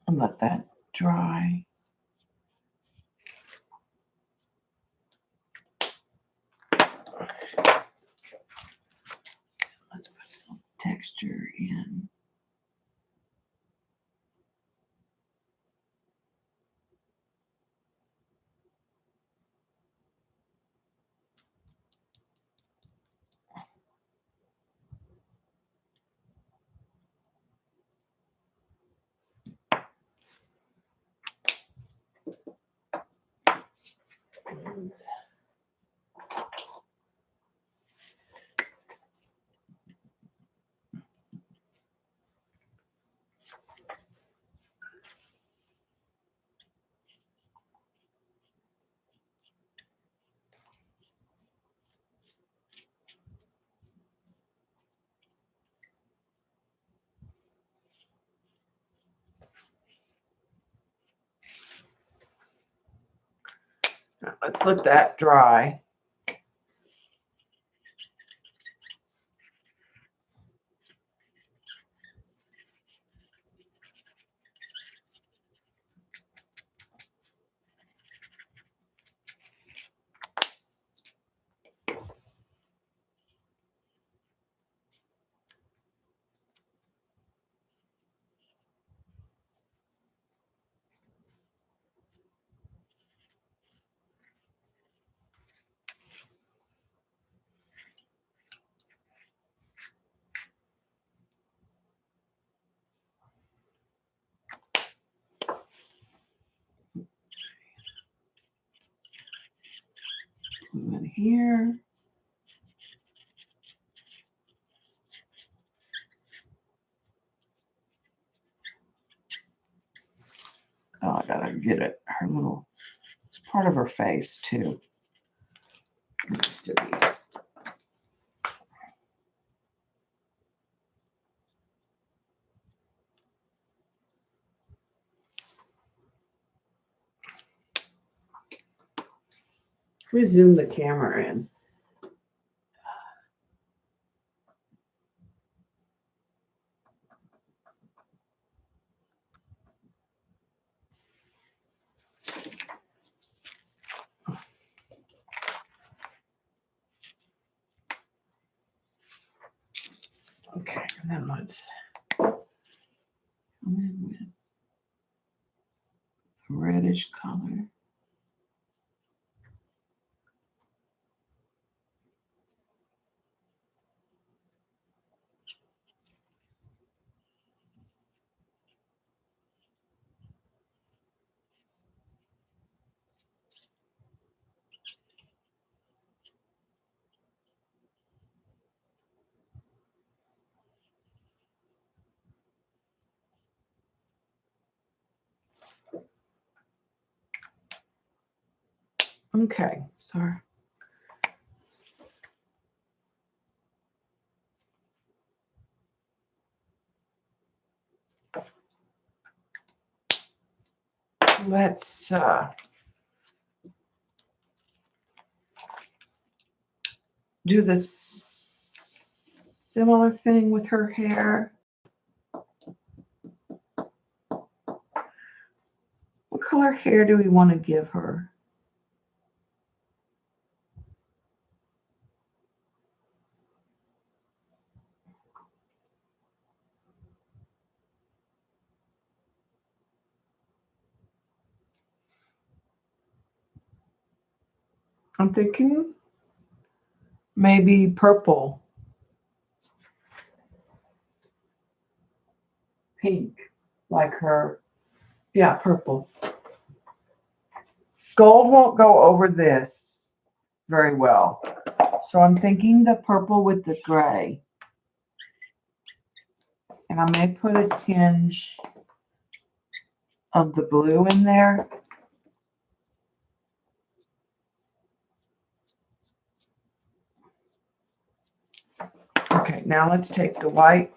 And let that dry. Let's put some texture in. Now, let's let that dry. Put it here. Oh, I gotta get it. Her little, it's part of her face too. Needs to be. We zoom the camera in. Okay, and then let's come in with a reddish color. Okay, sorry. Let's do this similar thing with her hair. What color hair do we want to give her? I'm thinking maybe purple. Pink, like her. Yeah, purple. Gold won't go over this very well. So I'm thinking the purple with the gray. And I may put a tinge of the blue in there. Okay, now let's take the white.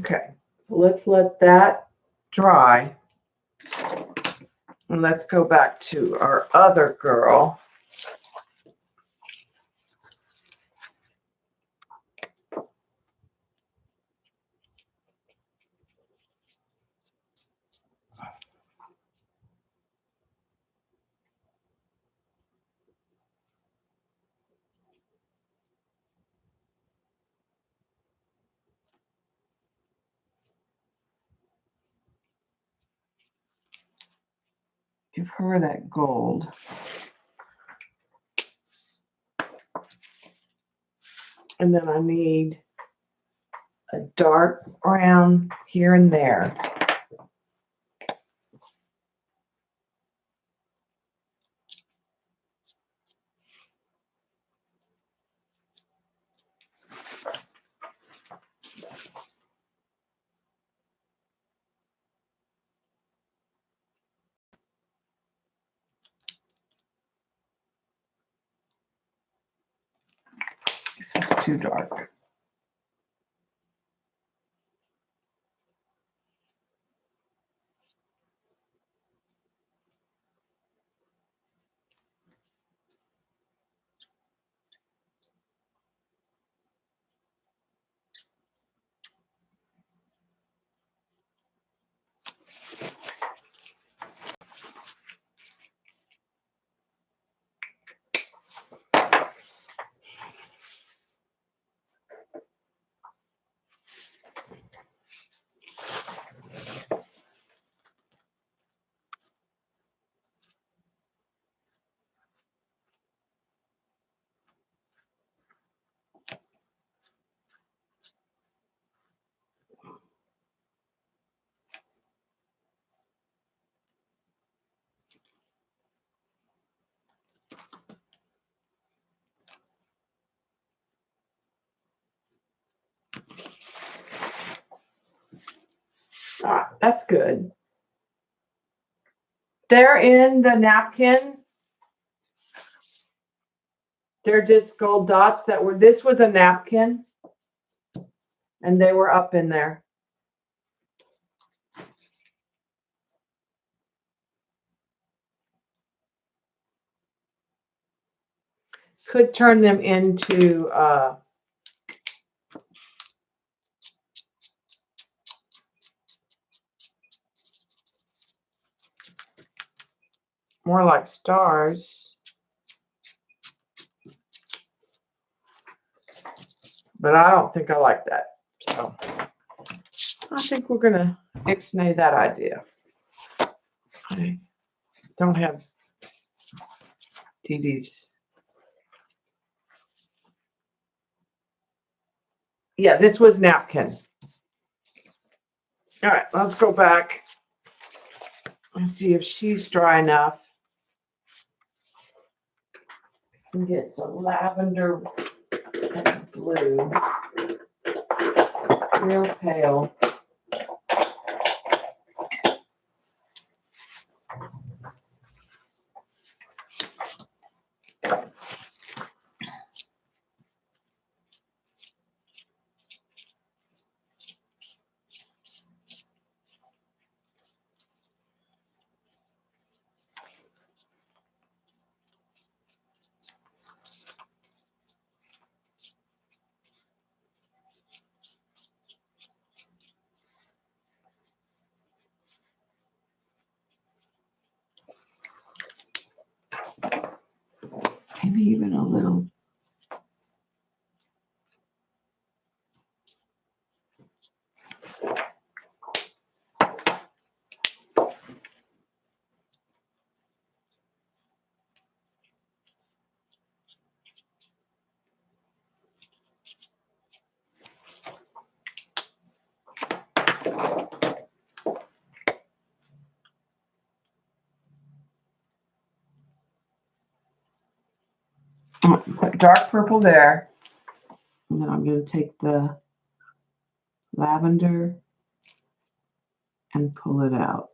Okay, so let's let that dry. And let's go back to our other girl. Give her that gold. And then I need a dark brown here and there. This is too dark. Ah, that's good. They're in the napkin. They're just gold dots that were, this was a napkin. And they were up in there. Could turn them into more like stars. But I don't think I like that. So I think we're going to ixnay that idea. I don't have TDs. Yeah, this was napkin. All right, let's go back and see if she's dry enough. And get the lavender and blue. Real pale. Maybe even a little. Put dark purple there. And then I'm going to take the lavender and pull it out.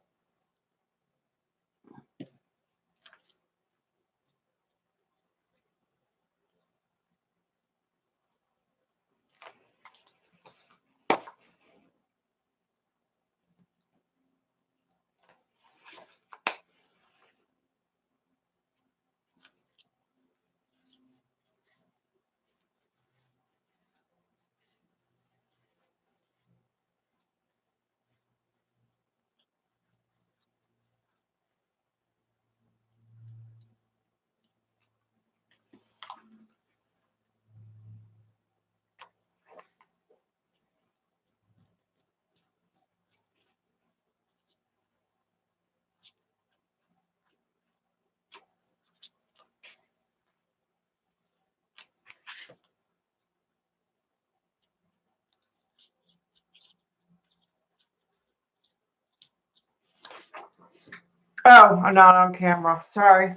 Oh, I'm not on camera. Sorry.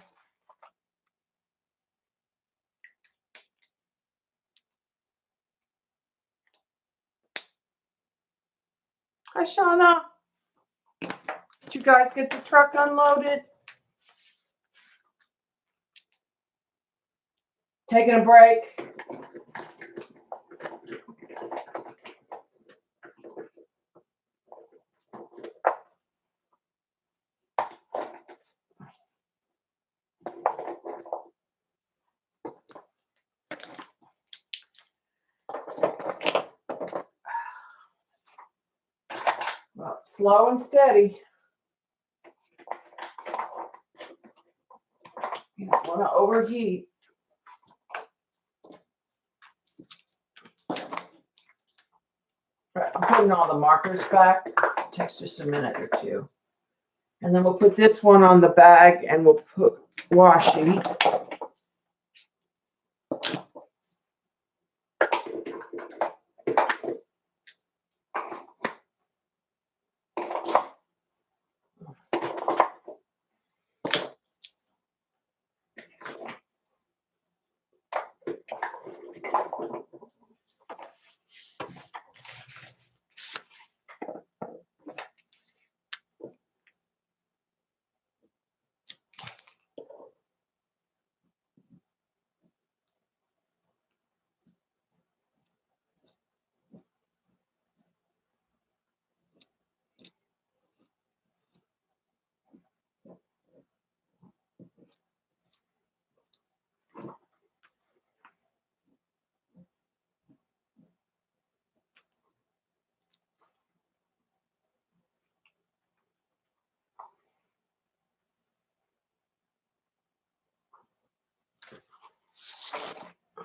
Hi, Shauna. Did you guys get the truck unloaded? Taking a break. Well, slow and steady. You don't want to overheat. Right, I'm putting all the markers back. It takes just a minute or two. And then we'll put this one on the bag and we'll put washi.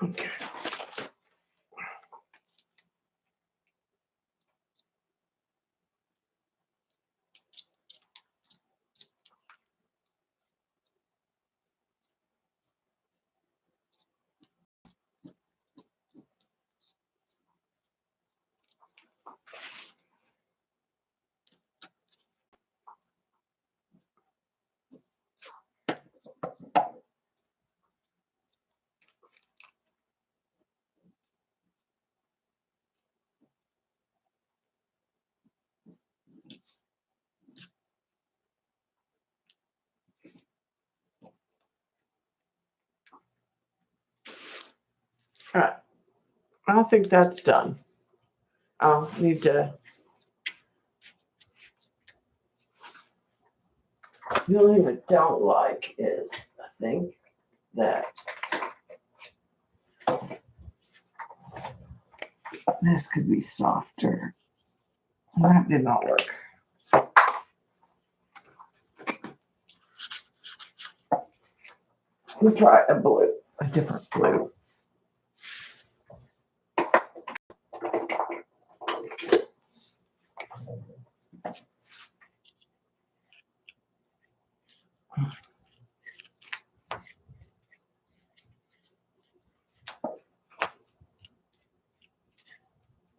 Okay. All right. I think that's done. I'll need to. The only thing I don't like is I think that this could be softer. That did not work. We'll try a blue, a different blue.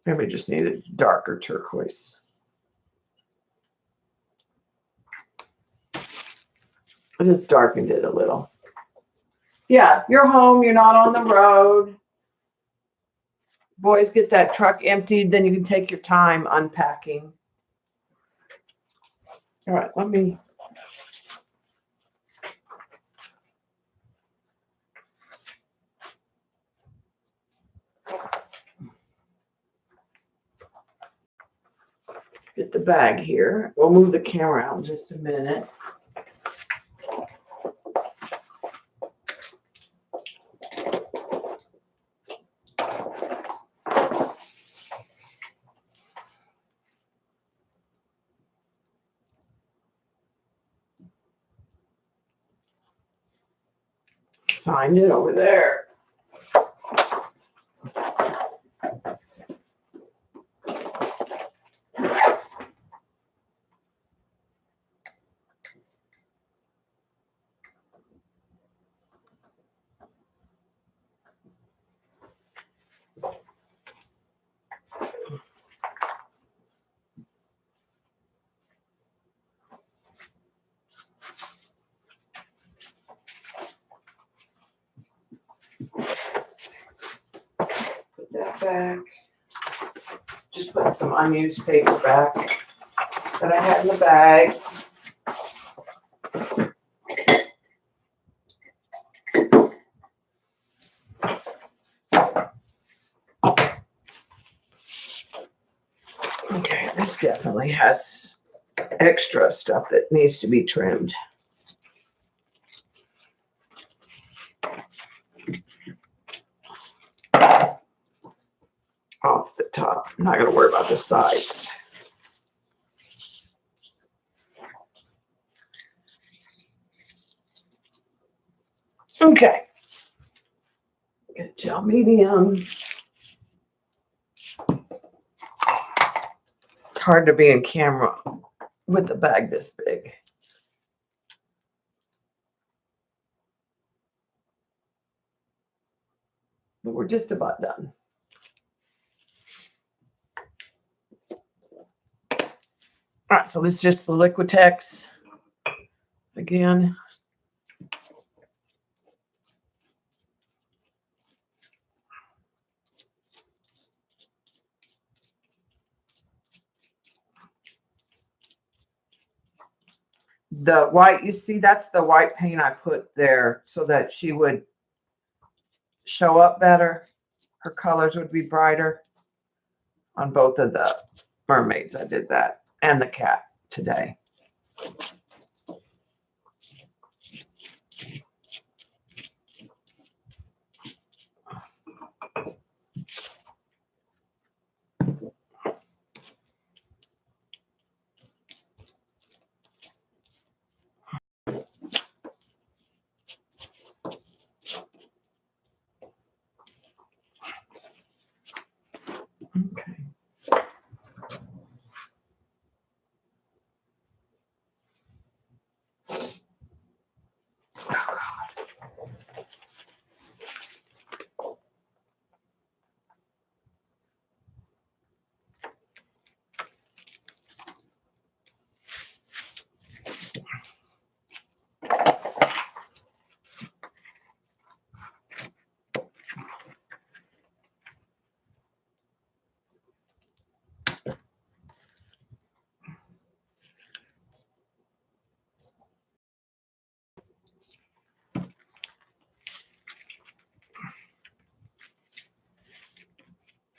Maybe just need a darker turquoise. I just darkened it a little. Yeah, you're home. You're not on the road. Boys, get that truck emptied. Then you can take your time unpacking. All right, let me. Get the bag here. We'll move the camera out in just a minute. Signed it over there. back. Just put some unused paper back that I had in the bag. Okay, this definitely has extra stuff that needs to be trimmed. Off the top. I'm not going to worry about the sides. Okay. Good gel medium. It's hard to be in camera with a bag this big. But we're just about done. All right, so this is just the Liquitex again. The white, you see, that's the white paint I put there so that she would show up better. Her colors would be brighter on both of the mermaids. I did that, and the cat today. Okay.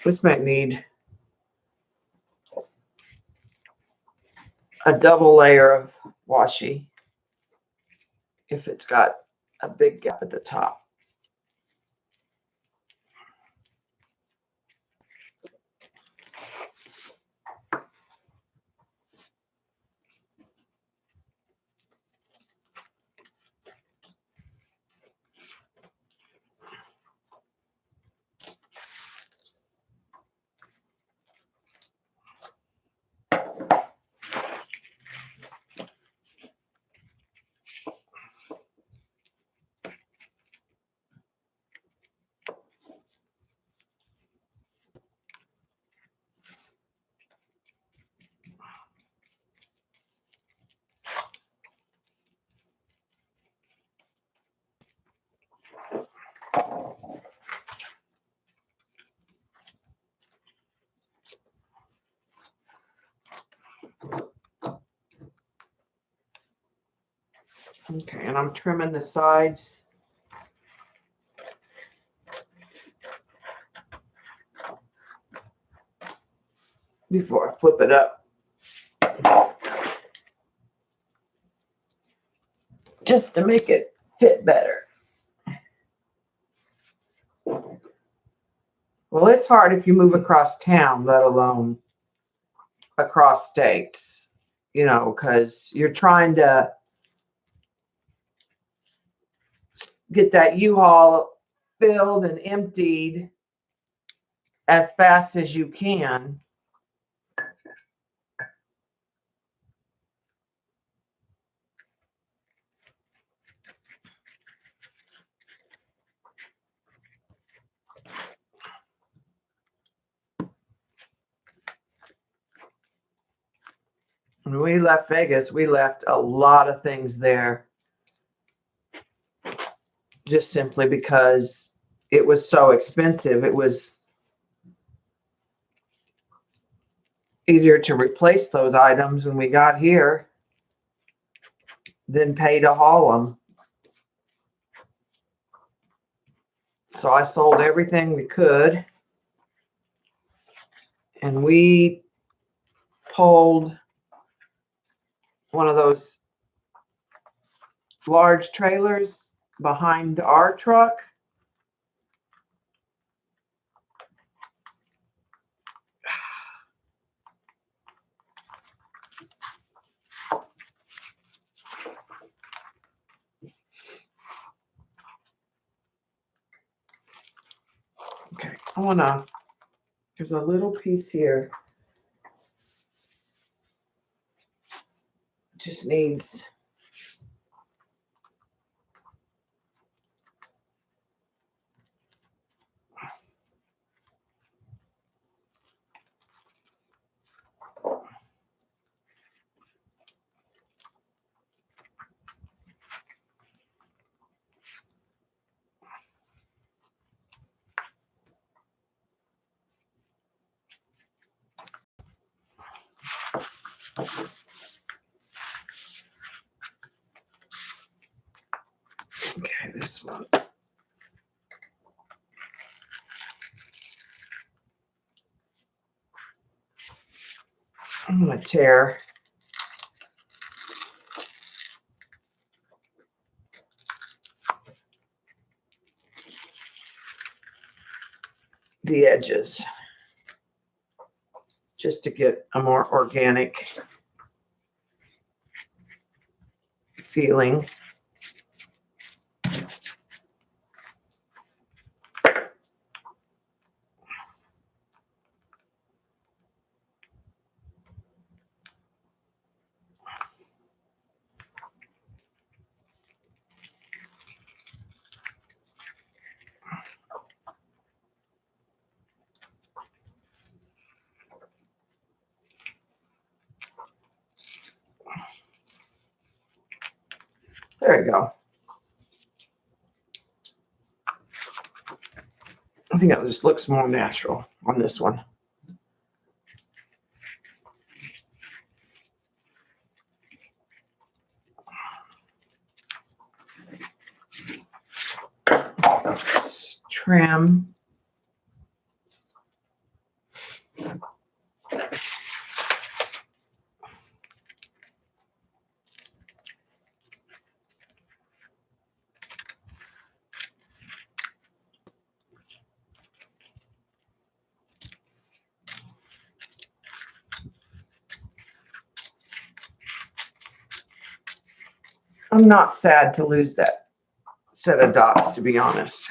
This might need a double layer of washi if it's got a big gap at the top. Okay, and I'm trimming the sides. Before I flip it up. Just to make it fit better. Well, it's hard if you move across town, let alone across states, you know, because you're trying to get that U-Haul filled and emptied as fast as you can. When we left Vegas, we left a lot of things there just simply because it was so expensive. It was easier to replace those items when we got here than pay to haul them. So I sold everything we could. And we pulled one of those large trailers behind our truck. Okay, there's a little piece here. Just needs, okay, this one. I'm gonna tear the edges just to get a more organic feeling. There you go. I think it just looks more natural on this one. Trim. I'm not sad to lose that set of dots, to be honest.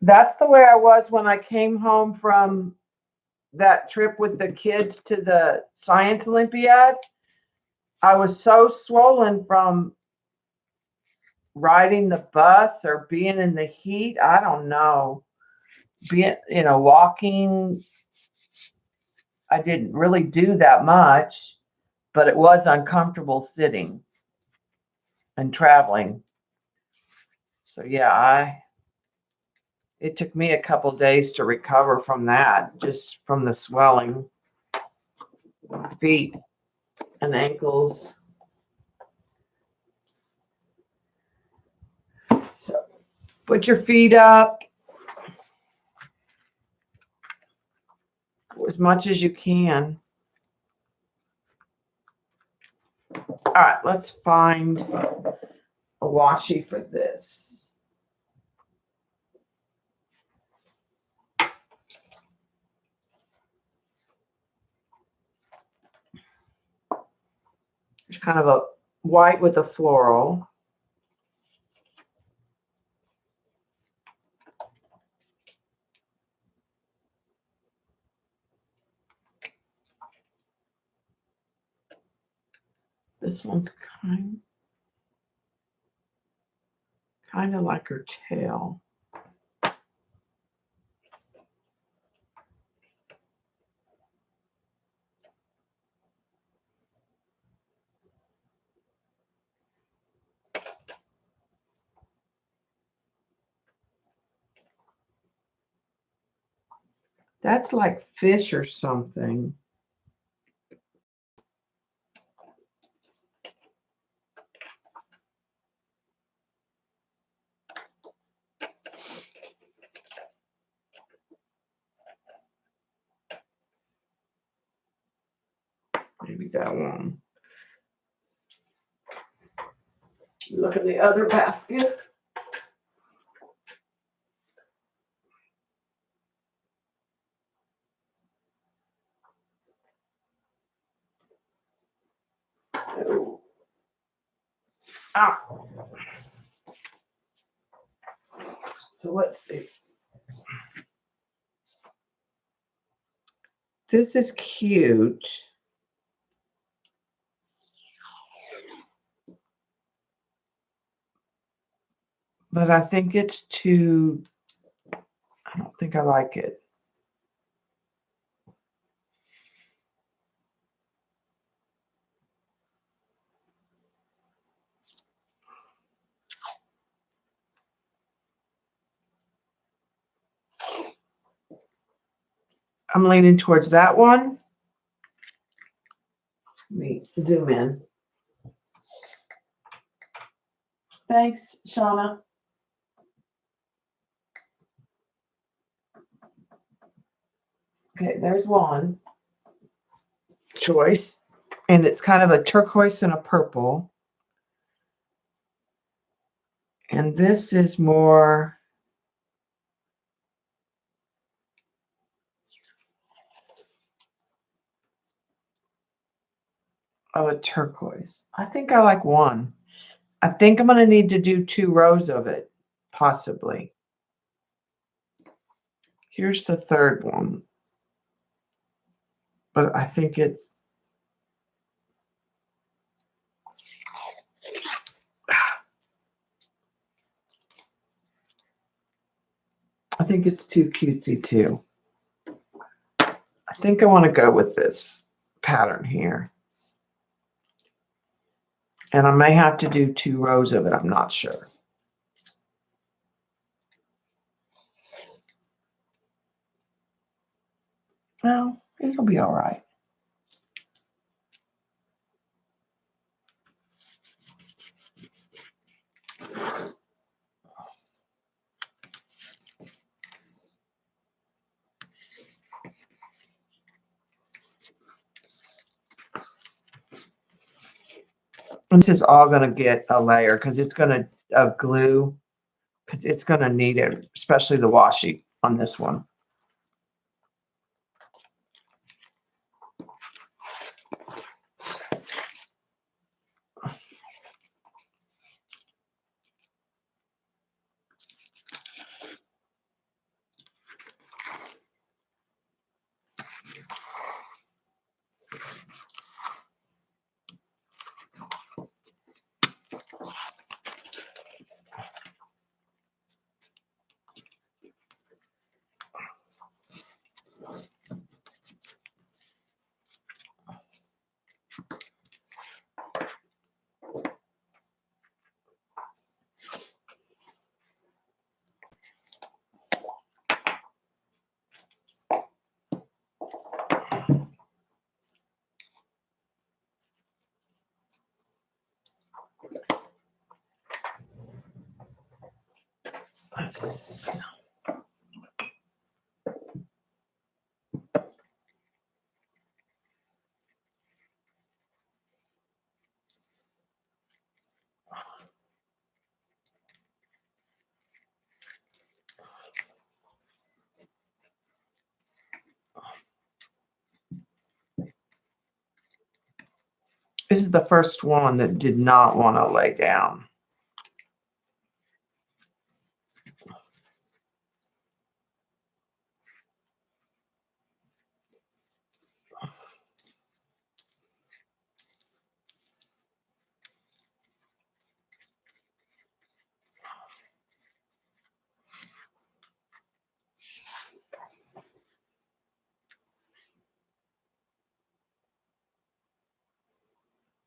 That's the way I was when I came home from that trip with the kids to the Science Olympiad. I was so swollen from riding the bus or being in the heat. I don't know. Walking. I didn't really do that much, but it was uncomfortable sitting and traveling. So yeah, it took me a couple days to recover from that, just from the swelling, feet and ankles. So put your feet up as much as you can. All right, let's find a washi for this. There's kind of a white with a floral. This one's kind of like her tail. That's like fish or something. Maybe that one. Look at the other basket. Oh. Ah. So let's see. This is cute. But I think it's too, I don't think I like it. I'm leaning towards that one. Let me zoom in. Thanks, Shauna. Okay, there's one choice. And it's kind of a turquoise and a purple. And this is more of a turquoise. I think I like one. I think I'm going to need to do 2 rows of it, possibly. Here's the third one. But I think it's, I think it's too cutesy too. I think I want to go with this pattern here. And I may have to do 2 rows of it. I'm not sure. Well, it'll be all right. And this is all going to get a layer because it's going to glue, because it's going to need it, especially the washi on this one. This is the first one that did not want to lay down.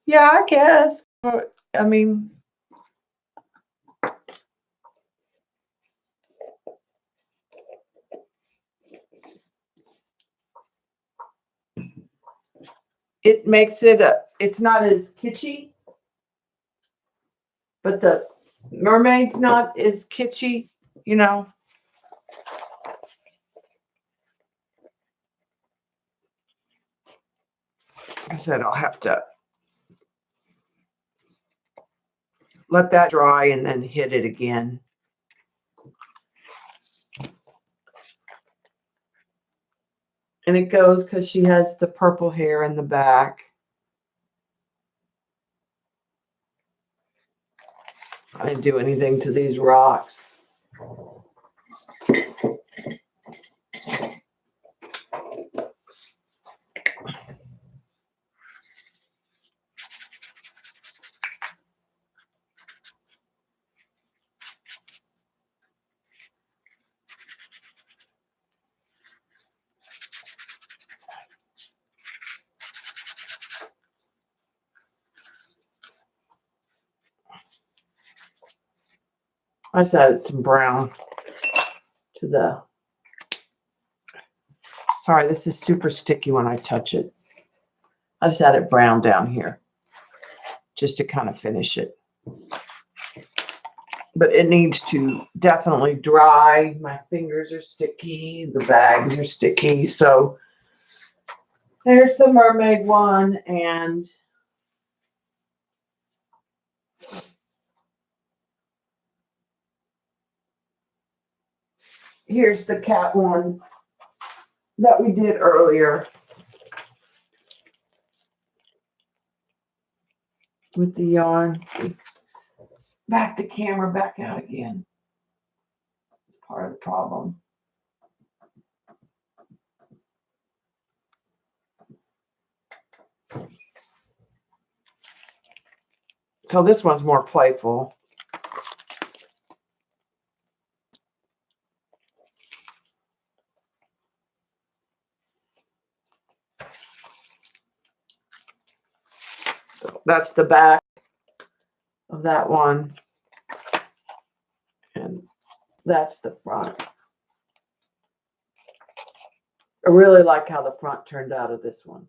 Yeah, I guess. But, I mean, it makes it, it's not as kitschy, but the mermaid's not as kitschy, you know. Like I said, I'll have to let that dry and then hit it again. And it goes because she has the purple hair in the back. I didn't do anything to these rocks. I just added some brown to the, sorry, this is super sticky when I touch it. I just added brown down here just to kind of finish it. But it needs to definitely dry. My fingers are sticky. The bags are sticky. So there's the mermaid one. And here's the cat one that we did earlier with the yarn. Back the camera back out again. It's part of the problem. So this one's more playful. So that's the back of that one. And that's the front. I really like how the front turned out of this one.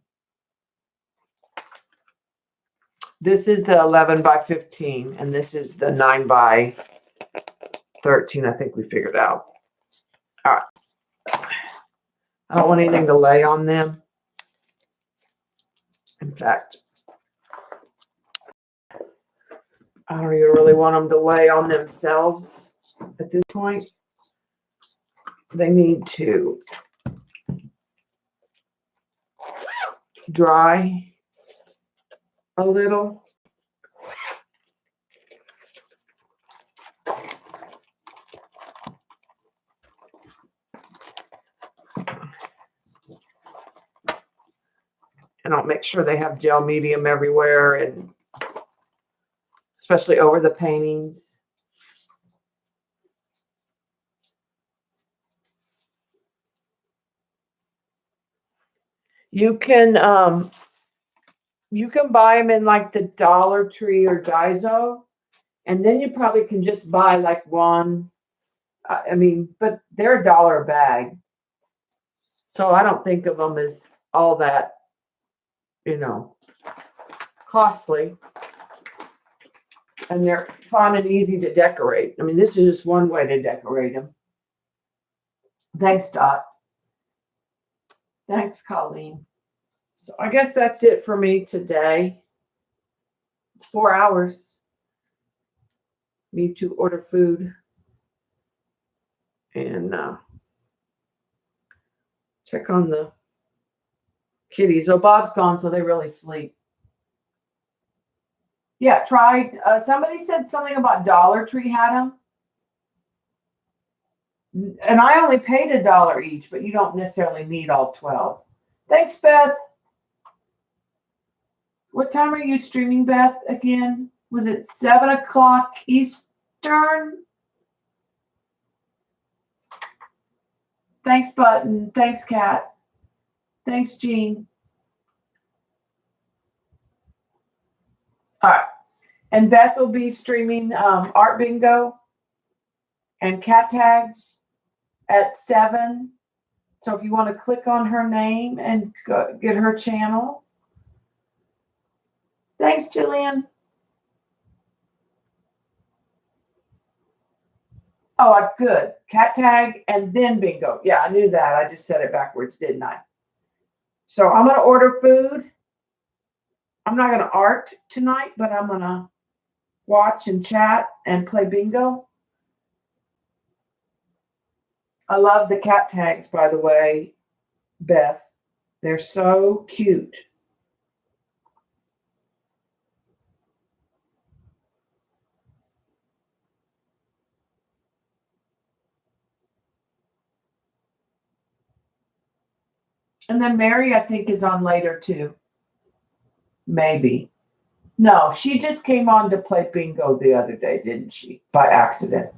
This is the 11 by 15, and this is the 9 by 13, I think we figured out. All right. I don't want anything to lay on them. In fact, I don't even really want them to lay on themselves at this point. They need to dry a little. And I'll make sure they have gel medium everywhere, and especially over the paintings. You can buy them in like the Dollar Tree or Daiso, and then you probably can just buy like one. I mean, but they're $1 a bag, so I don't think of them as all that, you know, costly. And they're fun and easy to decorate. I mean, this is just one way to decorate them. Thanks, Dot. Thanks, Colleen. So I guess that's it for me today. It's 4 hours. Need to order food and check on the kitties. Oh, Bob's gone, so they really sleep. Yeah, tried. Somebody said something about Dollar Tree had them. And I only paid $1 each, but you don't necessarily need all 12. Thanks, Beth. What time are you streaming, Beth, again? Was it 7 o'clock Eastern? Thanks, Button. Thanks, Kat. Thanks, Jean. All right. And Beth will be streaming Art Bingo and Cat Tags at 7. So if you want to click on her name and get her channel, Thanks, Jillian. Oh, good. Cat tag and then bingo. Yeah, I knew that. I just said it backwards, didn't I? So I'm going to order food. I'm not going to art tonight, but I'm going to watch and chat and play bingo. I love the cat tags, by the way, Beth. They're so cute. And then Mary, I think, is on later too. Maybe. No, she just came on to play bingo the other day, didn't she? By accident.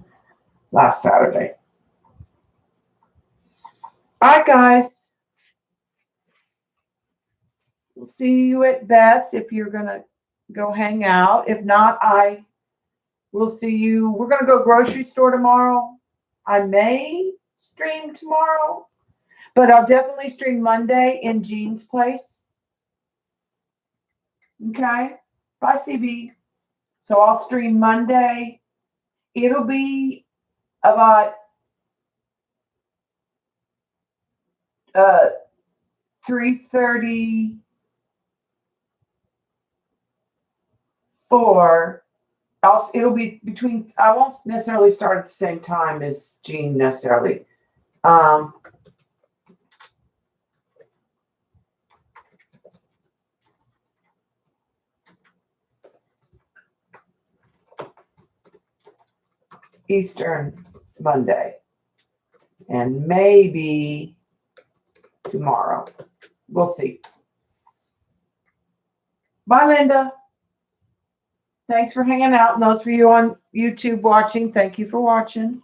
Last Saturday. All right, guys. We'll see you at Beth's if you're going to go hang out. If not, I will see you. We're going to go grocery store tomorrow. I may stream tomorrow, but I'll definitely stream Monday in Jean's place. Okay. Bye, CB. So I'll stream Monday. It'll be about 3:34. It'll be between. I won't necessarily start at the same time as Jean necessarily. Eastern Monday, and maybe tomorrow. We'll see. Bye, Linda. Thanks for hanging out. And those for you on YouTube watching, thank you for watching.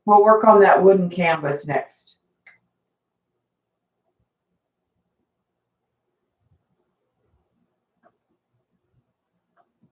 We'll work on that wooden canvas next.